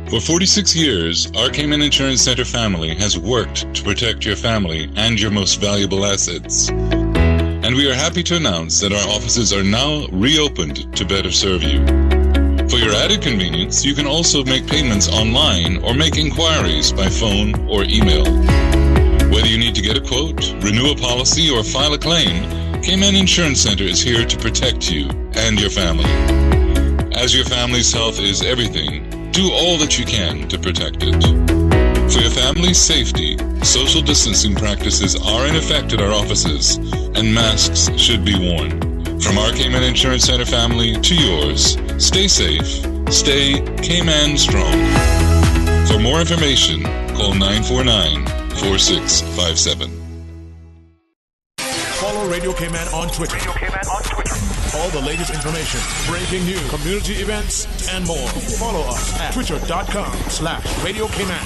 For 46 years, our Cayman Insurance Center family has worked to protect your family and your most valuable assets. And we are happy to announce that our offices are now reopened to better serve you. For your added convenience, you can also make payments online or make inquiries by phone or email. Whether you need to get a quote, renew a policy, or file a claim, Cayman Insurance Center is here to protect you and your family. As your family's health is everything, do all that you can to protect it. For your family's safety, social distancing practices are in effect at our offices, and masks should be worn. From our Cayman Insurance Center family to yours, stay safe, stay Cayman strong. For more information, call 949-4657. Follow Radio K-Man on Twitter. All the latest information, breaking news, community events, and more. Follow us at twitter.com/Radio K-Man.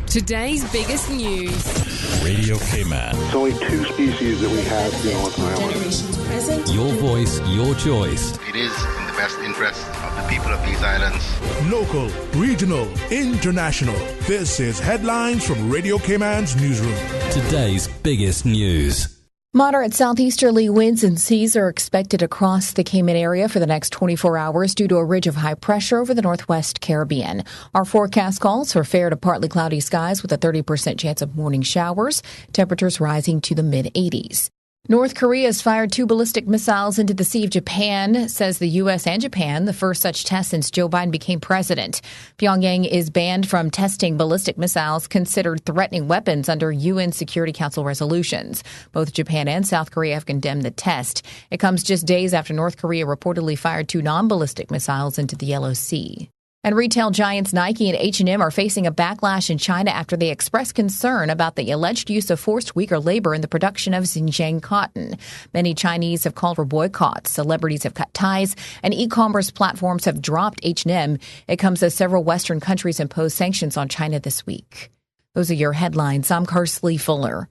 Today's biggest news. Radio K-Man. It's only 2 species that we have, in the island. Your voice, your choice. It is in the best interest of the people of these islands. Local, regional, international. This is Headlines from Radio K-Man's newsroom. Today's biggest news. Moderate southeasterly winds and seas are expected across the Cayman area for the next 24 hours due to a ridge of high pressure over the northwest Caribbean. Our forecast calls for fair to partly cloudy skies with a 30% chance of morning showers, temperatures rising to the mid-80s. North Korea has fired 2 ballistic missiles into the Sea of Japan, says the U.S. and Japan, the first such test since Joe Biden became president. Pyongyang is banned from testing ballistic missiles considered threatening weapons under UN Security Council resolutions. Both Japan and South Korea have condemned the test. It comes just days after North Korea reportedly fired 2 non-ballistic missiles into the Yellow Sea. And retail giants Nike and H&M are facing a backlash in China after they expressed concern about the alleged use of forced Uyghur labor in the production of Xinjiang cotton. Many Chinese have called for boycotts, celebrities have cut ties, and e-commerce platforms have dropped H&M. It comes as several Western countries imposed sanctions on China this week. Those are your headlines. I'm Kersley Fuller.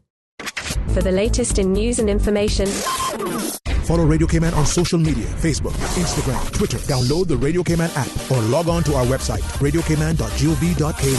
For the latest in news and information, Follow Radio K-Man on social media, Facebook, Instagram, Twitter. Download the Radio K-Man app or log on to our website, radiokman.gov.ky.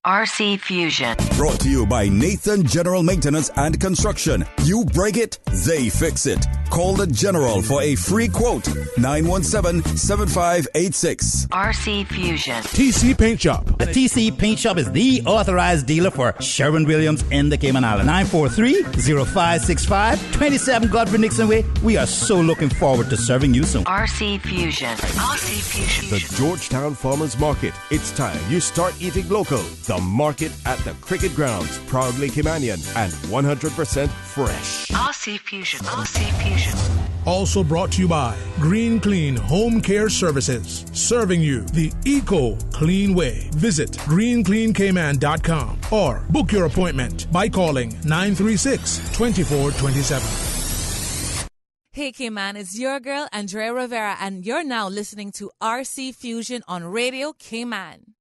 RC Fusion. Brought to you by Nathan General Maintenance and Construction. You break it, they fix it. Call the General for a free quote. 917-7586. RC Fusion. TC Paint Shop. The TC Paint Shop is the authorized dealer for Sherwin-Williams in the Cayman Islands. 943-0565, 27 Godfrey Nixon Way. We are so looking forward to serving you soon. RC Fusion. RC Fusion. The Georgetown Farmers Market. It's time you start eating local. The market at the Cricket Grounds. Proudly Caymanian and 100% fresh. RC Fusion. RC Fusion. Also brought to you by Green Clean Home Care Services, serving you the eco-clean way. Visit greencleancayman.com or book your appointment by calling 936-2427. Hey Cayman, it's your girl Andrea Rivera, and you're now listening to RC Fusion on Radio Cayman.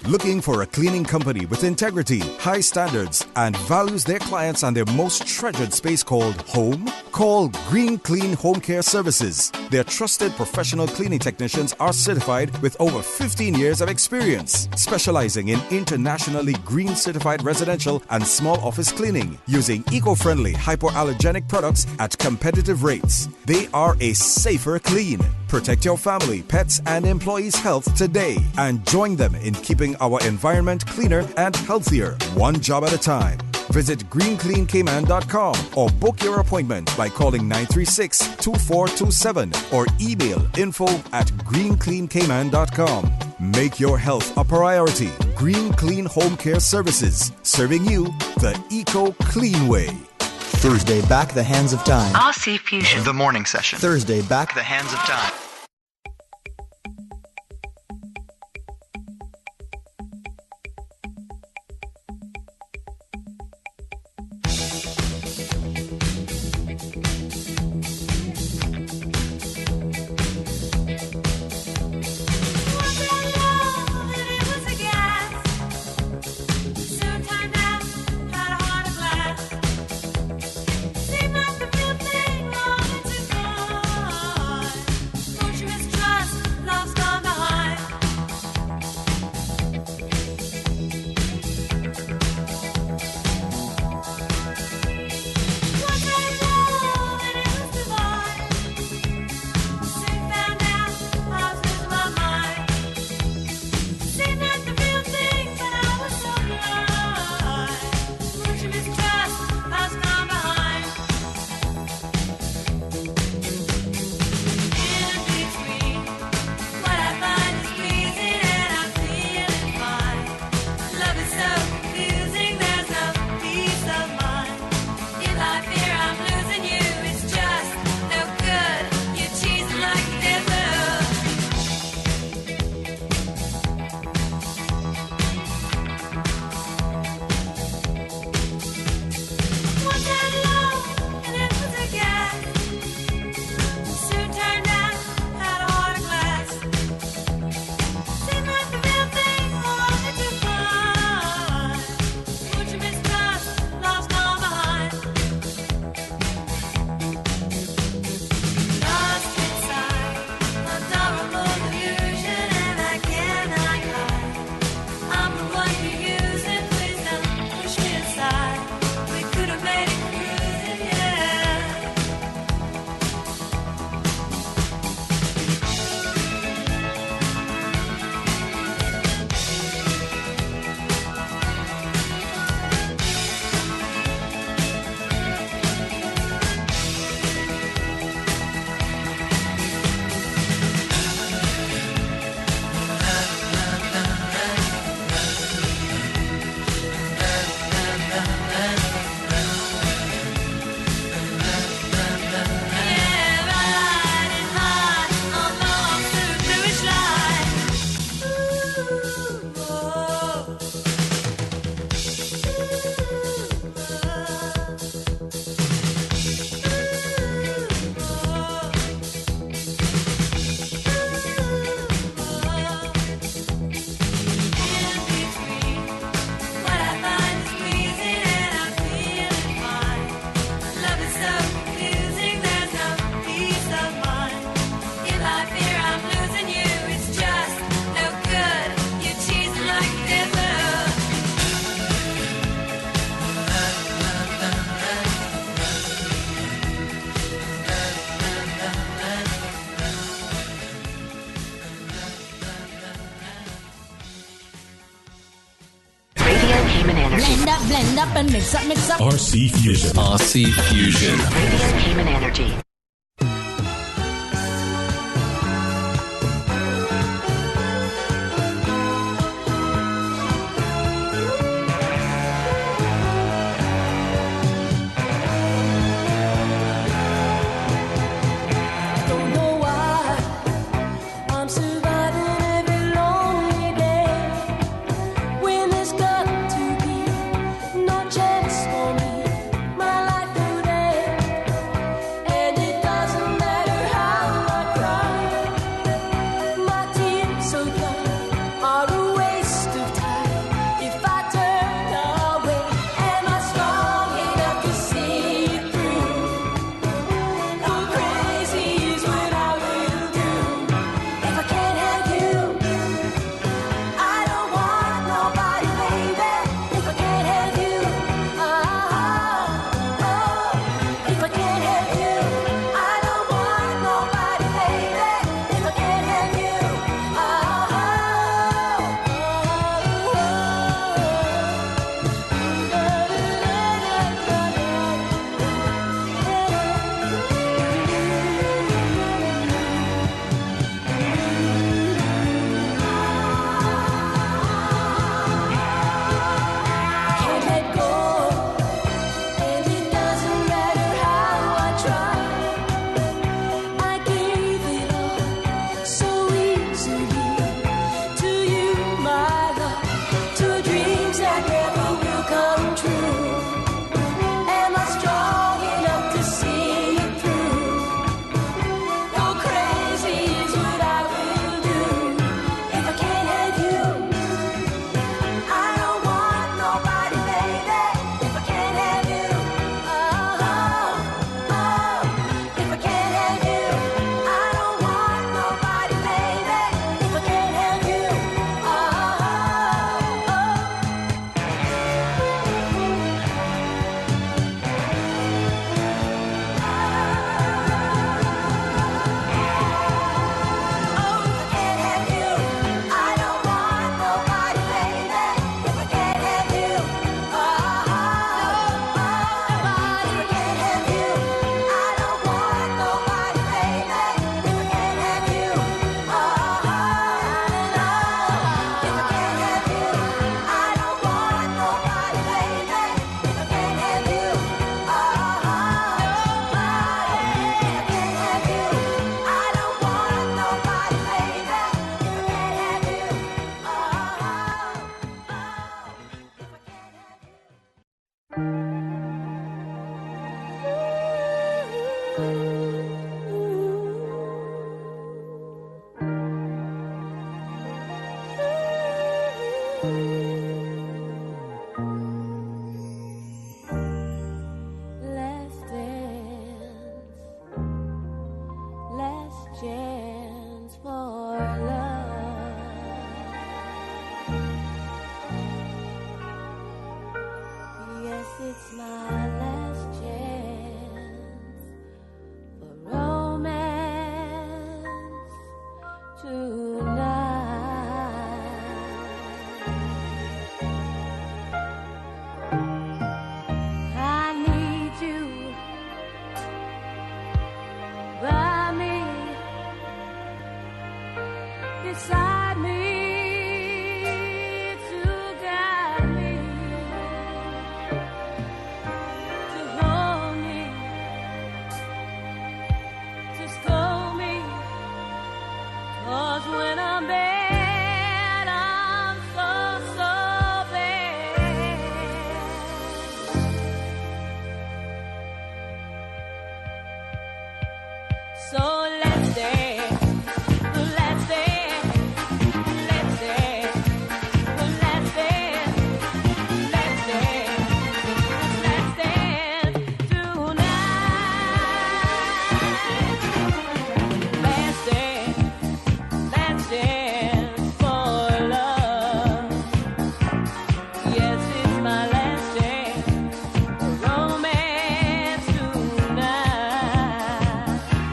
Looking for a cleaning company with integrity, high standards, and values their clients and their most treasured space called home? Call Green Clean Home Care Services. Their trusted professional cleaning technicians are certified with over 15 years of experience, specializing in internationally green certified residential and small office cleaning, using eco-friendly hypoallergenic products at competitive rates. They are a safer clean. Protect your family, pets, and employees' health today and join them in keeping our environment cleaner and healthier, one job at a time. Visit greencleancayman.com or book your appointment by calling 936-2427 or email info@greencleancayman.com. Make your health a priority. Green Clean Home Care Services, serving you the eco-clean way. Thursday, back the hands of time. RC Fusion. The morning session. Thursday, back the hands of time. Blend up and mix up. RC Fusion. RC Fusion. Radio Cayman Energy. And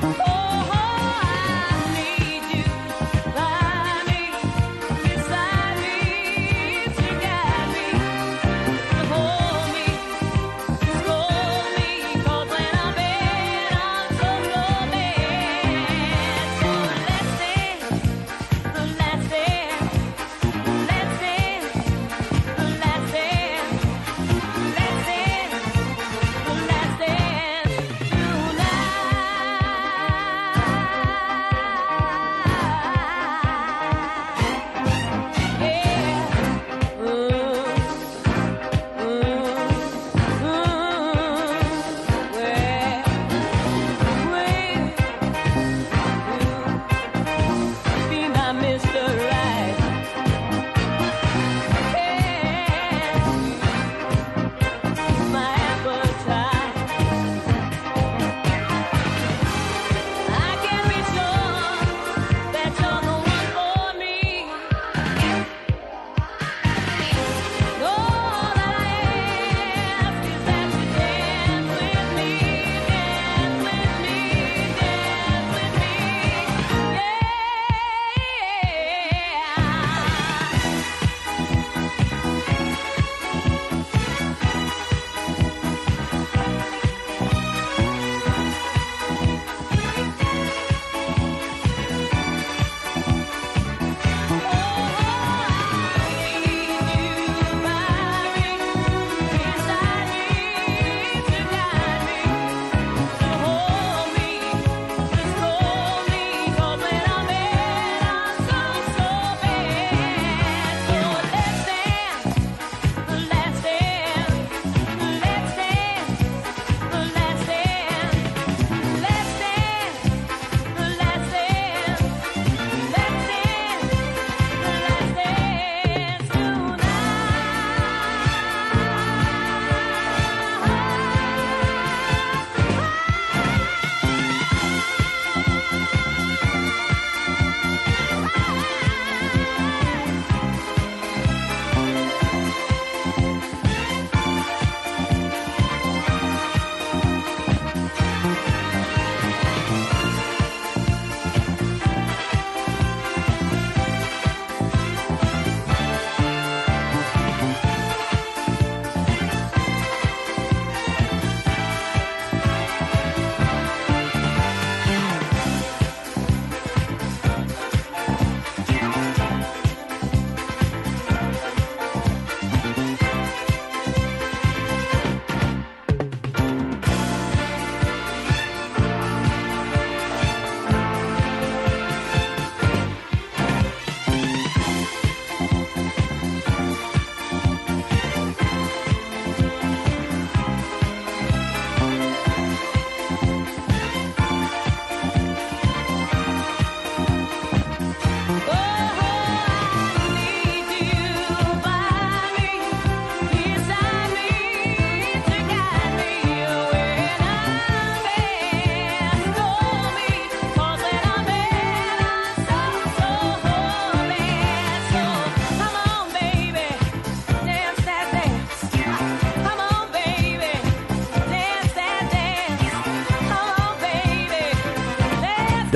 Oh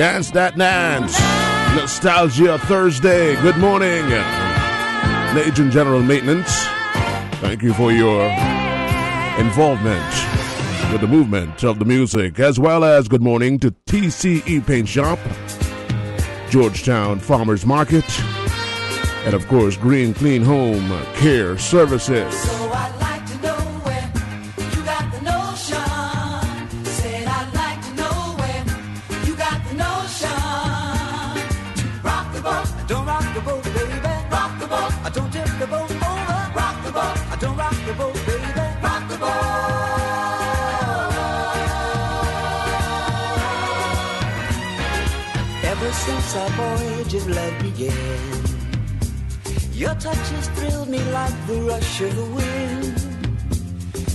Dance That Dance. Nostalgia Thursday. Good morning. Agent General Maintenance, thank you for your involvement with the movement of the music, as well as good morning to TCE Paint Shop, Georgetown Farmers Market, and of course Green Clean Home Care Services. So I'd like to know where you got the notion. Said I'd like to know where you got the notion. Rock the boat, don't rock the boat, baby. Rock the boat, I don't tip the boat over. Rock the boat, I don't rock the boat, baby. Rock the boat. Ever since our voyage of love began, your touch has thrilled me like the rush of the wind,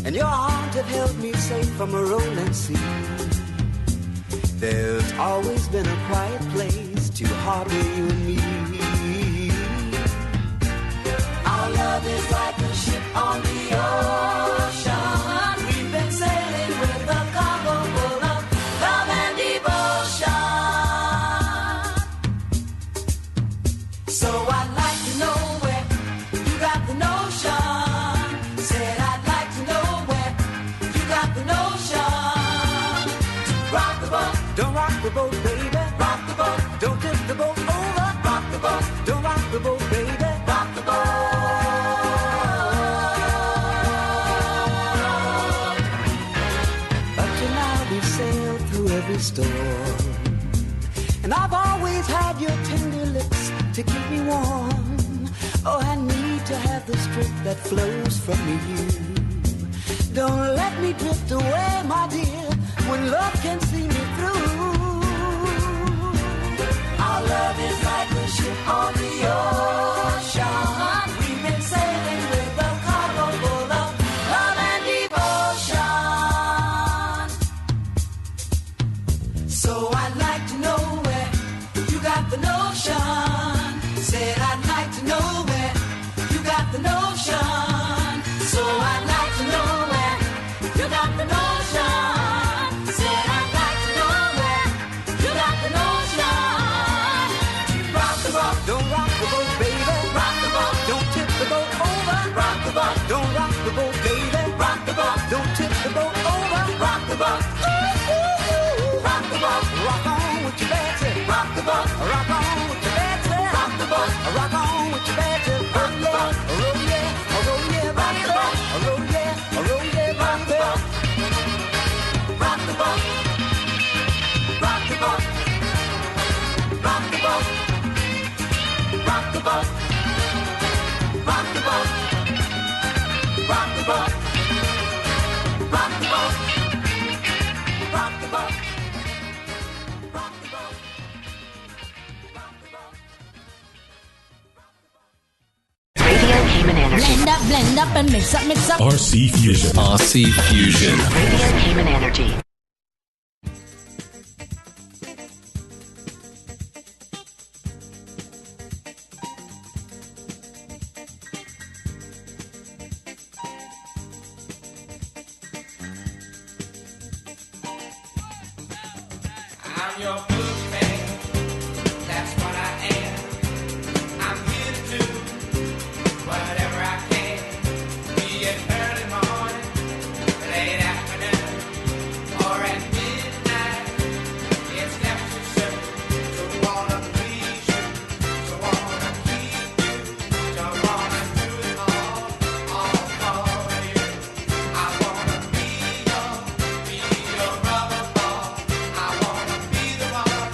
and your heart had held me safe from a rolling sea. There's always been a quiet place to harbor you and me. Our love is like a ship on the ocean. We've been sailing with a cargo full of love and devotion. So I'd like to know where you got the notion. Said I'd like to know where you got the notion. Rock the boat, don't rock the boat, baby. Rock the boat, don't tip the boat over. Rock the boat, don't rock the boat, baby. Rock the boat. Up to now we've sailed through every storm, and I've always had your tender lips to keep me warm. Oh, I need to have the strength that flows from you. Don't let me drift away, my dear, when love can see me through. Our love is like a ship on the ocean. We've been sailing with a cargo full of love and devotion. So I'd like to know where you got the notion. Said I'd like to know where you got the notion. So I'd like to know where you got the notion. Said I'd like to know where you got the notion. Rock the boat, don't rock the boat, baby. Rock the boat, don't tip the boat over. Rock the boat, don't rock the boat, baby. Rock the boat, don't tip the boat over. Rock the boat, ooh, ooh, ooh. Rock the boat, rock on with your bad tip. Rock the boat, rock on with your bad tip. Rock the boat, rock on with your bad tip. Rock the boat, roll yeah, roll yeah, rock the boat, roll yeah, roll yeah, rock the boat. Rock the boat, rock the boat, rock the boat, rock the boat, rock the boat, rock the boat, rock the boat, rock the boat, rock the boat. Blend up and mix up, mix up. RC Fusion. RC Fusion. Radio Cayman Energy. I'm your blues man. That's what I am. I'm here to do whatever I can. Be it early morning, late afternoon, or at midnight. It's never too soon to wanna please you, to wanna keep you, to wanna do it all for you. I wanna be your rubber ball. I wanna be the one.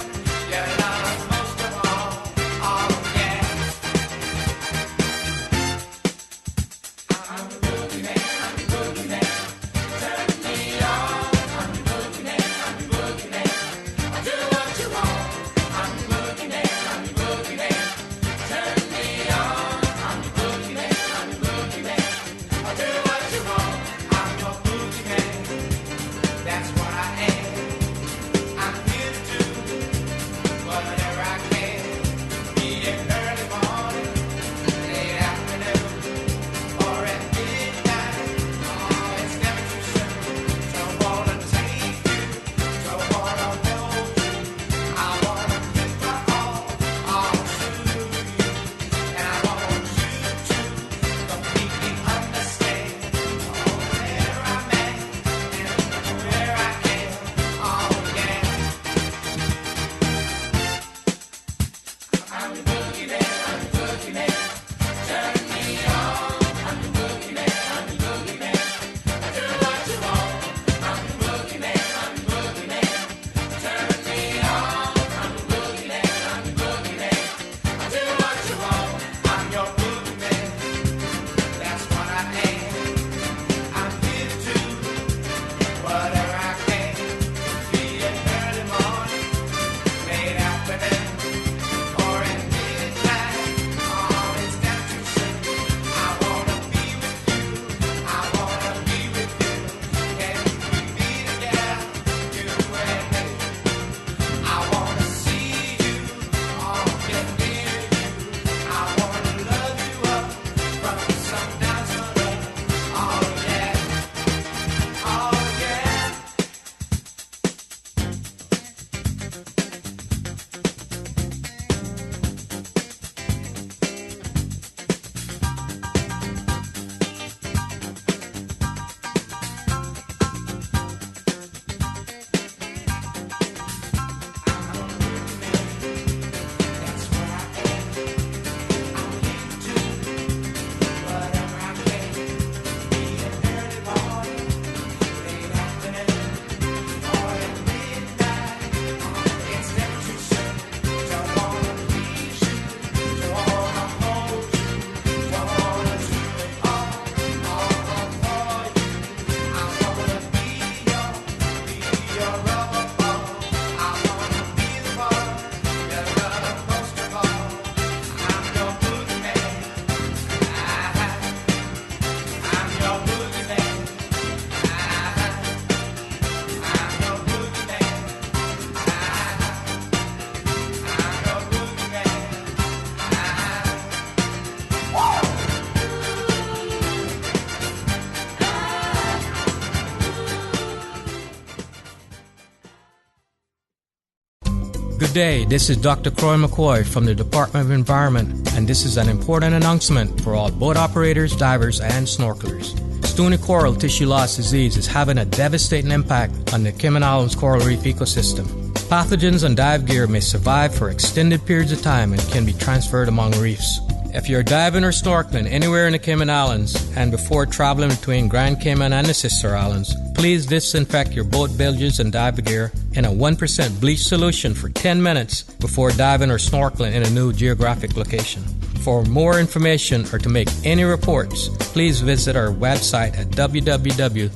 Good day, this is Dr. Croy McCoy from the Department of Environment, and this is an important announcement for all boat operators, divers, and snorkelers. Stony coral tissue loss disease is having a devastating impact on the Cayman Islands coral reef ecosystem. Pathogens on dive gear may survive for extended periods of time and can be transferred among reefs. If you're diving or snorkeling anywhere in the Cayman Islands and before traveling between Grand Cayman and the sister islands, please disinfect your boat bilges and dive gear in a 1% bleach solution for 10 minutes before diving or snorkeling in a new geographic location. For more information or to make any reports, please visit our website at www.doe.ky.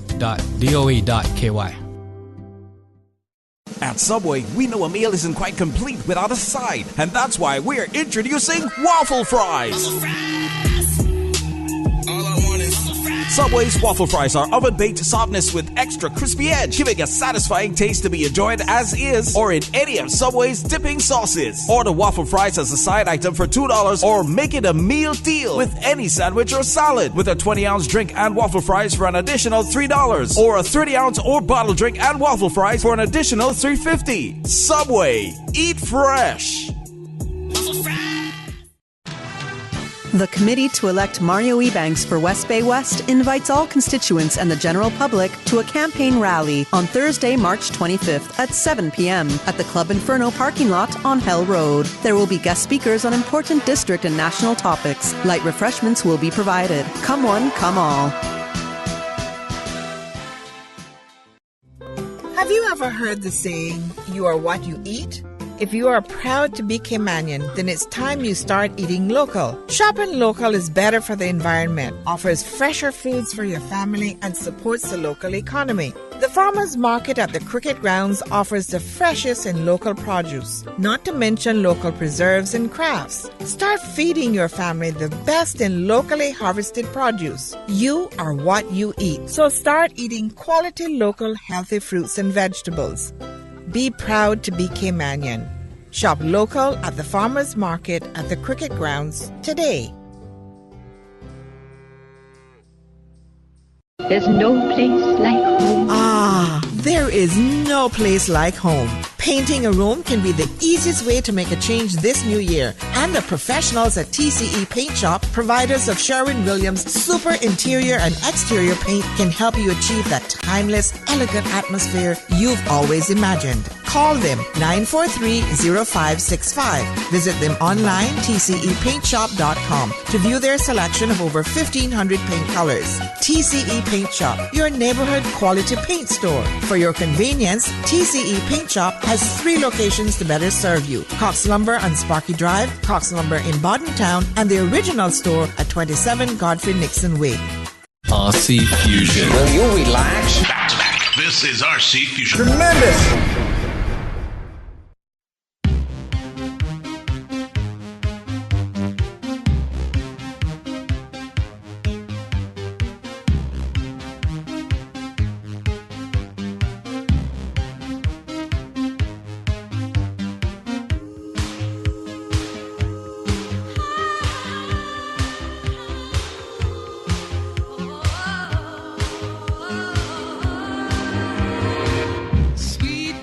At Subway, we know a meal isn't quite complete without a side, and that's why we're introducing waffle fries. Subway's waffle fries are oven-baked softness with extra crispy edge, giving a satisfying taste to be enjoyed as is or in any of Subway's dipping sauces. Order waffle fries as a side item for $2 or make it a meal deal with any sandwich or salad with a 20-ounce drink and waffle fries for an additional $3 or a 30-ounce or bottle drink and waffle fries for an additional $3.50. Subway, eat fresh. The committee to elect Mario Ebanks for West Bay West invites all constituents and the general public to a campaign rally on Thursday, March 25th at 7 p.m. at the Club Inferno parking lot on Hell Road. There will be guest speakers on important district and national topics. Light refreshments will be provided. Come one, come all. Have you ever heard the saying, you are what you eat? If you are proud to be Caymanian, then it's time you start eating local. Shopping local is better for the environment, offers fresher foods for your family, and supports the local economy. The Farmers Market at the Cricket Grounds offers the freshest and local produce, not to mention local preserves and crafts. Start feeding your family the best in locally harvested produce. You are what you eat, so start eating quality local healthy fruits and vegetables. Be proud to be Caymanian. Shop local at the Farmers Market at the Cricket Grounds today. There's no place like home. Ah, there is no place like home. Painting a room can be the easiest way to make a change this new year. And the professionals at TCE Paint Shop, providers of Sherwin-Williams super interior and exterior paint, can help you achieve that timeless, elegant atmosphere you've always imagined. Call them 943-0565. Visit them online, tcepaintshop.com, to view their selection of over 1,500 paint colors. TCE Paint Shop, your neighborhood quality paint store. For your convenience, TCE Paint Shop has 3 locations to better serve you. Cox Lumber on Sparky Drive, Cox Lumber in Bodden Town, and the original store at 27 Godfrey Nixon Way. RC Fusion. Will you relax? Back to back. This is RC Fusion. Tremendous! Sweet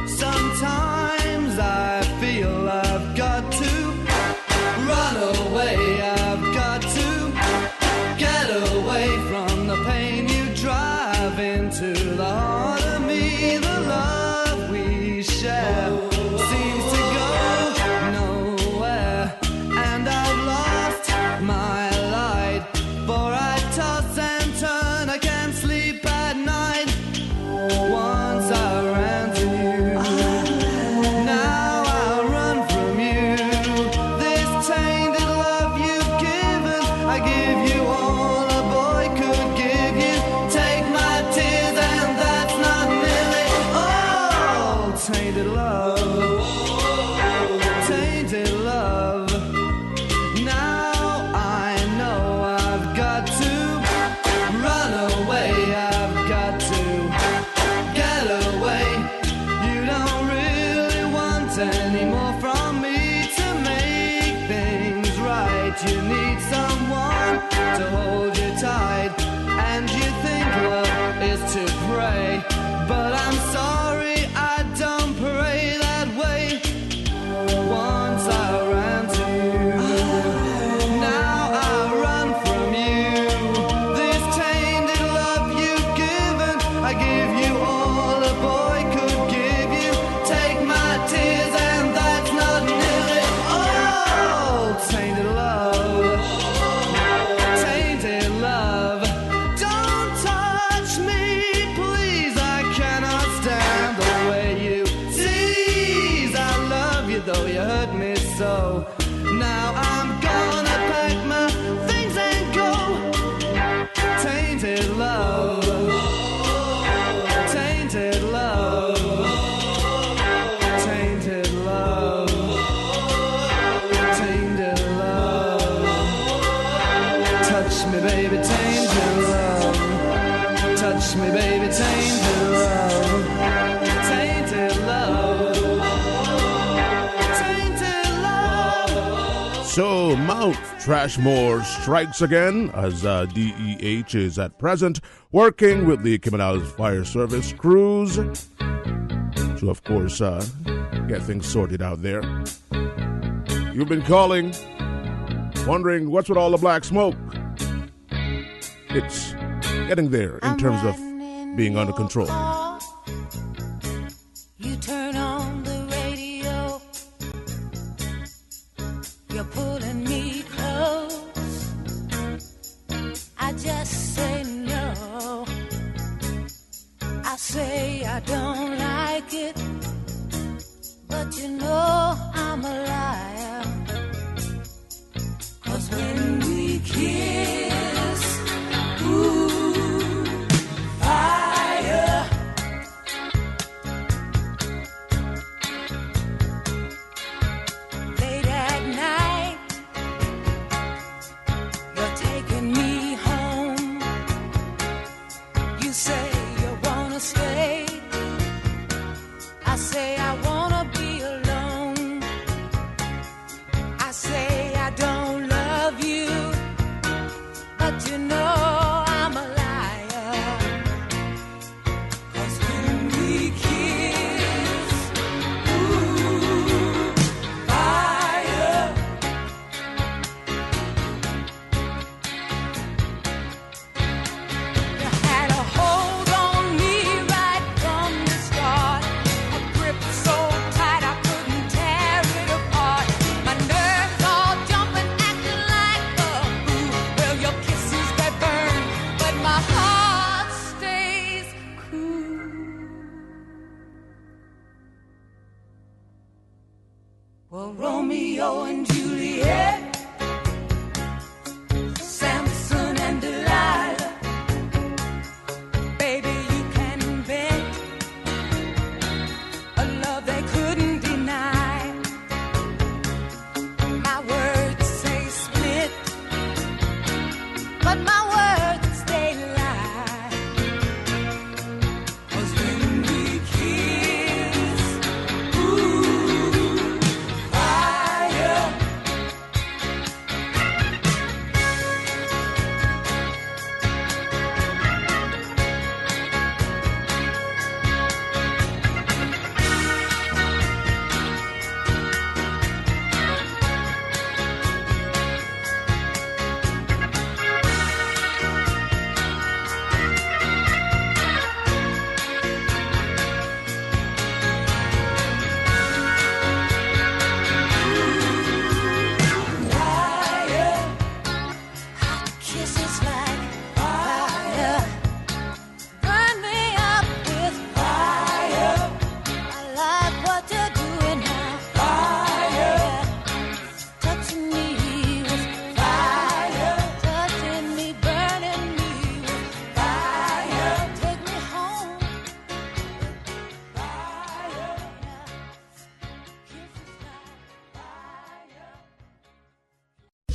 Sometimes I feel I've got to run away. I've got to get away from the pain you drive into the heart of me. The love we share seems to go nowhere, and I've lost my light. For I toss and turn, I can't sleep at night. Once I ran to you, now I run from you. This tainted love you've given, I give you all a boy could give you. Take my tears and that's not nearly all. Tainted love, tainted love. Now I know I've got to run away. I've got to get away. You don't really want any more from me to make things right. You need someone to hold you tight, and you think love is to pray. But I'm sorry, I don't pray that way. Once I ran to you, now I run from you. This tainted love you've given, I give you all a boy could give you. Take my tears and that's not nearly all. Tainted love, tainted love. Don't touch me, please. I cannot stand the way you tease. I love you though you hurt me so. Now I'm gonna pack my things and go. Tainted love, tainted love, tainted love, tainted love. Touch me, baby, tainted love. Touch me, baby, tainted love. Tainted love, tainted love. So Mount Trashmore strikes again as DEH is at present working with the Kiminal Fire Service crews to, of course, get things sorted out there. You've been calling, wondering what's with all the black smoke. It's getting there in terms of being under control. You turn on the radio, you're pulling me close. I just say no. I say I don't like it, but you know I'm a liar. 'Cause when we kiss, ooh, fire. Late at night, you're taking me home. You say you wanna stay. I say I wanna be alone. I say I don't love you, but you know I'm a liar. 'Cause when we kiss, ooh, fire. You had a hold on me right from the start, a grip so tight I couldn't tear it apart. My nerves all jumping, acting like a fool. Well, your kisses they burn, but my heart stays cool. Well, Romeo and Juliet, Samson and Delilah, baby, you can invent a love they couldn't deny. My words say split, but my words they lie. 'Cause when we kiss, ooh, fire.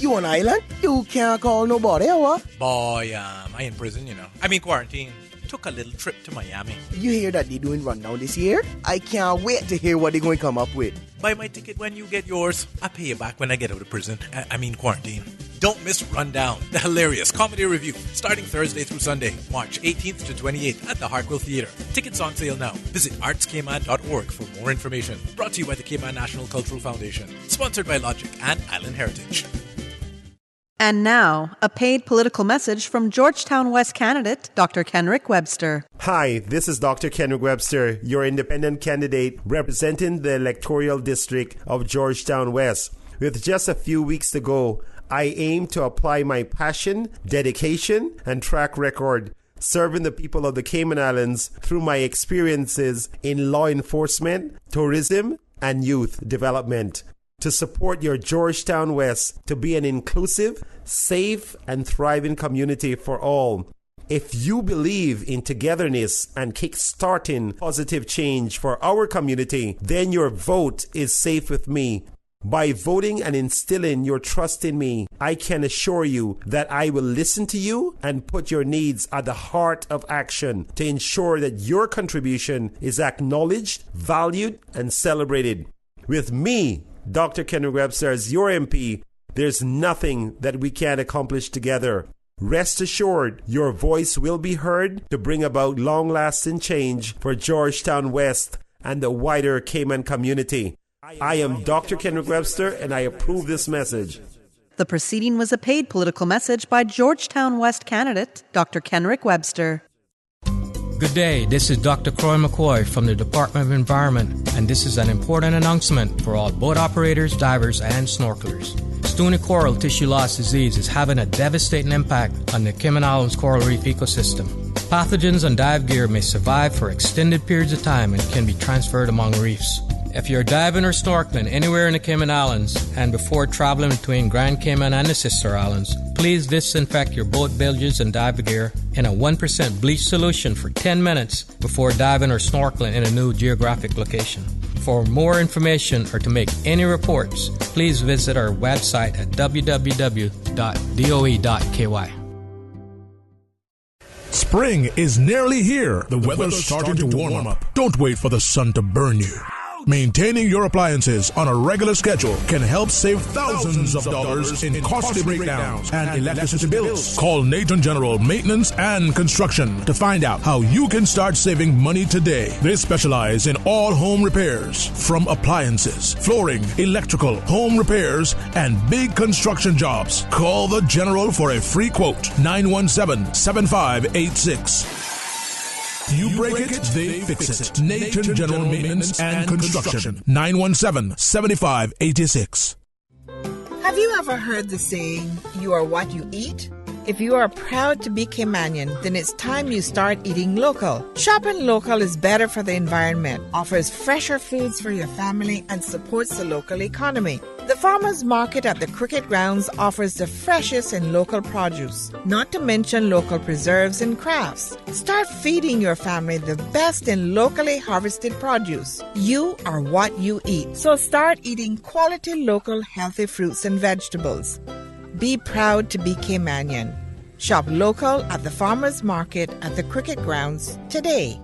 You on island? You can't call nobody, or what? Boy, I in prison, you know. I mean quarantine. Took a little trip to Miami. You hear that they doing rundown this year? I can't wait to hear what they're going to come up with. Buy my ticket when you get yours. I pay you back when I get out of prison. I mean quarantine. Don't miss Rundown, the hilarious comedy review, starting Thursday through Sunday, March 18th to 28th at the Hartwell Theatre. Tickets on sale now. Visit artscayman.org for more information. Brought to you by the Cayman National Cultural Foundation. Sponsored by Logic and Island Heritage. And now, a paid political message from Georgetown West candidate, Dr. Kenrick Webster. Hi, this is Dr. Kenrick Webster, your independent candidate representing the electoral district of Georgetown West. With just a few weeks to go, I aim to apply my passion, dedication, and track record serving the people of the Cayman Islands through my experiences in law enforcement, tourism, and youth development to support your Georgetown West to be an inclusive, safe, and thriving community for all. If you believe in togetherness and kick-starting positive change for our community, then your vote is safe with me. By voting and instilling your trust in me, I can assure you that I will listen to you and put your needs at the heart of action to ensure that your contribution is acknowledged, valued, and celebrated. With me, Dr. Kenrick Webster, as your MP, there's nothing that we can't accomplish together. Rest assured, your voice will be heard to bring about long-lasting change for Georgetown West and the wider Cayman community. I am Dr. Kenrick Webster, and I approve this message. The proceeding was a paid political message by Georgetown West candidate, Dr. Kenrick Webster. Good day, this is Dr. Croy McCoy from the Department of Environment, and this is an important announcement for all boat operators, divers, and snorkelers. Stony coral tissue loss disease is having a devastating impact on the Cayman Islands coral reef ecosystem. Pathogens on dive gear may survive for extended periods of time and can be transferred among reefs. If you're diving or snorkeling anywhere in the Cayman Islands and before traveling between Grand Cayman and the sister islands, please disinfect your boat bilges and dive gear in a 1% bleach solution for 10 minutes before diving or snorkeling in a new geographic location. For more information or to make any reports, please visit our website at www.doe.ky. Spring is nearly here. The weather's starting to warm up. Don't wait for the sun to burn you. Maintaining your appliances on a regular schedule can help save thousands of dollars in costly breakdowns and electricity bills. Call Nathan General Maintenance and Construction to find out how you can start saving money today. They specialize in all home repairs, from appliances, flooring, electrical, home repairs, and big construction jobs. Call the General for a free quote, 917-7586. You break it, they fix it. Nathan General Maintenance and Construction. 917-7586. Have you ever heard the saying, you are what you eat? If you are proud to be Caymanian, then it's time you start eating local. Shopping local is better for the environment, offers fresher foods for your family, and supports the local economy. The Farmers Market at the Cricket Grounds offers the freshest and local produce, not to mention local preserves and crafts. Start feeding your family the best in locally harvested produce. You are what you eat, so start eating quality local healthy fruits and vegetables. Be proud to be Caymanian. Shop local at the Farmers Market at the Cricket Grounds today.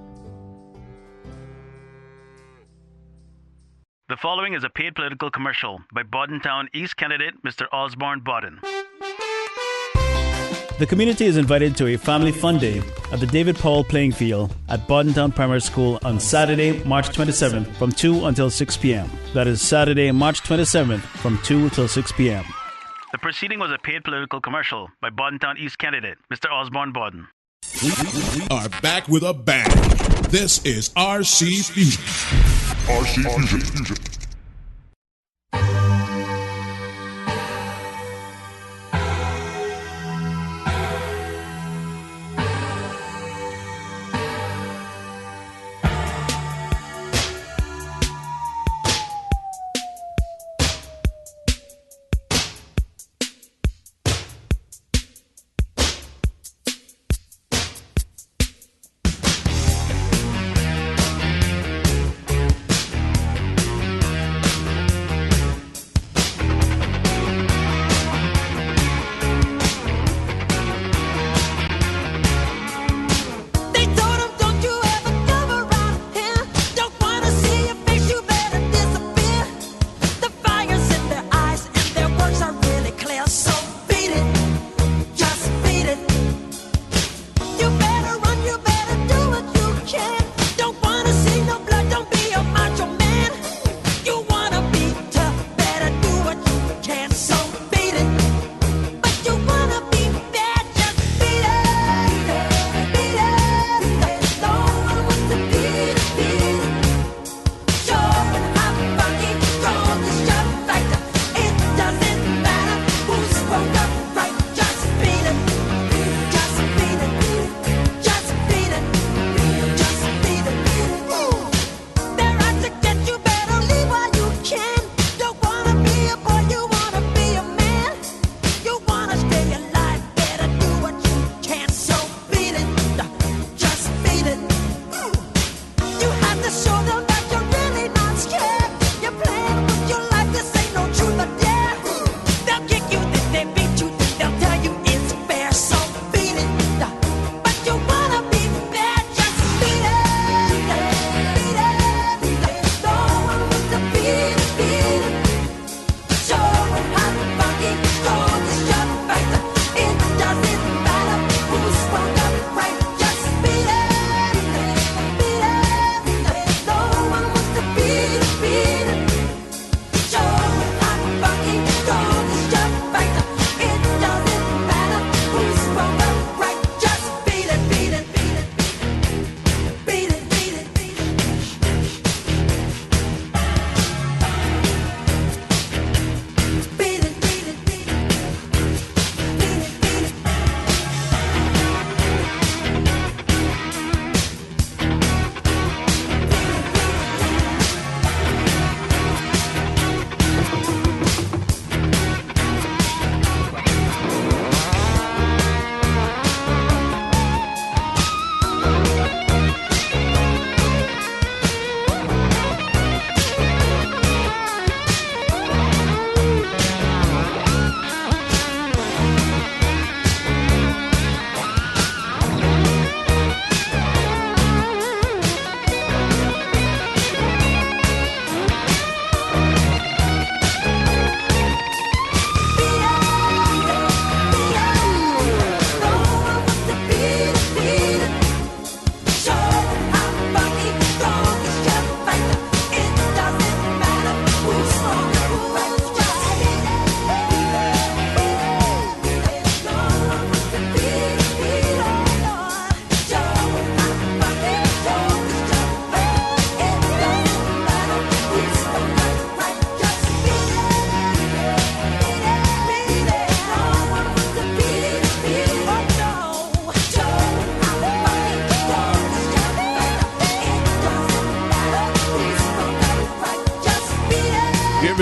The following is a paid political commercial by Bordentown East candidate Mr. Osborne Borden. The community is invited to a family fun day at the David Powell Playing Field at Bordentown Primary School on Saturday, March 27th from 2 until 6 p.m. That is Saturday, March 27th from 2 until 6 p.m. The proceeding was a paid political commercial by Bordentown East candidate Mr. Osborne Borden. We are back with a bang. This is RC Fusion. RC Fusion.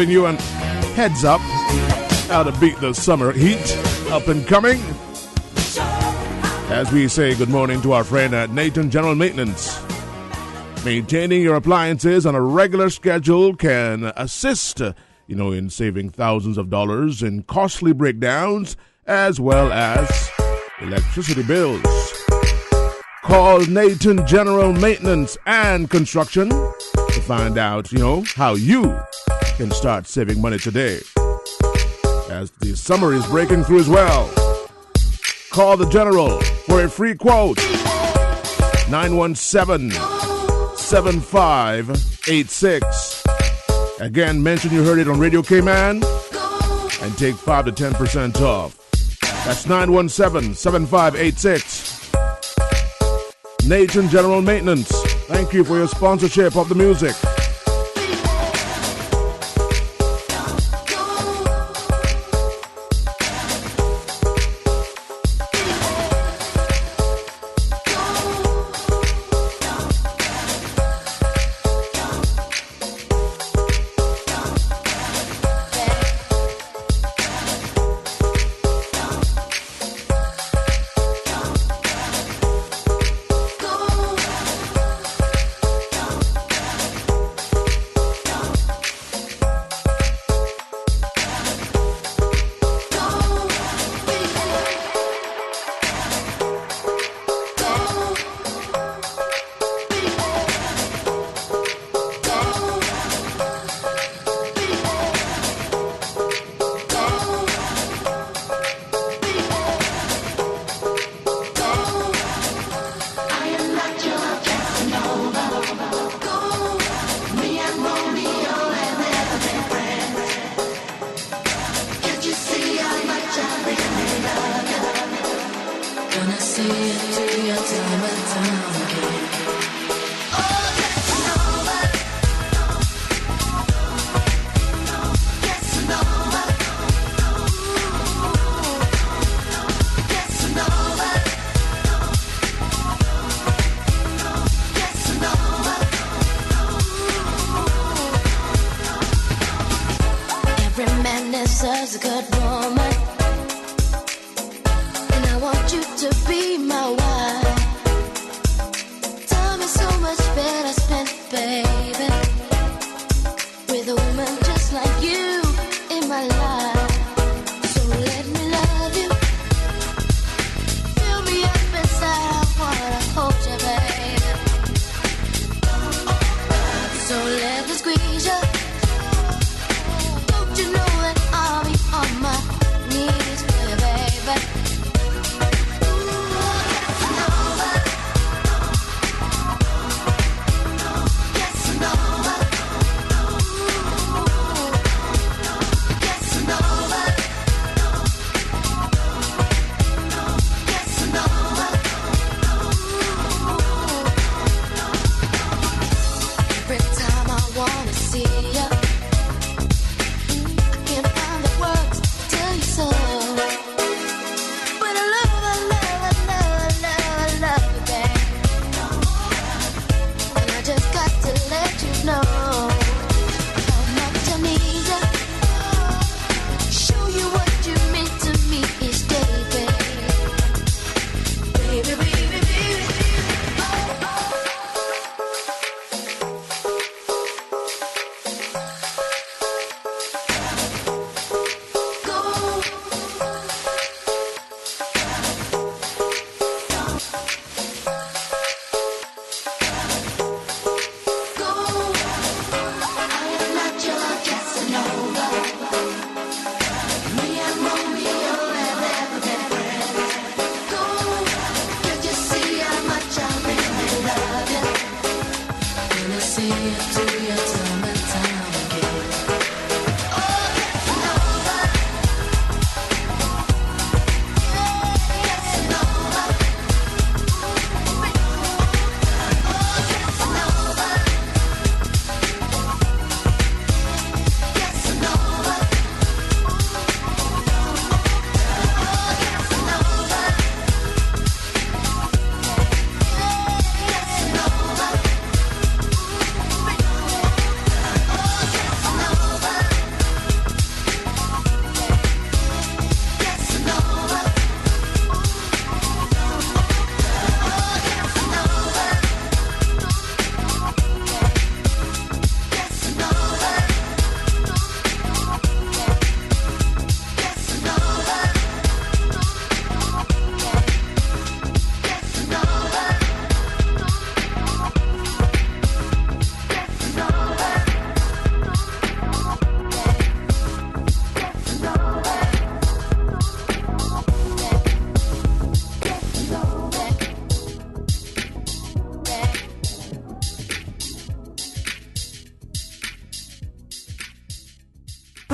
giving you an heads up how to beat the summer heat up and coming. As we say good morning to our friend at Nathan General Maintenance. Maintaining your appliances on a regular schedule can assist, in saving thousands of dollars in costly breakdowns as well as electricity bills. Call Nathan General Maintenance and Construction to find out, how you can start saving money today. As the summer is breaking through as well. Call the General for a free quote. 917-7586. Again, mention you heard it on Radio K-Man and take 5 to 10% off. That's 917-7586. Nathan General Maintenance. Thank you for your sponsorship of the music.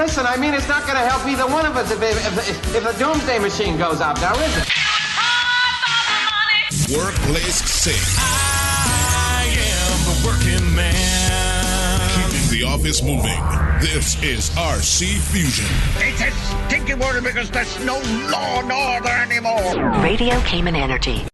listen, I mean, it's not going to help either one of us if the doomsday machine goes out now, is it? Workplace safe. I am the working man. Keeping the office moving. This is RC Fusion. It's a stinky word because there's no law and order anymore. Radio Cayman Energy.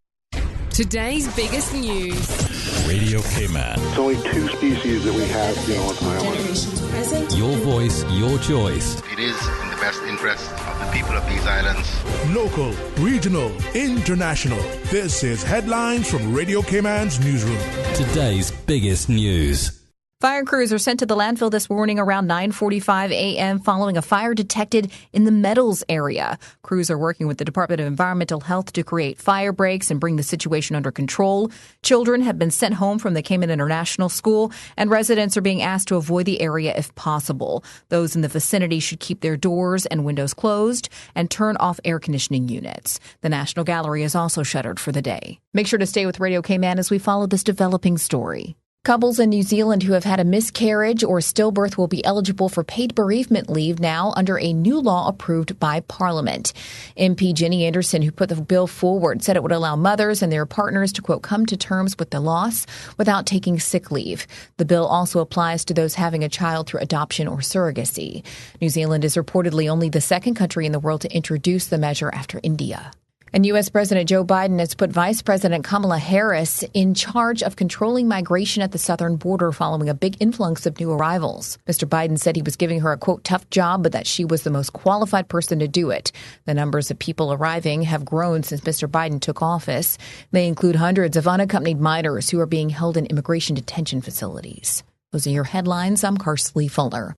Today's biggest news. Radio Cayman. It's only 2 species that we have, on the island. Generations present. Your voice, your choice. It is in the best interest of the people of these islands. Local, regional, international. This is Headlines from Radio Cayman's newsroom. Today's biggest news. Fire crews are sent to the landfill this morning around 9:45 a.m. following a fire detected in the Meadows area. Crews are working with the Department of Environmental Health to create fire breaks and bring the situation under control. Children have been sent home from the Cayman International School, and residents are being asked to avoid the area if possible. Those in the vicinity should keep their doors and windows closed and turn off air conditioning units. The National Gallery is also shuttered for the day. Make sure to stay with Radio Cayman as we follow this developing story. Couples in New Zealand who have had a miscarriage or stillbirth will be eligible for paid bereavement leave now under a new law approved by Parliament. MP Jenny Anderson, who put the bill forward, said it would allow mothers and their partners to, quote, come to terms with the loss without taking sick leave. The bill also applies to those having a child through adoption or surrogacy. New Zealand is reportedly only the second country in the world to introduce the measure after India. And U.S. President Joe Biden has put Vice President Kamala Harris in charge of controlling migration at the southern border following a big influx of new arrivals. Mr. Biden said he was giving her a, quote, tough job, but that she was the most qualified person to do it. The numbers of people arriving have grown since Mr. Biden took office. They include hundreds of unaccompanied minors who are being held in immigration detention facilities. Those are your headlines. I'm Karsley Fuller.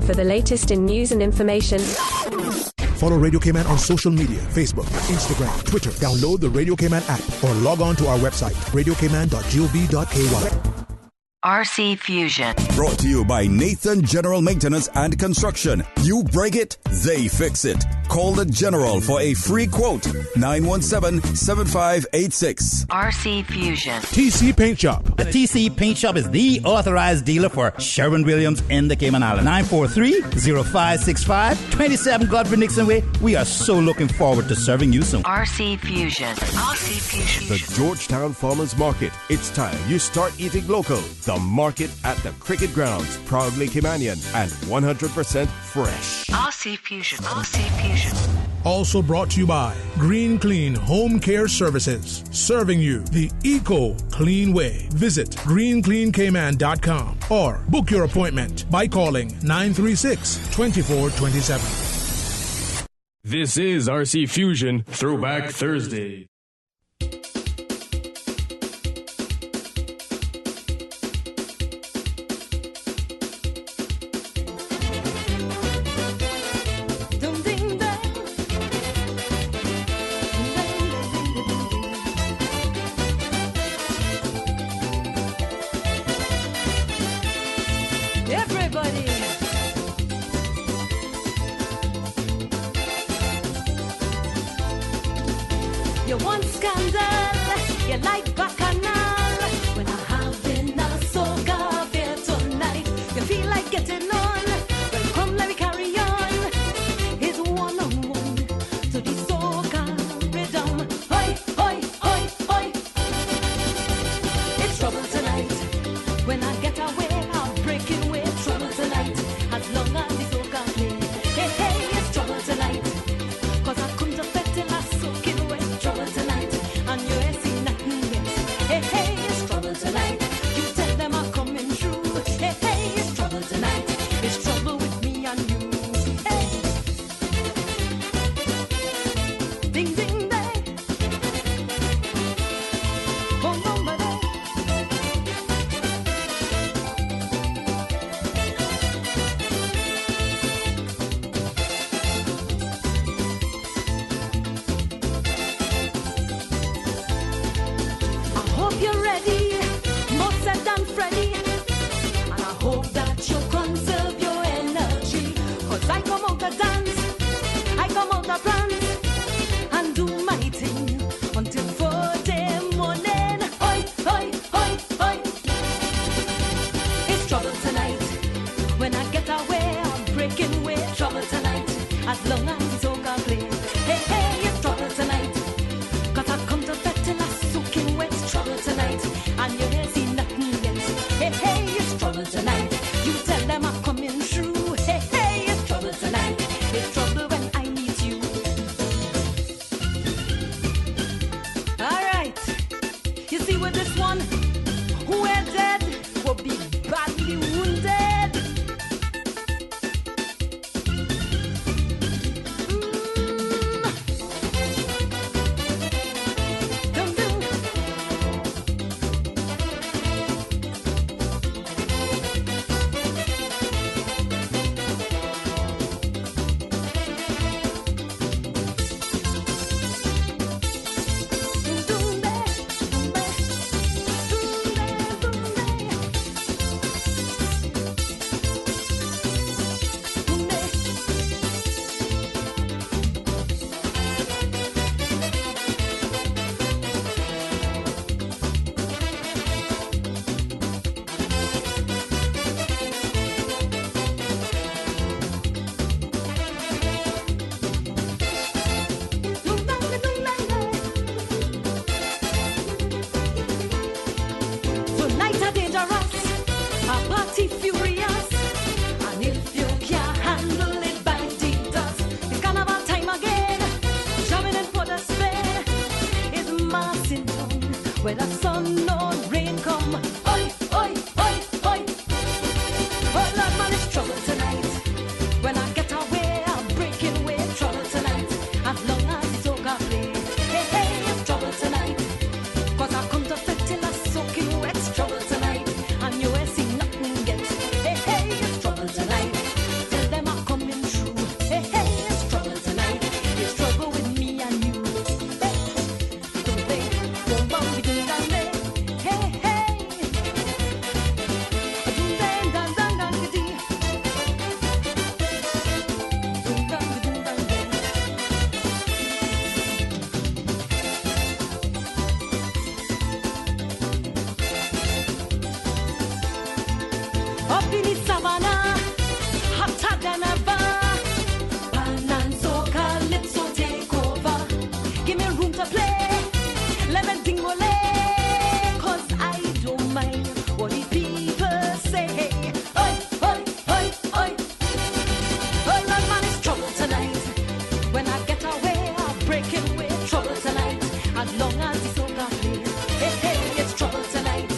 For the latest in news and information, follow Radio Cayman on social media, Facebook, Instagram, Twitter. Download the Radio Cayman app or log on to our website, radiocayman.gov.ky. RC Fusion. Brought to you by Nathan General Maintenance and Construction. You break it, they fix it. Call the General for a free quote. 917-7586. RC Fusion. TC Paint Shop. The TC Paint Shop is the authorized dealer for Sherwin-Williams in the Cayman Islands. 943-0565, 27 Godfrey Nixon Way. We are so looking forward to serving you soon. RC Fusion. RC Fusion. The Georgetown Farmers Market. It's time you start eating local. The market at the Cricket Grounds. Proudly Caymanian and 100% fresh. RC Fusion. RC Fusion. Also brought to you by Green Clean Home Care Services. Serving you the eco-clean way. Visit greencleancayman.com or book your appointment by calling 936-2427. This is RC Fusion Throwback Thursday. You want scandal, you like bacchanal. When I'm having a soca beer tonight, you feel like getting on. Well, come, let me carry on. It's one-on-one to the soca rhythm. Hoi, hoi, hoi, hoi. It's trouble tonight. When I get away, I'm breaking away. Trouble tonight, as long as the soca play. Hey, hey, it's trouble tonight. 'Cause I come to bet in a soaking way. Trouble tonight, and you ain't seen nothing yet. sitting down, whether sun or rain come. Oi, oi, oi, oi. Oh Lord, man, it's trouble tonight. When I get away, I'm breaking away. Trouble tonight, as long as it's okay play. Hey, hey, it's trouble tonight. 'Cause I come to fit till I soaking wet. Trouble tonight, and you ain't seen nothing yet. Hey, hey, it's trouble tonight. Till them are coming through. Hey, hey, it's trouble tonight. It's trouble with me and you. Hey, don't they? Don't want me doing that day. Hey, hey. Doom dang dang dang dang dee. Doom dang doom dang dang. Up in the savannah, hotter than ever. Pan and soca, calypso take over. Give me room to play, let me dingole. 'Cause I don't mind what the people say. Oi, oi, oi, oi. Oh Lord, man, it's trouble tonight. When I get away, I'm breaking away. Trouble tonight, as long as the soca plays. Hey, hey, it's trouble tonight.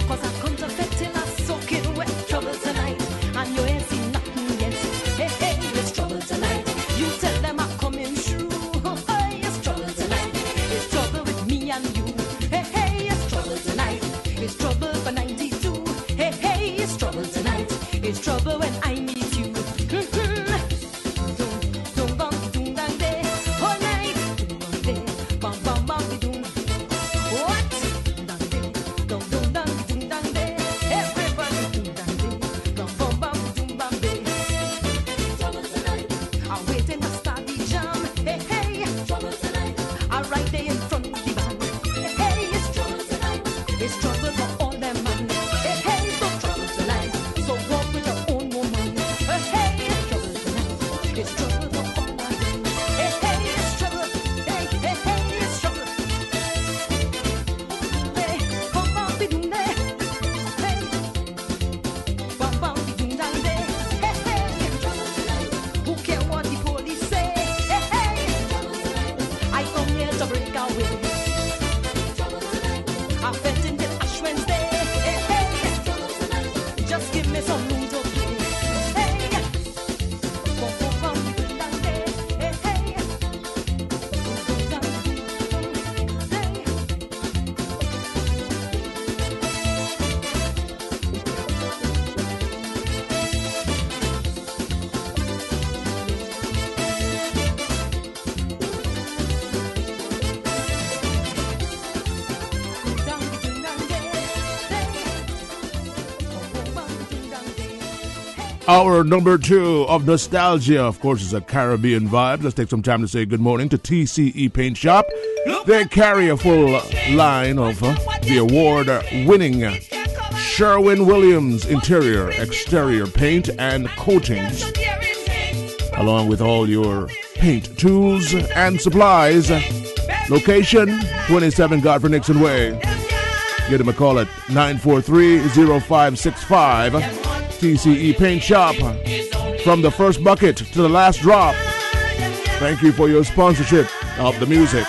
'Cause I come to fit till I soak it wet. Trouble tonight, and you ain't seen nothing yet. Hey, hey, it's trouble tonight. You tell them I'm coming through. Hey, it's trouble tonight. It's trouble with me and you. Hey, hey, it's trouble tonight. It's trouble for 92. Hey, hey, it's trouble tonight. It's trouble when I meet you. Doom bang doom dang day. All night. Doom bang day. Bam bam bam doom. What? Dang day. Doom doom dang doom dang day. Everybody doom dang day. Bam bam bam doom bam day. Trouble tonight. I'm waiting to start the jam. Hey hey. Trouble tonight. I'm right there in front of the band. Hey hey. It's trouble tonight. It's trouble for all them man. Hey hey. So trouble tonight. So walk with your own woman. Hey hey. It's trouble tonight. It's trouble for all my men. Hey hey. It's trouble. Hey hey hey. It's trouble. Hey. Bam bam doom day. Hey. Bam bam doom dang day. Hey hey. Trouble tonight. Who care what the police say? Hey hey. Trouble tonight. I come here to break away. Trouble tonight. I'm fetting till Ash Wednesday. Hey hey. Trouble tonight. Just give me some room to play. Hey. Bam bam bam doom dang day. Hey hey. Doom dang day. Hour number 2 of Nostalgia, of course, is a Caribbean vibe. Let's take some time to say good morning to TCE Paint Shop. They carry a full line of the award-winning Sherwin-Williams interior, exterior paint and coatings, along with all your paint tools and supplies. Location, 27 Godfrey Nixon Way. Give them a call at 943-0565. TCE Paint Shop. From the first bucket to the last drop. Thank you for your sponsorship of the music.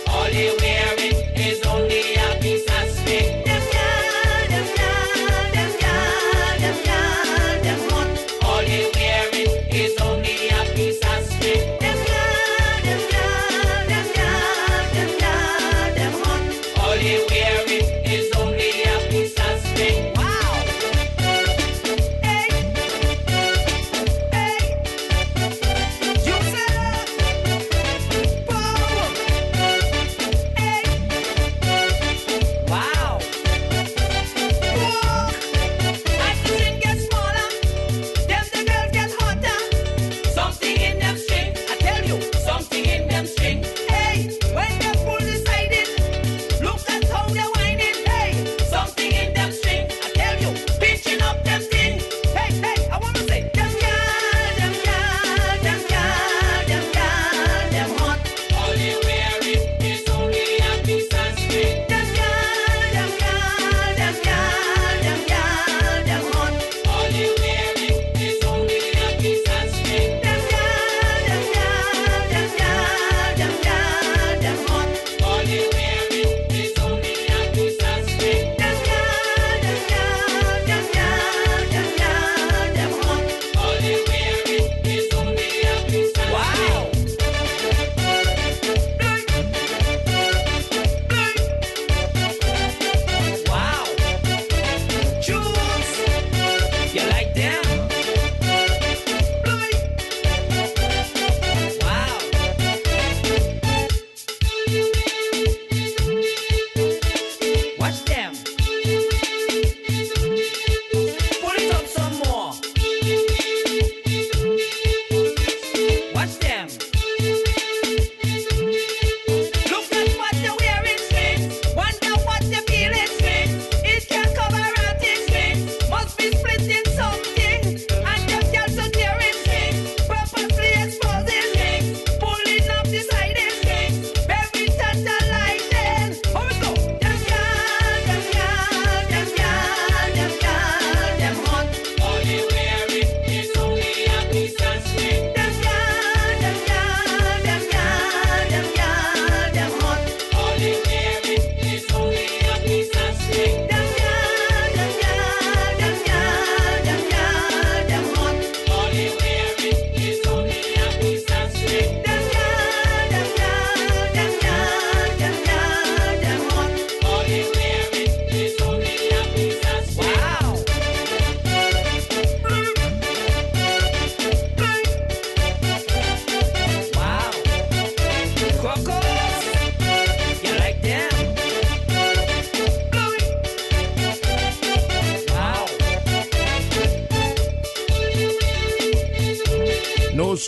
All you wearing is only a piece of string. All you wearing is only a piece of string. All you wearing is only a piece of string.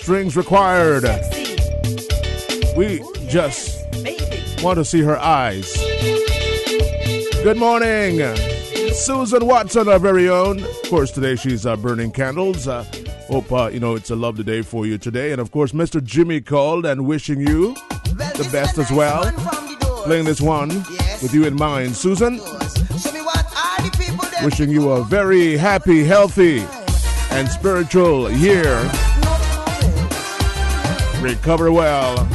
strings required. We just want to see her eyes. Good morning, Susan Watson, our very own. Of course, today she's burning candles. Hope, it's a lovely day for you today. And, of course, Mr. Jimmy called and wishing you the best as well. Playing this one with you in mind. Susan, wishing you a very happy, healthy, and spiritual year. Recover well.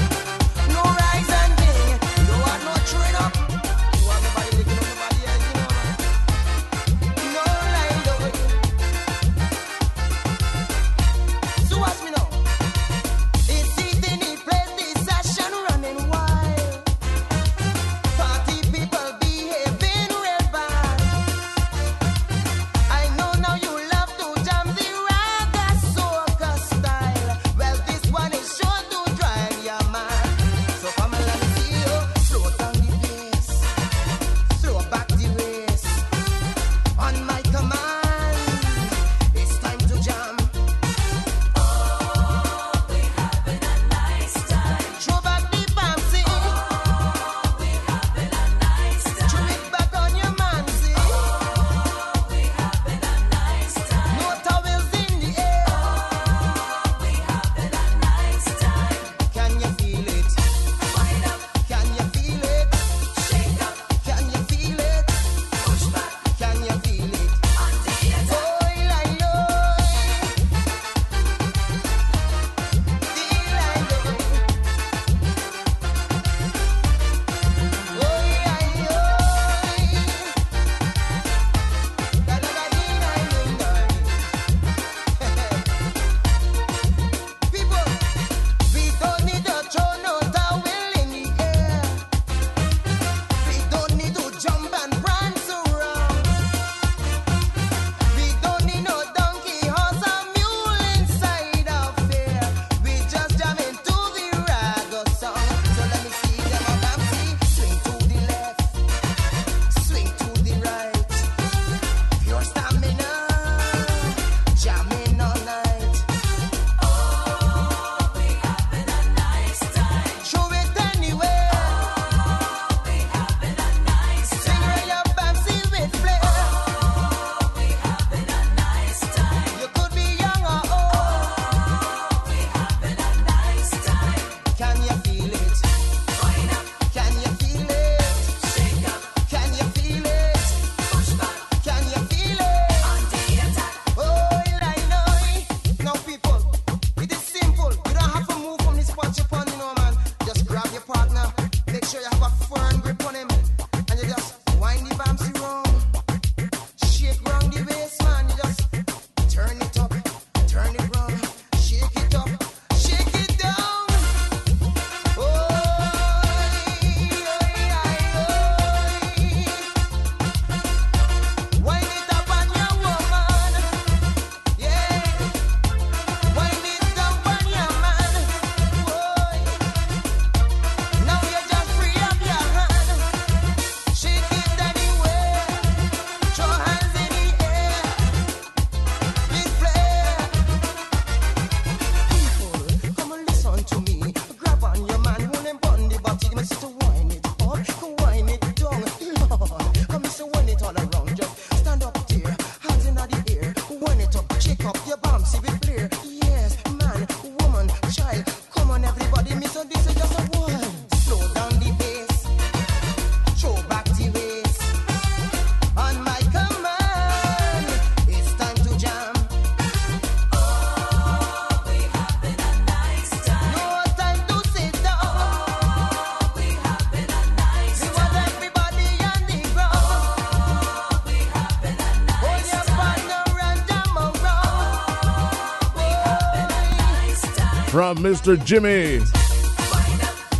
From Mr. Jimmy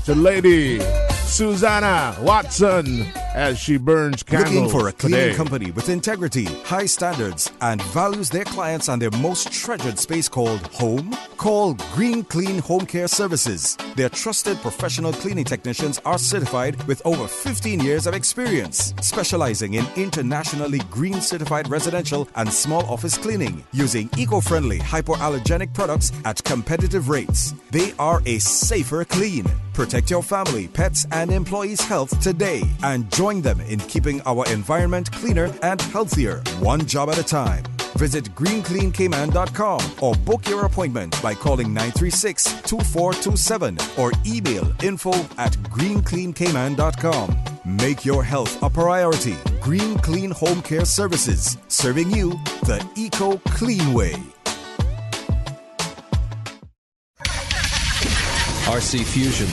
to Lady Susanna Watson. as she burns candles. Looking for a cleaning today. company with integrity, high standards, and values their clients and their most treasured space called home? Call Green Clean Home Care Services. Their trusted professional cleaning technicians are certified with over 15 years of experience, specializing in internationally green certified residential and small office cleaning, using eco-friendly hypoallergenic products at competitive rates. They are a safer clean. Protect your family, pets, and employees' health today and join them in keeping our environment cleaner and healthier, one job at a time. Visit greencleancayman.com or book your appointment by calling 936-2427 or email info@greencleancayman.com. Make your health a priority. Green Clean Home Care Services, serving you the eco-clean way. RC Fusion.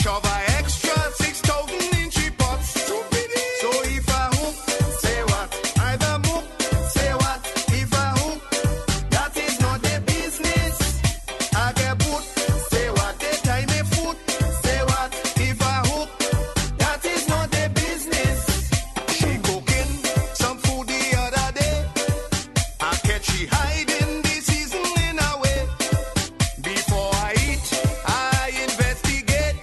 shove a extra 6,000 in three pots. So if I hook, say what? Either move, say what? If I hook, that is not their business. I get put, say what? They tie me foot, say what? If I hook, that is not their business. She cooking some food the other day. I catch she hiding the seasoning away. Before I eat, I investigate.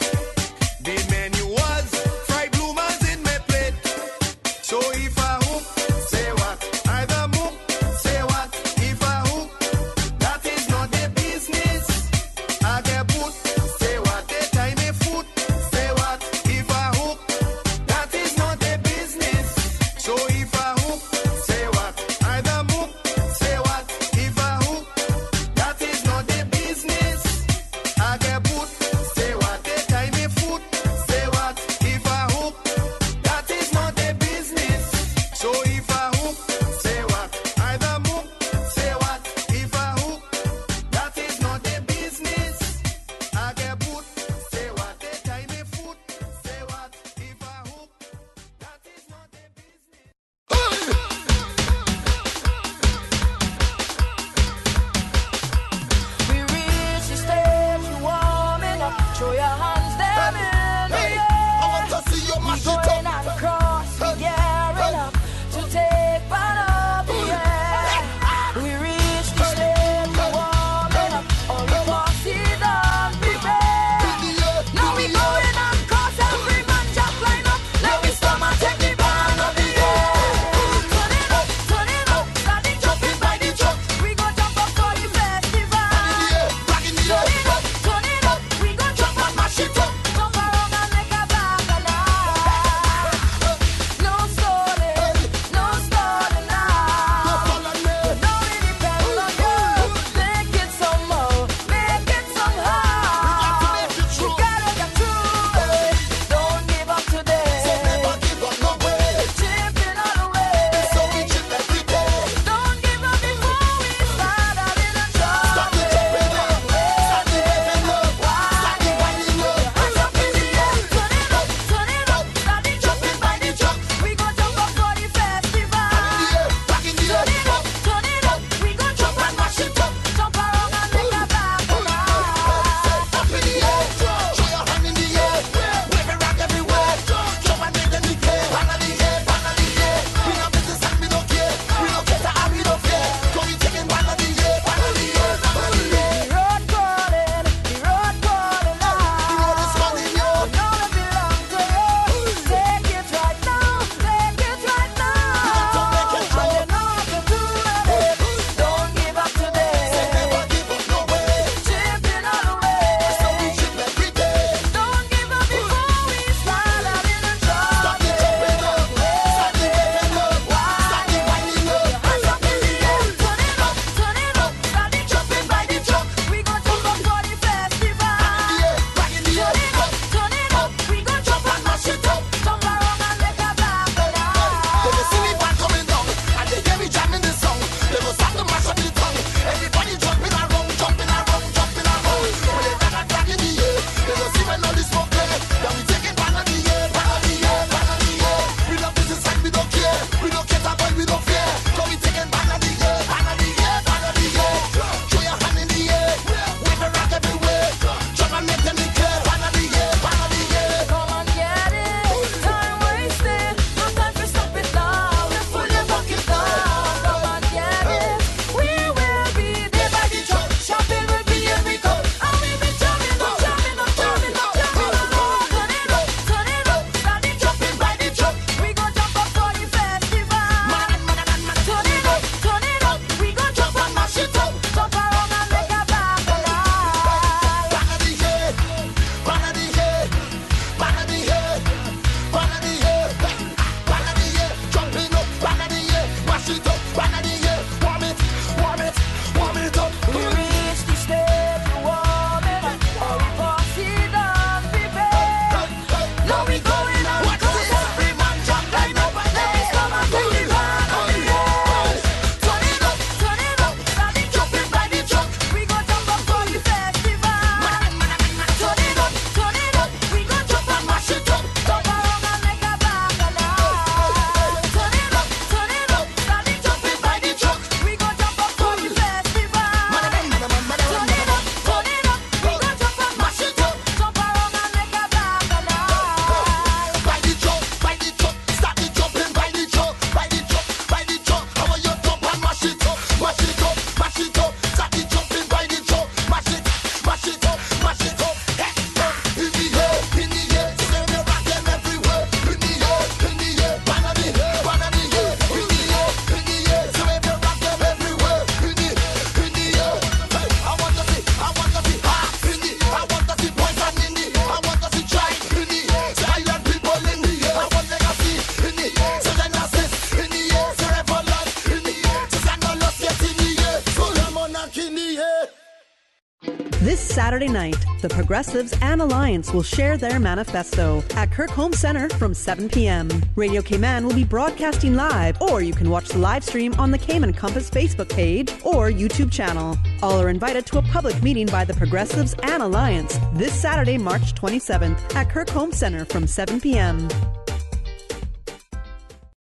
Saturday night, the Progressives and Alliance will share their manifesto at Kirk Home Center from 7 p.m. Radio Cayman will be broadcasting live, or you can watch the live stream on the Cayman Compass Facebook page or YouTube channel. All are invited to a public meeting by the Progressives and Alliance this Saturday, March 27th at Kirk Home Center from 7 p.m.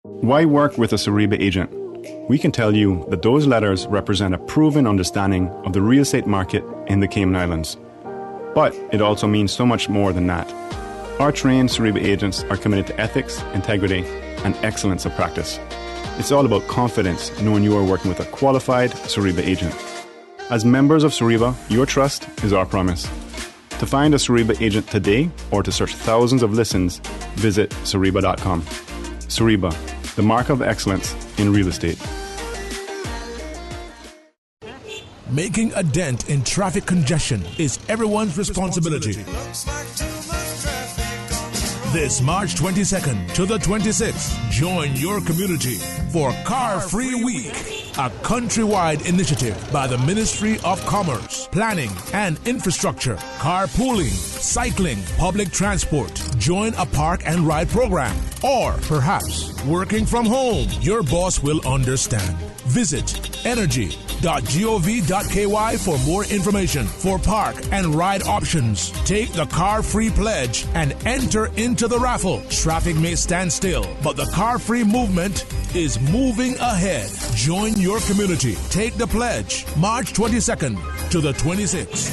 Why work with a Suriba agent? We can tell you that those letters represent a proven understanding of the real estate market in the Cayman Islands. But it also means so much more than that. Our trained Suriba agents are committed to ethics, integrity, and excellence of practice. It's all about confidence, knowing you are working with a qualified Suriba agent. As members of Suriba, your trust is our promise. To find a Suriba agent today or to search thousands of listens, visit Suriba.com. Suriba, the mark of excellence in real estate. Making a dent in traffic congestion is everyone's responsibility. This March 22nd to the 26th, join your community for Car Free Week, a countrywide initiative by the Ministry of Commerce, Planning and Infrastructure, carpooling, cycling, public transport. Join a park and ride program, or perhaps working from home. Your boss will understand. Visit energy.gov.ky for more information for park and ride options. Take the Car Free Pledge and enter into the raffle. Traffic may stand still, but the Car Free movement is moving ahead. Join your community. Take the pledge March 22nd to the 26th.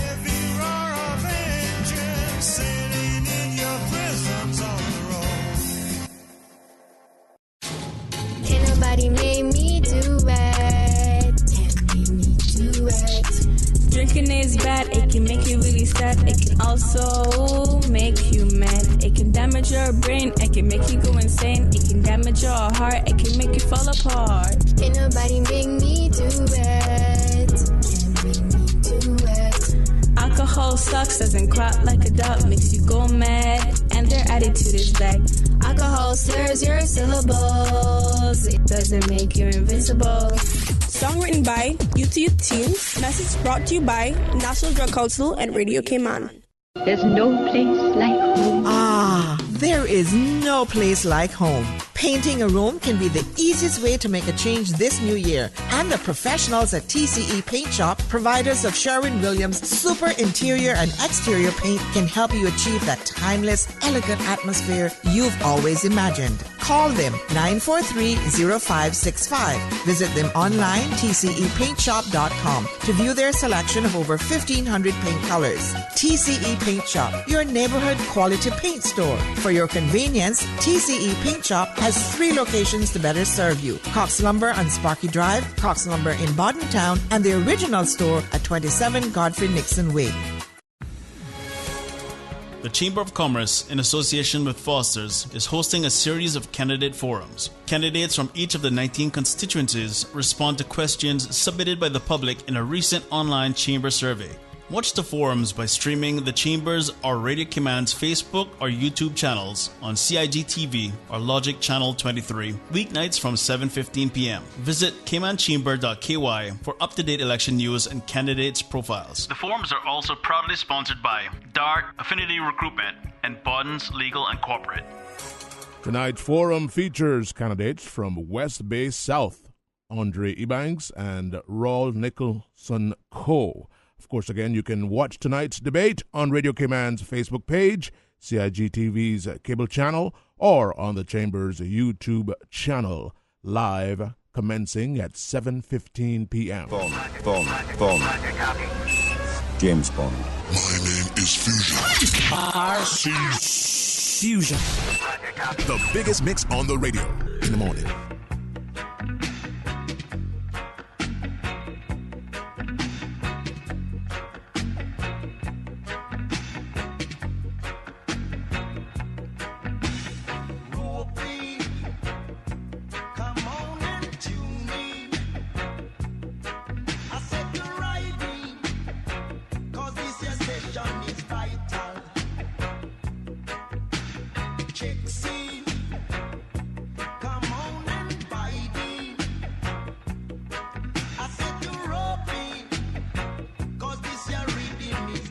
Ain't nobody made me do it. Can't make me do it. Drinking is bad, it can make you really sad. It can also make you mad. It can damage your brain, it can make you go insane. It can damage your heart, it can make you fall apart. Ain't nobody make me do it. Can't make me do it. Alcohol sucks, doesn't crack like a duck, makes you go mad, and their attitude is back. Alcohol slurs your syllables, it doesn't make you invincible. Song written by UTU Team. Message brought to you by National Drug Council and Radio Cayman. There's no place like home. Ah, there is no place like home. Painting a room can be the easiest way to make a change this new year. And the professionals at TCE Paint Shop, providers of Sherwin-Williams super interior and exterior paint, can help you achieve that timeless, elegant atmosphere you've always imagined. Call them 943-0565. Visit them online, tcepaintshop.com, to view their selection of over 1,500 paint colors. TCE Paint Shop, your neighborhood quality paint store. For your convenience, TCE Paint Shop has 3 locations to better serve you. Cox Lumber on Sparky Drive, Cox Lumber in Bordentown, and the original store at 27 Godfrey Nixon Way. The Chamber of Commerce, in association with Foster's, is hosting a series of candidate forums. Candidates from each of the 19 constituencies respond to questions submitted by the public in a recent online Chamber survey. Watch the forums by streaming the Chambers or Radio Cayman's Facebook or YouTube channels on CIGTV or Logic Channel 23, weeknights from 7:15 p.m. Visit caymanchamber.ky for up-to-date election news and candidates' profiles. The forums are also proudly sponsored by DART, Affinity Recruitment, and Bodden's Legal and Corporate. Tonight's forum features candidates from West Bay South, Andre Ebanks and Raul Nicholson Co. Of course, again, you can watch tonight's debate on Radio Cayman's Facebook page, CIGTV's cable channel, or on the Chamber's YouTube channel, live commencing at 7:15 p.m. Bond. James Bond. My name is Fusion. RC Fusion. The biggest mix on the radio in the morning. Cause this year reading is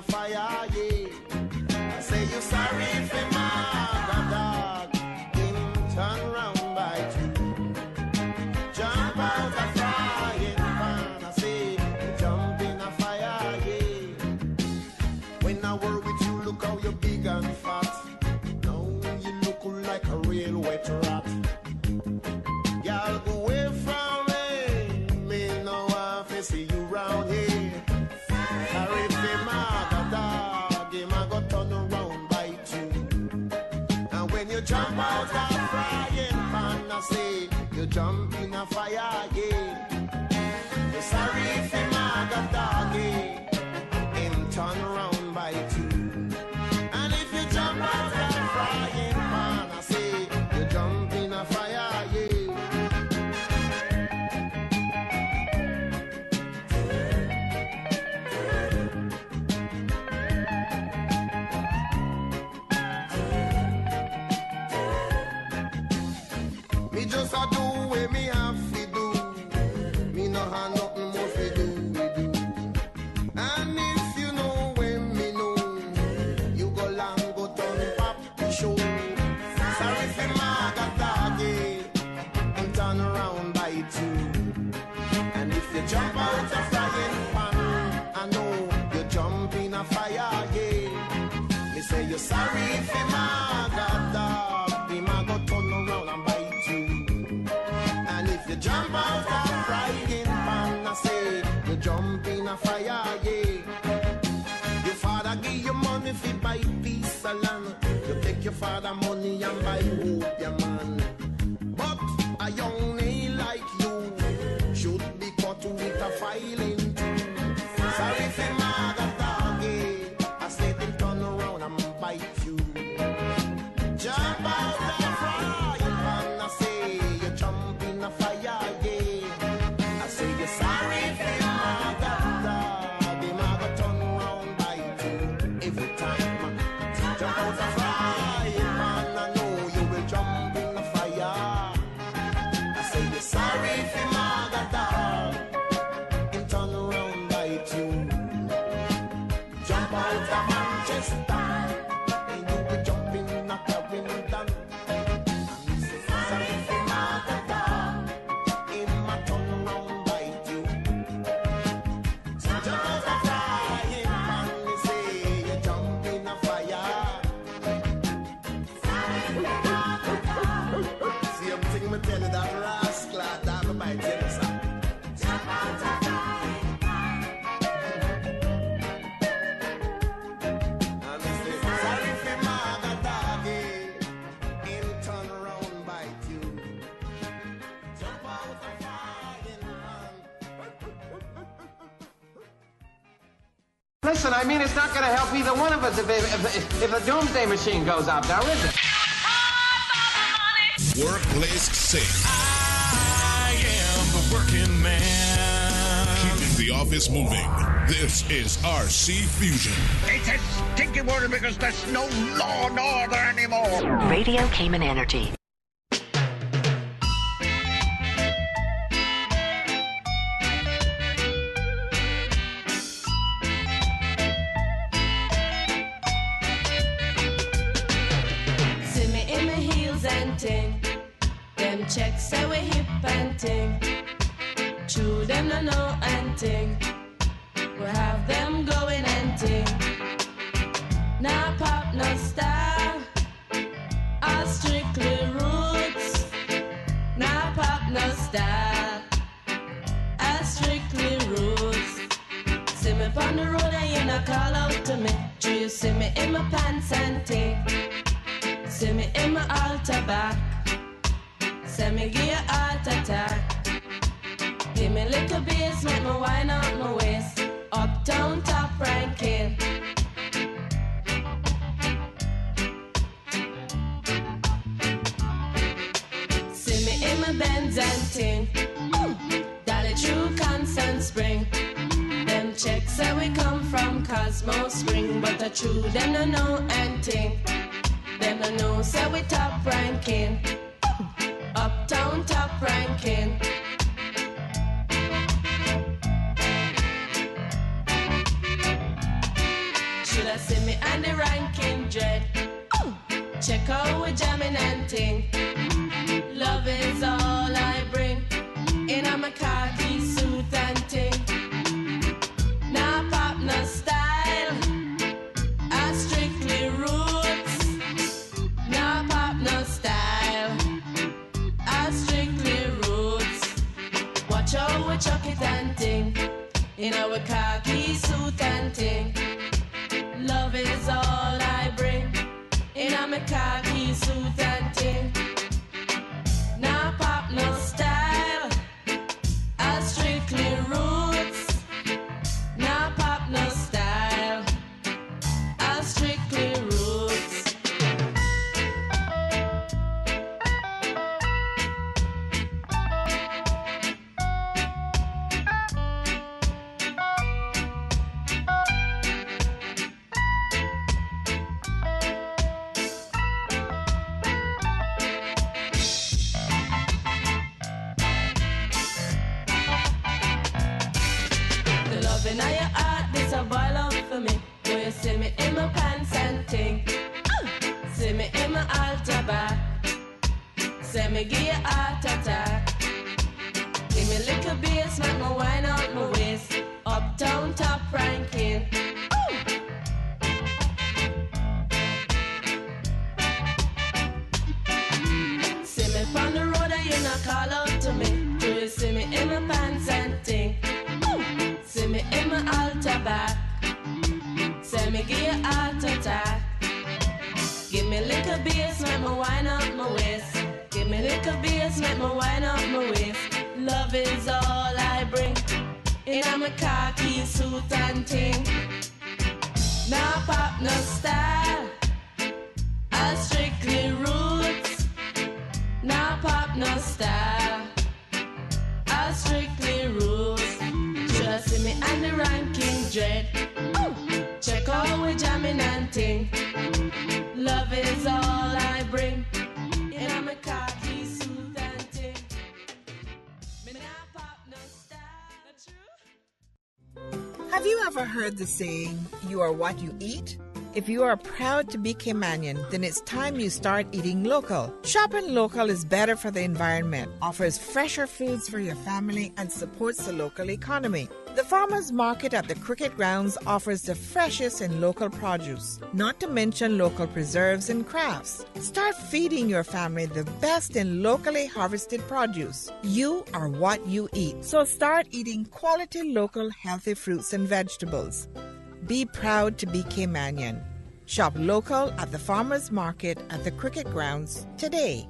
a fire, yeah. I say you sorry for my dog. Him turn round by two. Jump out a frying pan. I say you jump in a fire, yeah. When I work with you, look how you're big and fat. Now you look like a real wet rat. Y'all go away from me. Me no want to see you round here. Sorry for my dog. Him I go turn around by two. And when you jump out that frying pan, I say you jump in a fire, yeah. You sorry for my dog, yeah. Him turn around by two. And if you jump out that frying pan, I say you jump in a fire, yeah. Me just a do what me have to do. Me no have nothing more to do. And if you know when me know, you go long go turn pop the show. Sorry for my doggy, and turn around by two. And if you jump out a frying pan, I know you jump in a fire, yeah. Me say you sorry for my dog, me ma go turn around and bite you. And if you jump out a frying pan, I say you jump in a fire, yeah. Your father give you money fi buy piece of land. You take your father money and buy hope, yeah man. But a young nail like you should be cut with a filing tool. Sorry for my doggy, I said him turn around and bite you. Jump out the frying pan, I say you jump in a fire, yeah. I say you're sorry for my dog, him a go turn around bite you every time. Jump out the frying pan, I know you will jump in the fire. I say you're sorry for my dog, him turn around bite you. Jump out the Manchester, and you will jump in a Carrington. Sorry for my dog, him a turn around bite you. Jump out the frying pan, they say you jump in a fire. See, I'm thinking me tell you that rascal, that me bite you, son. Jump out the frying pan. And they say, sorry for my doggy, him turn around bite you. Jump out the frying pan. Listen, I mean, it's not going to help either one of us if the doomsday machine goes up, now is it? Workplace safe. I am the working man. Keeping the office moving. This is RC Fusion. It's a stinky word because there's no law and order anymore. Radio Cayman Energy. See me in my heels and ting. Them checks say we hip and ting. True them no know and ting. We have them going and ting. Nah pop, no style. All strictly roots. Nah pop, no style. All strictly roots. See me on the road and you not call out to me. Do you see me in my pants and ting? See me in my altar back. Say me give you heart attack. Give me little bass, make me wind up my waist. Uptown top ranking. See me in my Benz and ting. Dolly True Constant Spring. Them checks say we come from Cosmo Spring, but the true them no know and ting. Them no know say we top ranking. Uptown top ranking. Just see me and the ranking dread. Check out we jamming and ting. Love is all I bring. In a my khaki suit and ting. Nah pop no style. I strictly roots. Nah pop no style. I strictly roots. Watch out we chuck it and ting. In our khaki suit and ting. Love is all I bring. In a my khaki suit and ting. Nah pop no style. I strictly roots. Nah pop no style. I strictly roots. The loving of your heart, this a boil up for me. Do you see me in my pants and ting? See me in my altar back. Say me give you heart attack. Give me little bass, make me wine out my waist. Uptown top ranking. See me from the road and you not call out to me. Do you see me in my pants and ting? See me in my altar back. Say me give you heart attack. Give me little bass, make me wine up my waist. Give me little bass, make me wine up my waist. Love is all I bring. In a my khaki suit and ting. Now pop no style. I strictly roots. Now pop no style. I strictly roots. Just see me and the ranking dread. Check out we jamming and ting. Love is all I bring. In a my khaki suit and ting. Me nah pop no style. That's true. Have you ever heard the saying, you are what you eat? If you are proud to be Caymanian, then it's time you start eating local. Shopping local is better for the environment, offers fresher foods for your family, and supports the local economy. The farmers market at the cricket grounds offers the freshest in local produce, not to mention local preserves and crafts. Start feeding your family the best in locally harvested produce. You are what you eat, so start eating quality local healthy fruits and vegetables. Be proud to be Caymanian. Shop local at the farmers market at the cricket grounds today.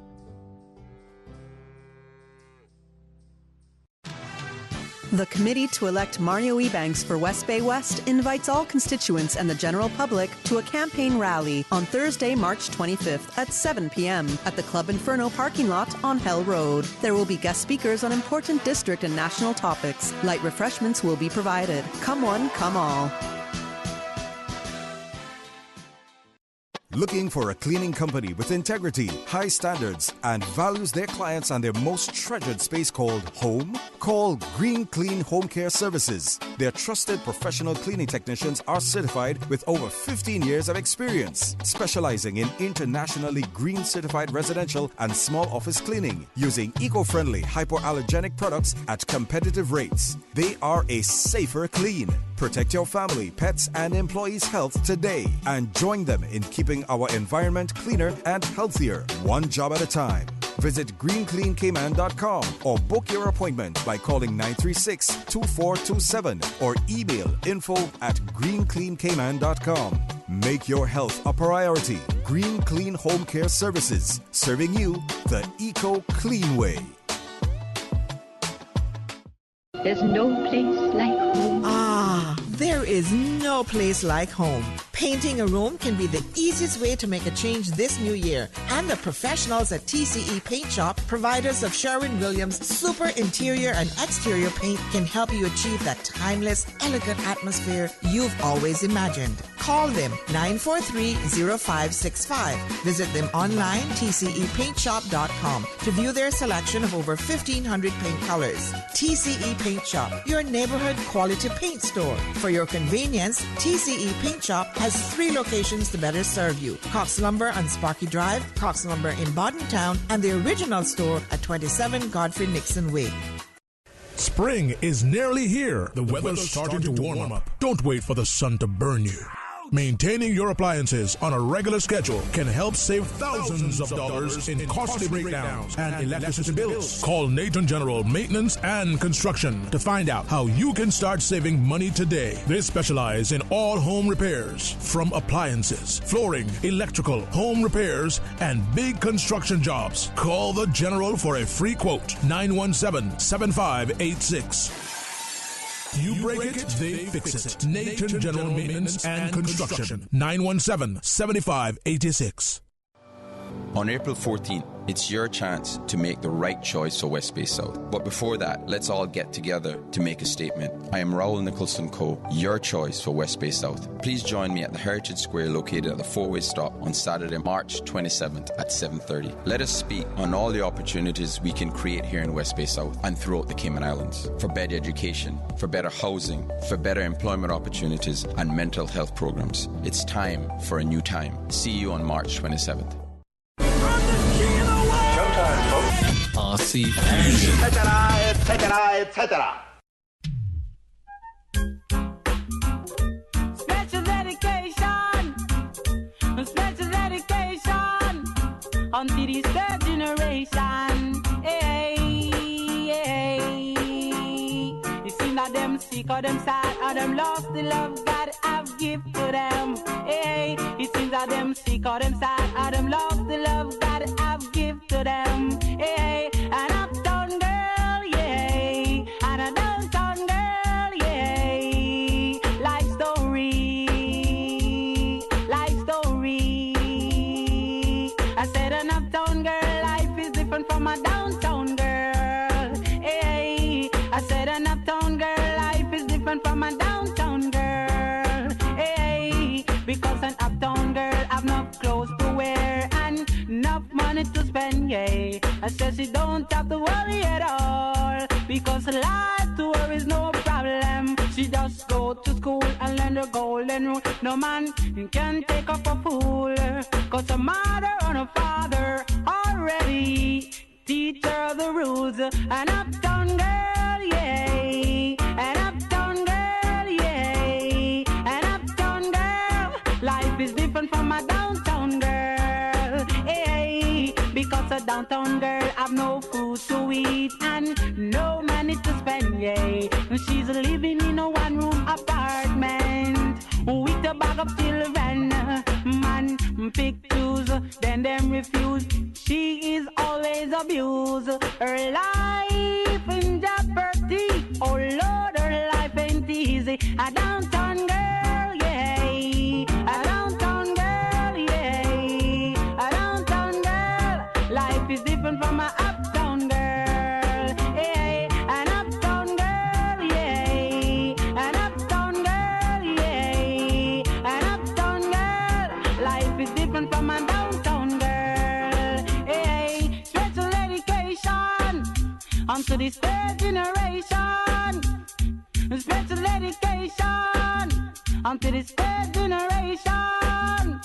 The committee to elect Mario Ebanks for West Bay West invites all constituents and the general public to a campaign rally on Thursday, March 25th at 7 p.m. at the Club Inferno parking lot on Hell Road. There will be guest speakers on important district and national topics. Light refreshments will be provided. Come one, come all. Looking for a cleaning company with integrity, high standards, and values their clients and their most treasured space called home? Call Green Clean Home Care Services. Their trusted professional cleaning technicians are certified with over 15 years of experience, specializing in internationally green certified residential and small office cleaning, using eco-friendly hypoallergenic products at competitive rates. They are a safer clean. Protect your family, pets, and employees' health today and join them in keeping our environment cleaner and healthier, one job at a time. Visit greencleancayman.com or book your appointment by calling 936-2427 or email info@greencleancayman.com. Make your health a priority. Green Clean Home Care Services, serving you the eco-clean way. There's no place like home. Ah, there is no place like home. Painting a room can be the easiest way to make a change this new year. And the professionals at TCE Paint Shop, providers of Sherwin-Williams super interior and exterior paint, can help you achieve that timeless, elegant atmosphere you've always imagined. Call them 943-0565. Visit them online, tcepaintshop.com, to view their selection of over 1,500 paint colors. TCE Paint Shop, your neighborhood quality paint store. For your convenience, TCE Paint Shop has 3 locations to better serve you. Cox Lumber on Sparky Drive, Cox Lumber in Town, and the original store at 27 Godfrey Nixon Way. Spring is nearly here. The weather's starting to warm up. Don't wait for the sun to burn you. Maintaining your appliances on a regular schedule can help save thousands of dollars in costly breakdowns and electricity bills. Call Nathan General Maintenance and Construction to find out how you can start saving money today. They specialize in all home repairs, from appliances, flooring, electrical, home repairs, and big construction jobs. Call the General for a free quote, 917-7586. You break it, they fix it. Nathan General Maintenance and Construction. 917-7586. On April 14th, it's your chance to make the right choice for West Bay South. But before that, let's all get together to make a statement. I am Raoul Nicholson Co., your choice for West Bay South. Please join me at the Heritage Square located at the 4-way stop on Saturday, March 27th at 7:30. Let us speak on all the opportunities we can create here in West Bay South and throughout the Cayman Islands for better education, for better housing, for better employment opportunities and mental health programs. It's time for a new time. See you on March 27th. RC Fusion. Special dedication unto the third generation. Hey, hey. It seems that them sick or them sad or them lost the love God have give to them. Hey, it seems that them sick or them sad or them lost the love God have give to them. Hey, an uptown girl, yeah, and a downtown girl, yeah. Life story. I said an uptown girl, life is different from a downtown girl. Hey, I said an uptown girl, life is different from a downtown girl. Hey, because an uptown girl have enough clothes to wear and enough money to spend, yeah. I said she don't have to worry at all, because life to her is no problem. She just go to school and learn the golden rule. No man can take up a fool, cause her mother and her father already teach her the rules. An uptown girl, yeah. An uptown girl, yeah. An uptown girl, life is different from a downtown girl. Hey, because a downtown girl have no food to eat and no money to spend, yeah. She's living in a one-room apartment with a bag of children. Man pick choose, then them refuse. She is always abused. Her life in jeopardy. Oh Lord, her life ain't easy. A downtown girl, yeah. A downtown girl, yeah. A downtown girl. Life is different from a uptown girl. Yeah. An uptown girl, yeah. An uptown girl, yeah. An uptown girl. Life is different from a downtown girl. Hey, special dedication unto this third generation. Special dedication unto this third generation.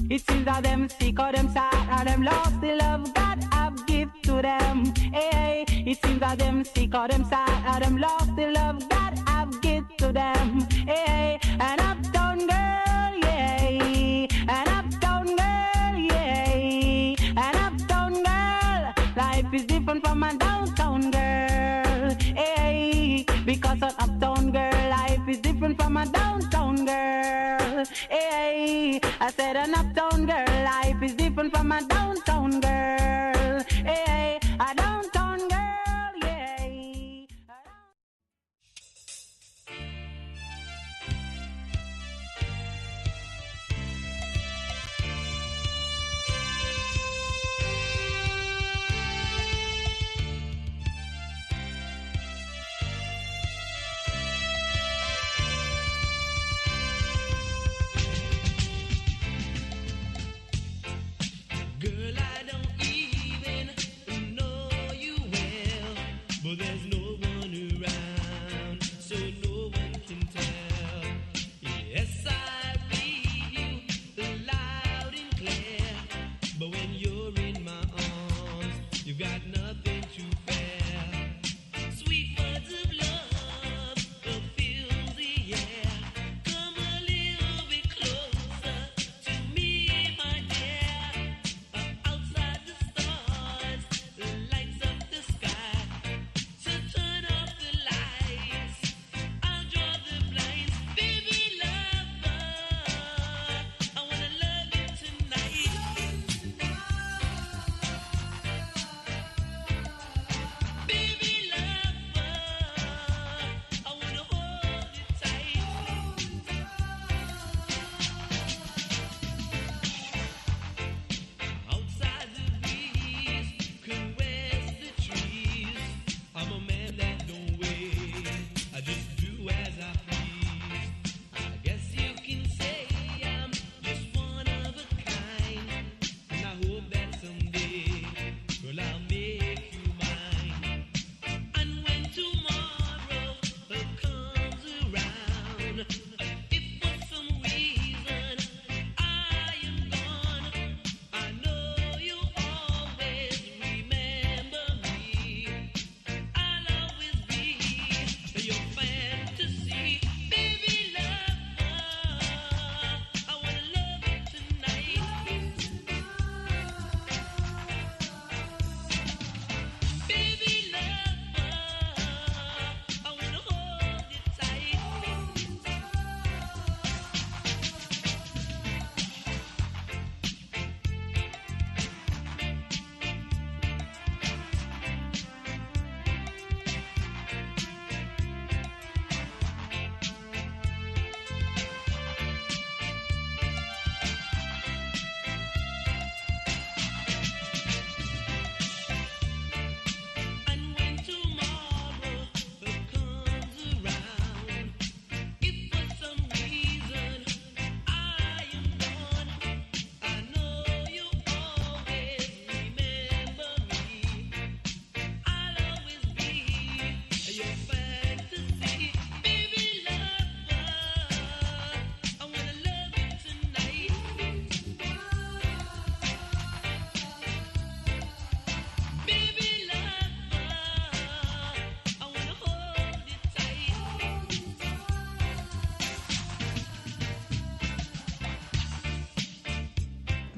It seems that them sick or them sad or them lost the love God have give to them. Hey, it seems that them sick or them sad or them lost the love God have give to them. Hey, an uptown girl, yeah. An uptown girl, yeah. An uptown girl. Life is different from a downtown girl. Hey, because an uptown girl, life is different from a downtown girl. Hey, I said an uptown girl, life is different from a downtown girl. Hey, a downtown girl, yeah.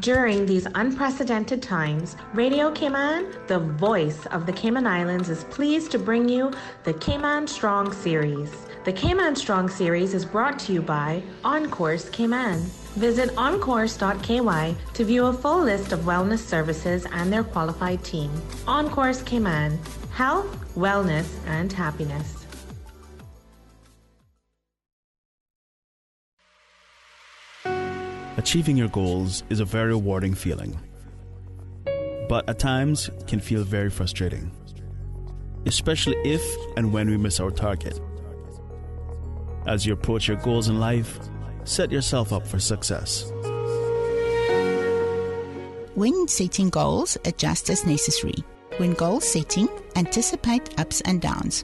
During these unprecedented times, Radio Cayman, the voice of the Cayman Islands, is pleased to bring you the Cayman Strong Series. The Cayman Strong Series is brought to you by OnCourse Cayman. Visit oncourse.ky to view a full list of wellness services and their qualified team. OnCourse Cayman, health, wellness, and happiness. Achieving your goals is a very rewarding feeling, but at times can feel very frustrating, especially if and when we miss our target. As you approach your goals in life, set yourself up for success. When setting goals, adjust as necessary. When goal setting, anticipate ups and downs.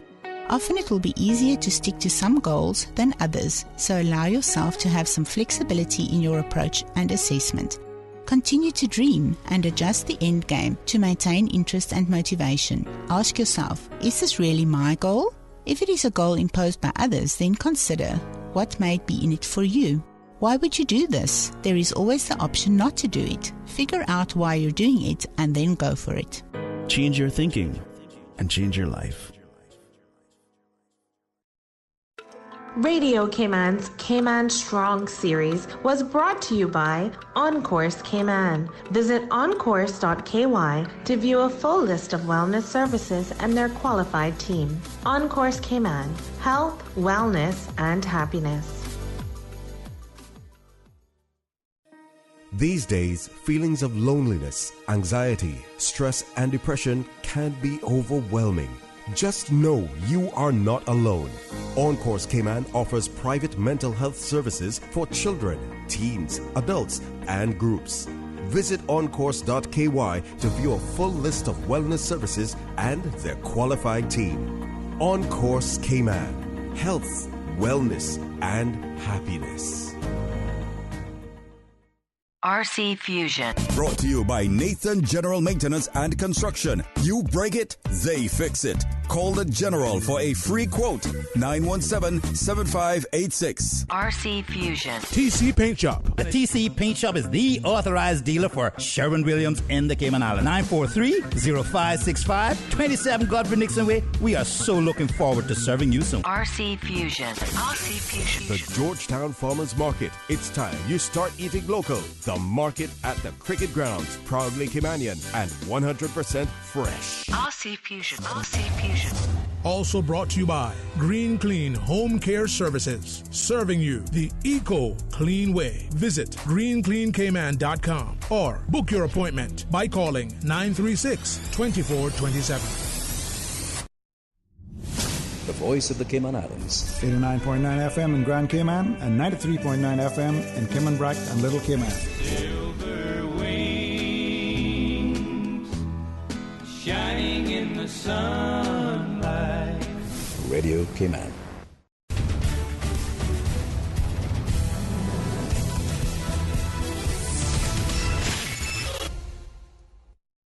Often it will be easier to stick to some goals than others, so allow yourself to have some flexibility in your approach and assessment. Continue to dream and adjust the end game to maintain interest and motivation. Ask yourself, is this really my goal? If it is a goal imposed by others, then consider what may be in it for you. Why would you do this? There is always the option not to do it. Figure out why you're doing it and then go for it. Change your thinking and change your life. Radio Cayman's Cayman Strong Series was brought to you by OnCourse Cayman. Visit oncourse.ky to view a full list of wellness services and their qualified team. OnCourse Cayman, health, wellness, and happiness. These days, feelings of loneliness, anxiety, stress, and depression can be overwhelming. Just know you are not alone. OnCourse Cayman offers private mental health services for children, teens, adults, and groups. Visit oncourse.ky to view a full list of wellness services and their qualified team. OnCourse Cayman, health, wellness, and happiness. RC Fusion. Brought to you by Nathan General Maintenance and Construction. You break it, they fix it. Call the General for a free quote. 917-7586. RC Fusion. TC Paint Shop. The TC Paint Shop is the authorized dealer for Sherwin-Williams in the Cayman Islands. 943-0565, 27 Godfrey Nixon Way. We are so looking forward to serving you soon. RC Fusion. RC Fusion. The Georgetown Farmers Market. It's time you start eating local. The market at the Cricket Grounds. Proudly Caymanian and 100% fresh. RC Fusion. RC Fusion. Also brought to you by Green Clean Home Care Services, serving you the eco-clean way. Visit greencleancayman.com or book your appointment by calling 936-2427. The voice of the Cayman Islands. 89.9 FM in Grand Cayman and 93.9 FM in Cayman Brac and Little Cayman. Silver wings shining in the sunlight. Radio Cayman.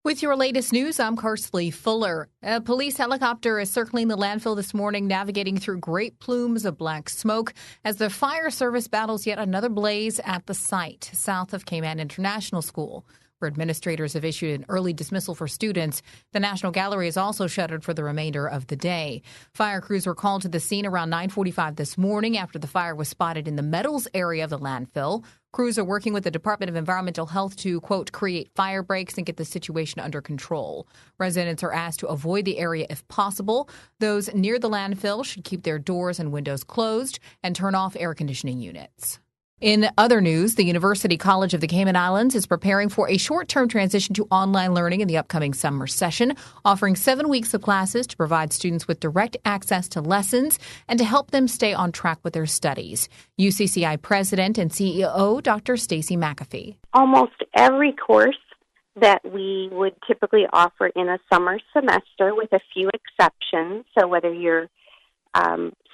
With your latest news, I'm Carsley Fuller. A police helicopter is circling the landfill this morning, navigating through great plumes of black smoke as the fire service battles yet another blaze at the site south of Cayman International School, where administrators have issued an early dismissal for students. The National Gallery is also shuttered for the remainder of the day. Fire crews were called to the scene around 9:45 this morning after the fire was spotted in the metals area of the landfill. Crews are working with the Department of Environmental Health to, quote, create fire breaks and get the situation under control. Residents are asked to avoid the area if possible. Those near the landfill should keep their doors and windows closed and turn off air conditioning units. In other news, the University College of the Cayman Islands is preparing for a short-term transition to online learning in the upcoming summer session, offering 7 weeks of classes to provide students with direct access to lessons and to help them stay on track with their studies. UCCI President and CEO Dr. Stacy McAfee. Almost every course that we would typically offer in a summer semester, with a few exceptions, so whether you're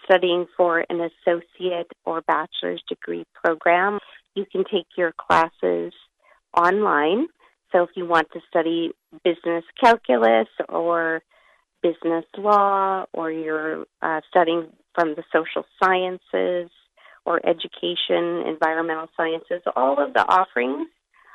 studying for an associate or bachelor's degree program, you can take your classes online. So if you want to study business calculus or business law, or you're studying from the social sciences or education, environmental sciences, all of the offerings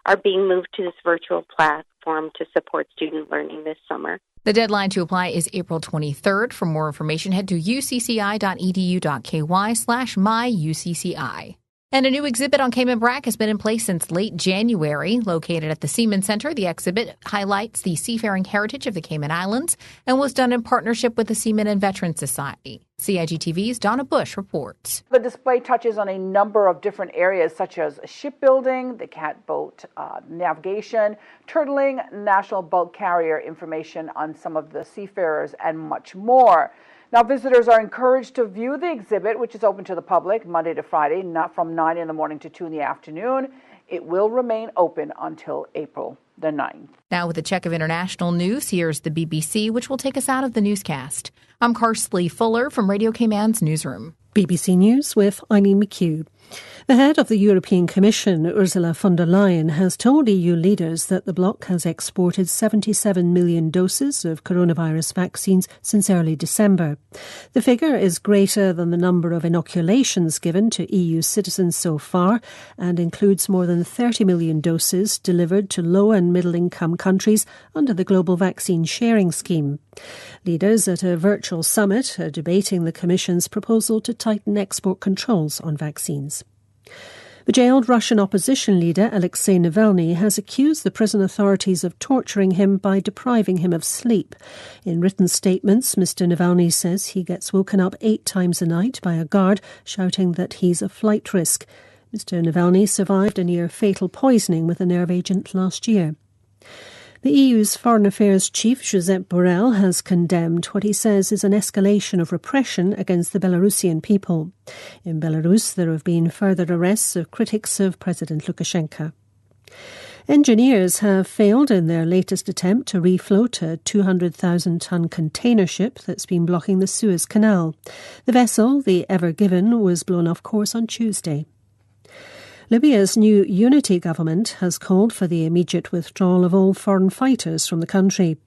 are being moved to this virtual platform to support student learning this summer. The deadline to apply is April 23rd. For more information, head to ucci.edu.ky/myucci. And a new exhibit on Cayman Brac has been in place since late January. Located at the Seaman Center, the exhibit highlights the seafaring heritage of the Cayman Islands and was done in partnership with the Seamen and Veterans Society. CIG-TV's Donna Bush reports. The display touches on a number of different areas such as shipbuilding, the catboat navigation, turtling, national bulk carrier information on some of the seafarers, and much more. Now, visitors are encouraged to view the exhibit, which is open to the public Monday to Friday, not from 9 in the morning to 2 in the afternoon. It will remain open until April the 9th. Now, with a check of international news, here's the BBC, which will take us out of the newscast. I'm Karsley Fuller from Radio Cayman's newsroom. BBC News with Eileen McHugh. The head of the European Commission, Ursula von der Leyen, has told EU leaders that the bloc has exported 77 million doses of coronavirus vaccines since early December. The figure is greater than the number of inoculations given to EU citizens so far and includes more than 30 million doses delivered to low and middle income countries under the Global Vaccine Sharing Scheme. Leaders at a virtual summit are debating the Commission's proposal to tighten export controls on vaccines. The jailed Russian opposition leader Alexei Navalny has accused the prison authorities of torturing him by depriving him of sleep. In written statements, Mr. Navalny says he gets woken up 8 times a night by a guard shouting that he's a flight risk. Mr. Navalny survived a near-fatal poisoning with a nerve agent last year. The EU's Foreign Affairs Chief, Josep Borrell, has condemned what he says is an escalation of repression against the Belarusian people. In Belarus, there have been further arrests of critics of President Lukashenko. Engineers have failed in their latest attempt to refloat a 200,000-ton container ship that's been blocking the Suez Canal. The vessel, the Ever Given, was blown off course on Tuesday. Libya's new unity government has called for the immediate withdrawal of all foreign fighters from the country.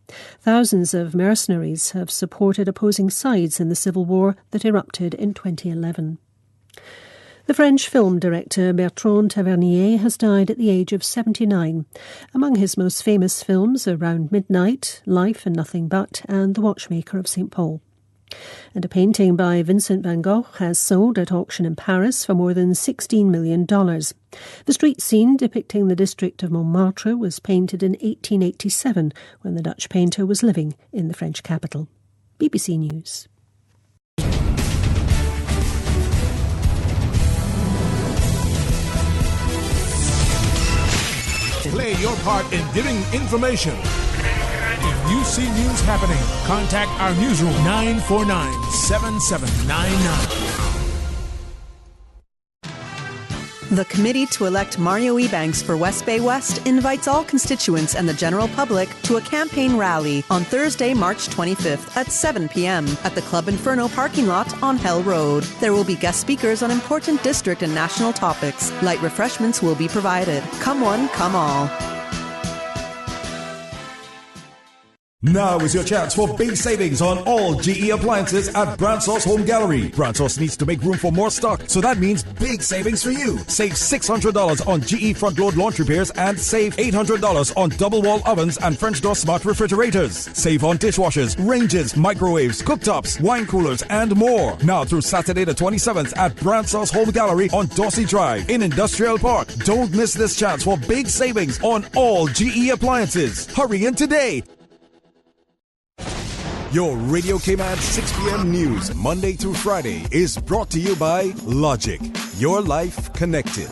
Thousands of mercenaries have supported opposing sides in the civil war that erupted in 2011. The French film director Bertrand Tavernier has died at the age of 79. Among his most famous films are Round Midnight, Life and Nothing But, and The Watchmaker of St. Paul. And a painting by Vincent van Gogh has sold at auction in Paris for more than $16 million. The street scene depicting the district of Montmartre was painted in 1887 when the Dutch painter was living in the French capital. BBC News. Play your part in giving information. If you see news happening, contact our newsroom 949-7799. The committee to elect Mario Ebanks for West Bay West invites all constituents and the general public to a campaign rally on Thursday, March 25th at 7 p.m. at the Club Inferno parking lot on Hell Road. There will be guest speakers on important district and national topics. Light refreshments will be provided. Come one, come all. Now is your chance for big savings on all GE appliances at Bransauce Home Gallery. Bransauce needs to make room for more stock, so that means big savings for you. Save $600 on GE front load launch repairs and save $800 on double wall ovens and French door smart refrigerators. Save on dishwashers, ranges, microwaves, cooktops, wine coolers, and more. Now through Saturday the 27th at Bransauce Home Gallery on Dorsey Drive in Industrial Park. Don't miss this chance for big savings on all GE appliances. Hurry in today. Your Radio Cayman 6 p.m. news, Monday through Friday, is brought to you by Logic. Your life connected.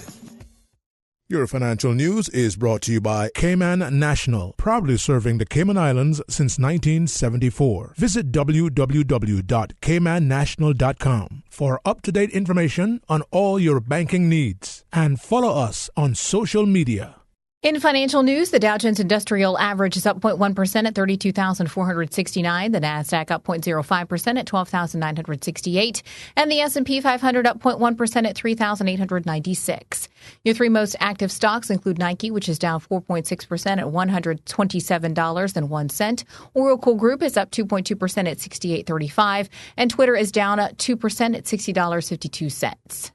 Your financial news is brought to you by Cayman National, proudly serving the Cayman Islands since 1974. Visit www.caymannational.com for up-to-date information on all your banking needs. And follow us on social media. In financial news, the Dow Jones Industrial Average is up 0.1% at 32,469. The Nasdaq up 0.05% at 12,968. And the S&P 500 up 0.1% at 3,896. Your three most active stocks include Nike, which is down 4.6% at $127.01. Oracle Group is up 2.2% at $68.35. And Twitter is down at 2% at $60.52.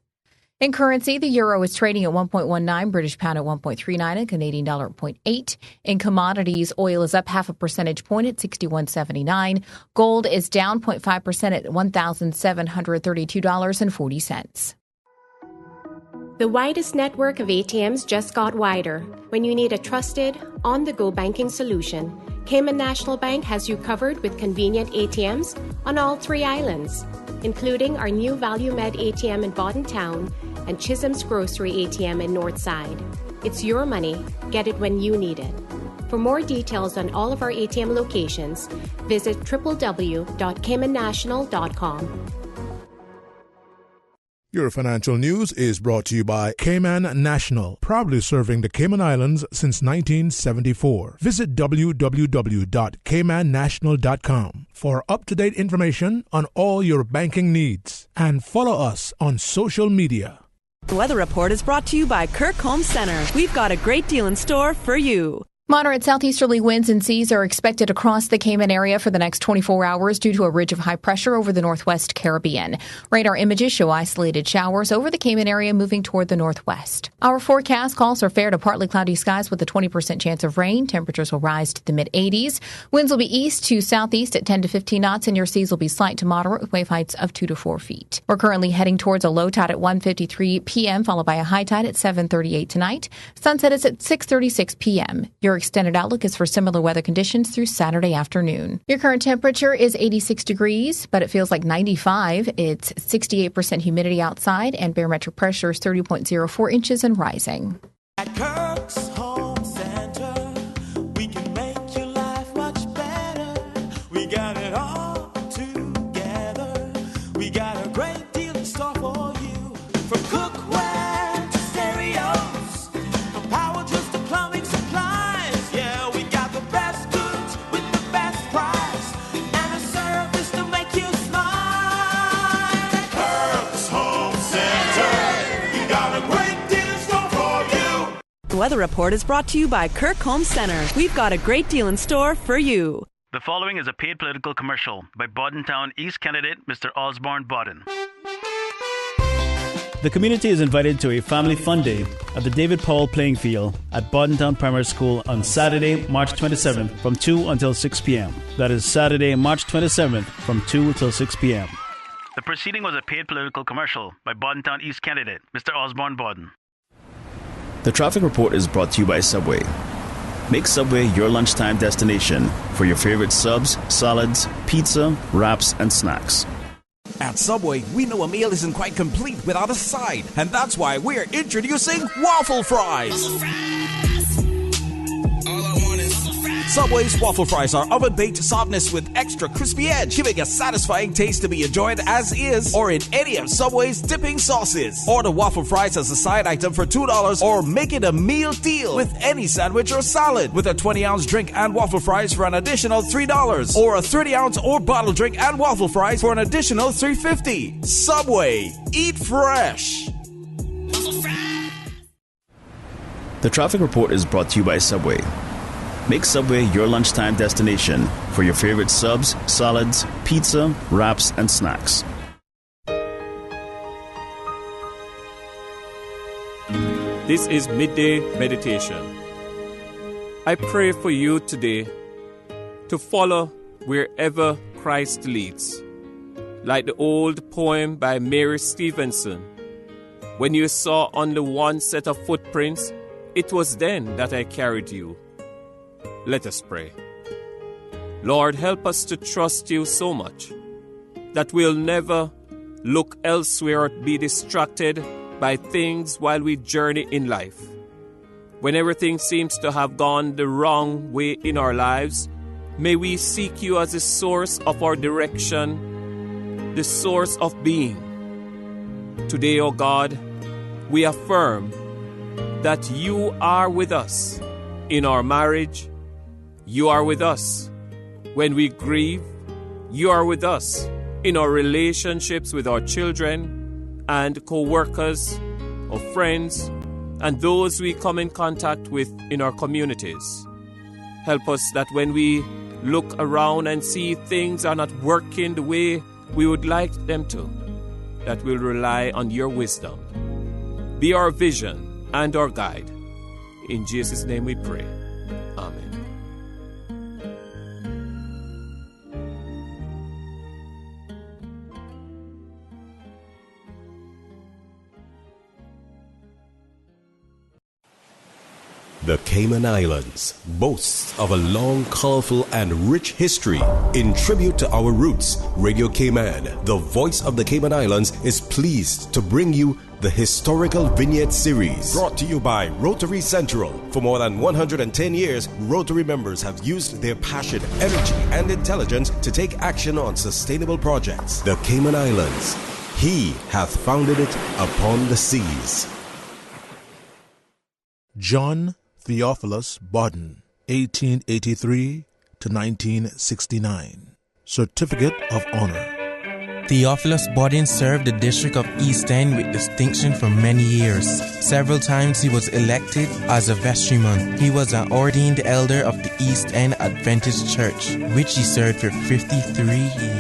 In currency, the euro is trading at 1.19, British pound at 1.39, and Canadian dollar at 0.8. In commodities, oil is up 0.5 percentage point at 61.79. Gold is down 0.5% at $1,732.40. The widest network of ATMs just got wider. When you need a trusted, on-the-go banking solution, Cayman National Bank has you covered with convenient ATMs on all 3 islands, including our new Value Med ATM in Bodden Town and Chisholm's Grocery ATM in Northside. It's your money. Get it when you need it. For more details on all of our ATM locations, visit www.caymannational.com. Your financial news is brought to you by Cayman National, proudly serving the Cayman Islands since 1974. Visit www.caymannational.com for up-to-date information on all your banking needs. And follow us on social media. The Weather Report is brought to you by Kirk Home Center. We've got a great deal in store for you. Moderate southeasterly winds and seas are expected across the Cayman area for the next 24 hours due to a ridge of high pressure over the northwest Caribbean. Radar images show isolated showers over the Cayman area moving toward the northwest. Our forecast calls for fair to partly cloudy skies with a 20% chance of rain. Temperatures will rise to the mid-80s. Winds will be east to southeast at 10 to 15 knots, and your seas will be slight to moderate with wave heights of 2 to 4 feet. We're currently heading towards a low tide at 1:53 p.m., followed by a high tide at 7:38 tonight. Sunset is at 6:36 p.m. Your extended outlook is for similar weather conditions through Saturday afternoon. Your current temperature is 86 degrees, but it feels like 95. It's 68% humidity outside, and barometric pressure is 30.04 inches and rising. At Kirk's Home Center, we can make your life much better. We got it all together. We got a great deal in store for you. From cookware to stereos, from power tools to plumbing supplies. Yeah, we got the best goods with the best price and a service to make you smile. At Kirk's Home Center, we got a great deal in store for you. The Weather Report is brought to you by Kirk Home Center. We've got a great deal in store for you. The following is a paid political commercial by Bodden Town East candidate Mr. Osborne Bodden. The community is invited to a family fun day at the David Powell playing field at Bodden Town Primary School on Saturday, March 27th from 2 until 6 p.m. That is Saturday, March 27th from 2 until 6 p.m. The proceeding was a paid political commercial by Bodden Town East candidate Mr. Osborne Bodden. The traffic report is brought to you by Subway. Make Subway your lunchtime destination for your favorite subs, salads, pizza, wraps, and snacks. At Subway, we know a meal isn't quite complete without a side, and that's why we're introducing waffle fries. Subway's waffle fries are oven-baked softness with extra crispy edge, giving a satisfying taste to be enjoyed as is or in any of Subway's dipping sauces. Order waffle fries as a side item for $2 or make it a meal deal with any sandwich or salad with a 20-ounce drink and waffle fries for an additional $3 or a 30-ounce or bottle drink and waffle fries for an additional $3.50. Subway, eat fresh. The traffic report is brought to you by Subway. Make Subway your lunchtime destination for your favorite subs, salads, pizza, wraps, and snacks. This is Midday Meditation. I pray for you today to follow wherever Christ leads. Like the old poem by Mary Stevenson, when you saw only one set of footprints, it was then that I carried you. Let us pray. Lord, help us to trust you so much that we'll never look elsewhere or be distracted by things while we journey in life. When everything seems to have gone the wrong way in our lives, may we seek you as the source of our direction, the source of being. Today, O God, we affirm that you are with us in our marriage. You are with us when we grieve. You are with us in our relationships with our children and co-workers or friends and those we come in contact with in our communities. Help us that when we look around and see things are not working the way we would like them to, that we'll rely on your wisdom. be our vision and our guide. In Jesus' name we pray. Amen. The Cayman Islands boasts of a long, colorful, and rich history. In tribute to our roots, Radio Cayman, the voice of the Cayman Islands, is pleased to bring you the Historical Vignette Series, brought to you by Rotary Central. For more than 110 years, Rotary members have used their passion, energy, and intelligence to take action on sustainable projects. The Cayman Islands, He hath founded it upon the seas. John Theophilus Bodden, 1883 to 1969. Certificate of Honor. Theophilus Bodden served the District of East End with distinction for many years. Several times he was elected as a vestryman. He was an ordained elder of the East End Adventist Church, which he served for 53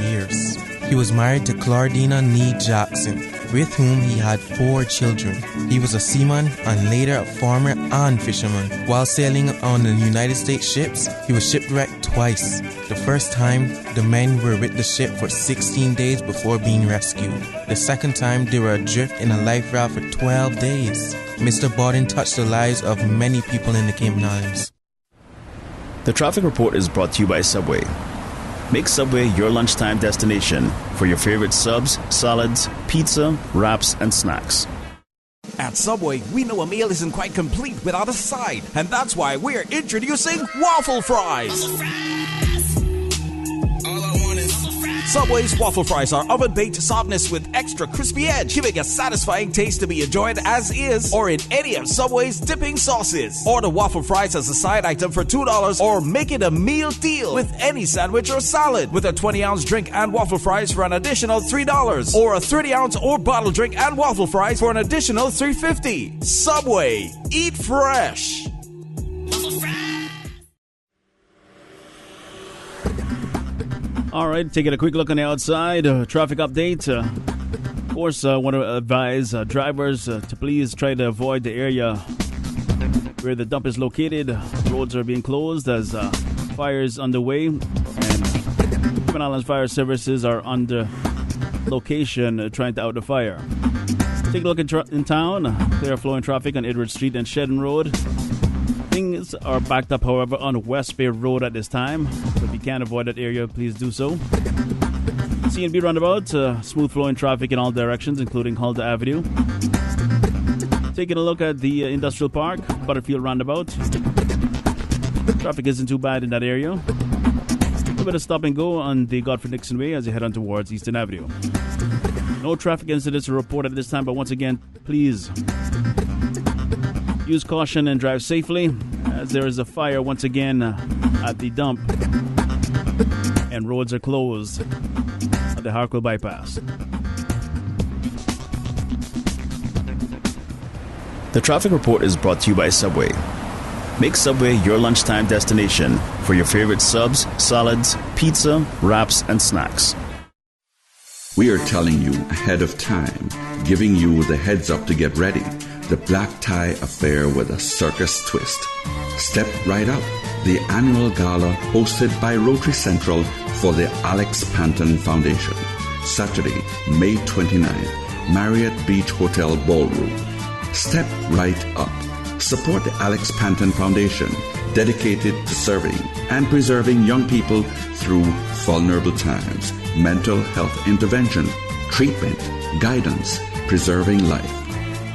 years. He was married to Claudina Nee Jackson, with whom he had 4 children. He was a seaman and later a farmer and fisherman. While sailing on the United States ships, he was shipwrecked twice. The first time, the men were with the ship for 16 days before being rescued. The second time, they were adrift in a life raft for 12 days. Mr. Bodden touched the lives of many people in the Cayman Islands. The traffic report is brought to you by Subway. Make Subway your lunchtime destination for your favorite subs, salads, pizza, wraps, and snacks. At Subway, we know a meal isn't quite complete without a side, and that's why we're introducing waffle fries. Subway's waffle fries are oven-baked softness with extra crispy edge, giving a satisfying taste to be enjoyed as is or in any of Subway's dipping sauces. Order waffle fries as a side item for $2 or make it a meal deal with any sandwich or salad with a 20-ounce drink and waffle fries for an additional $3 or a 30-ounce or bottle drink and waffle fries for an additional $3.50. Subway, eat fresh. All right, taking a quick look on the outside. Traffic update. Of course, I want to advise drivers to please try to avoid the area where the dump is located. Roads are being closed as fires underway, and Cayman Islands Fire Services are on the location trying to out the fire. Take a look in town. Clear flowing traffic on Edward Street and Shedden Road. Things are backed up, however, on West Bay Road at this time. So if you can avoid that area, please do so. CNB roundabout, smooth flowing traffic in all directions, including Halda Avenue. Taking a look at the Industrial Park, Butterfield roundabout. Traffic isn't too bad in that area. A bit of stop and go on the Godfrey Dixon Way as you head on towards Eastern Avenue. No traffic incidents are reported at this time, but once again, please use caution and drive safely, as there is a fire once again at the dump and roads are closed at the Harquail Bypass. The traffic report is brought to you by Subway. Make Subway your lunchtime destination for your favorite subs, salads, pizza, wraps, and snacks. We are telling you ahead of time, giving you the heads up to get ready. The Black Tie Affair with a circus twist. Step right up. The annual gala hosted by Rotary Central for the Alex Panton Foundation. Saturday, May 29th, Marriott Beach Hotel Ballroom. Step right up. Support the Alex Panton Foundation, dedicated to serving and preserving young people through vulnerable times, mental health intervention, treatment, guidance, preserving life.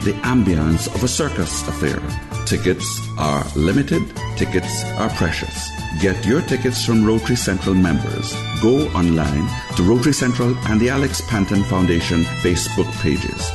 The ambience of a circus affair. Tickets are limited. Tickets are precious. Get your tickets from Rotary Central members. Go online to Rotary Central and the Alex Panton Foundation Facebook pages.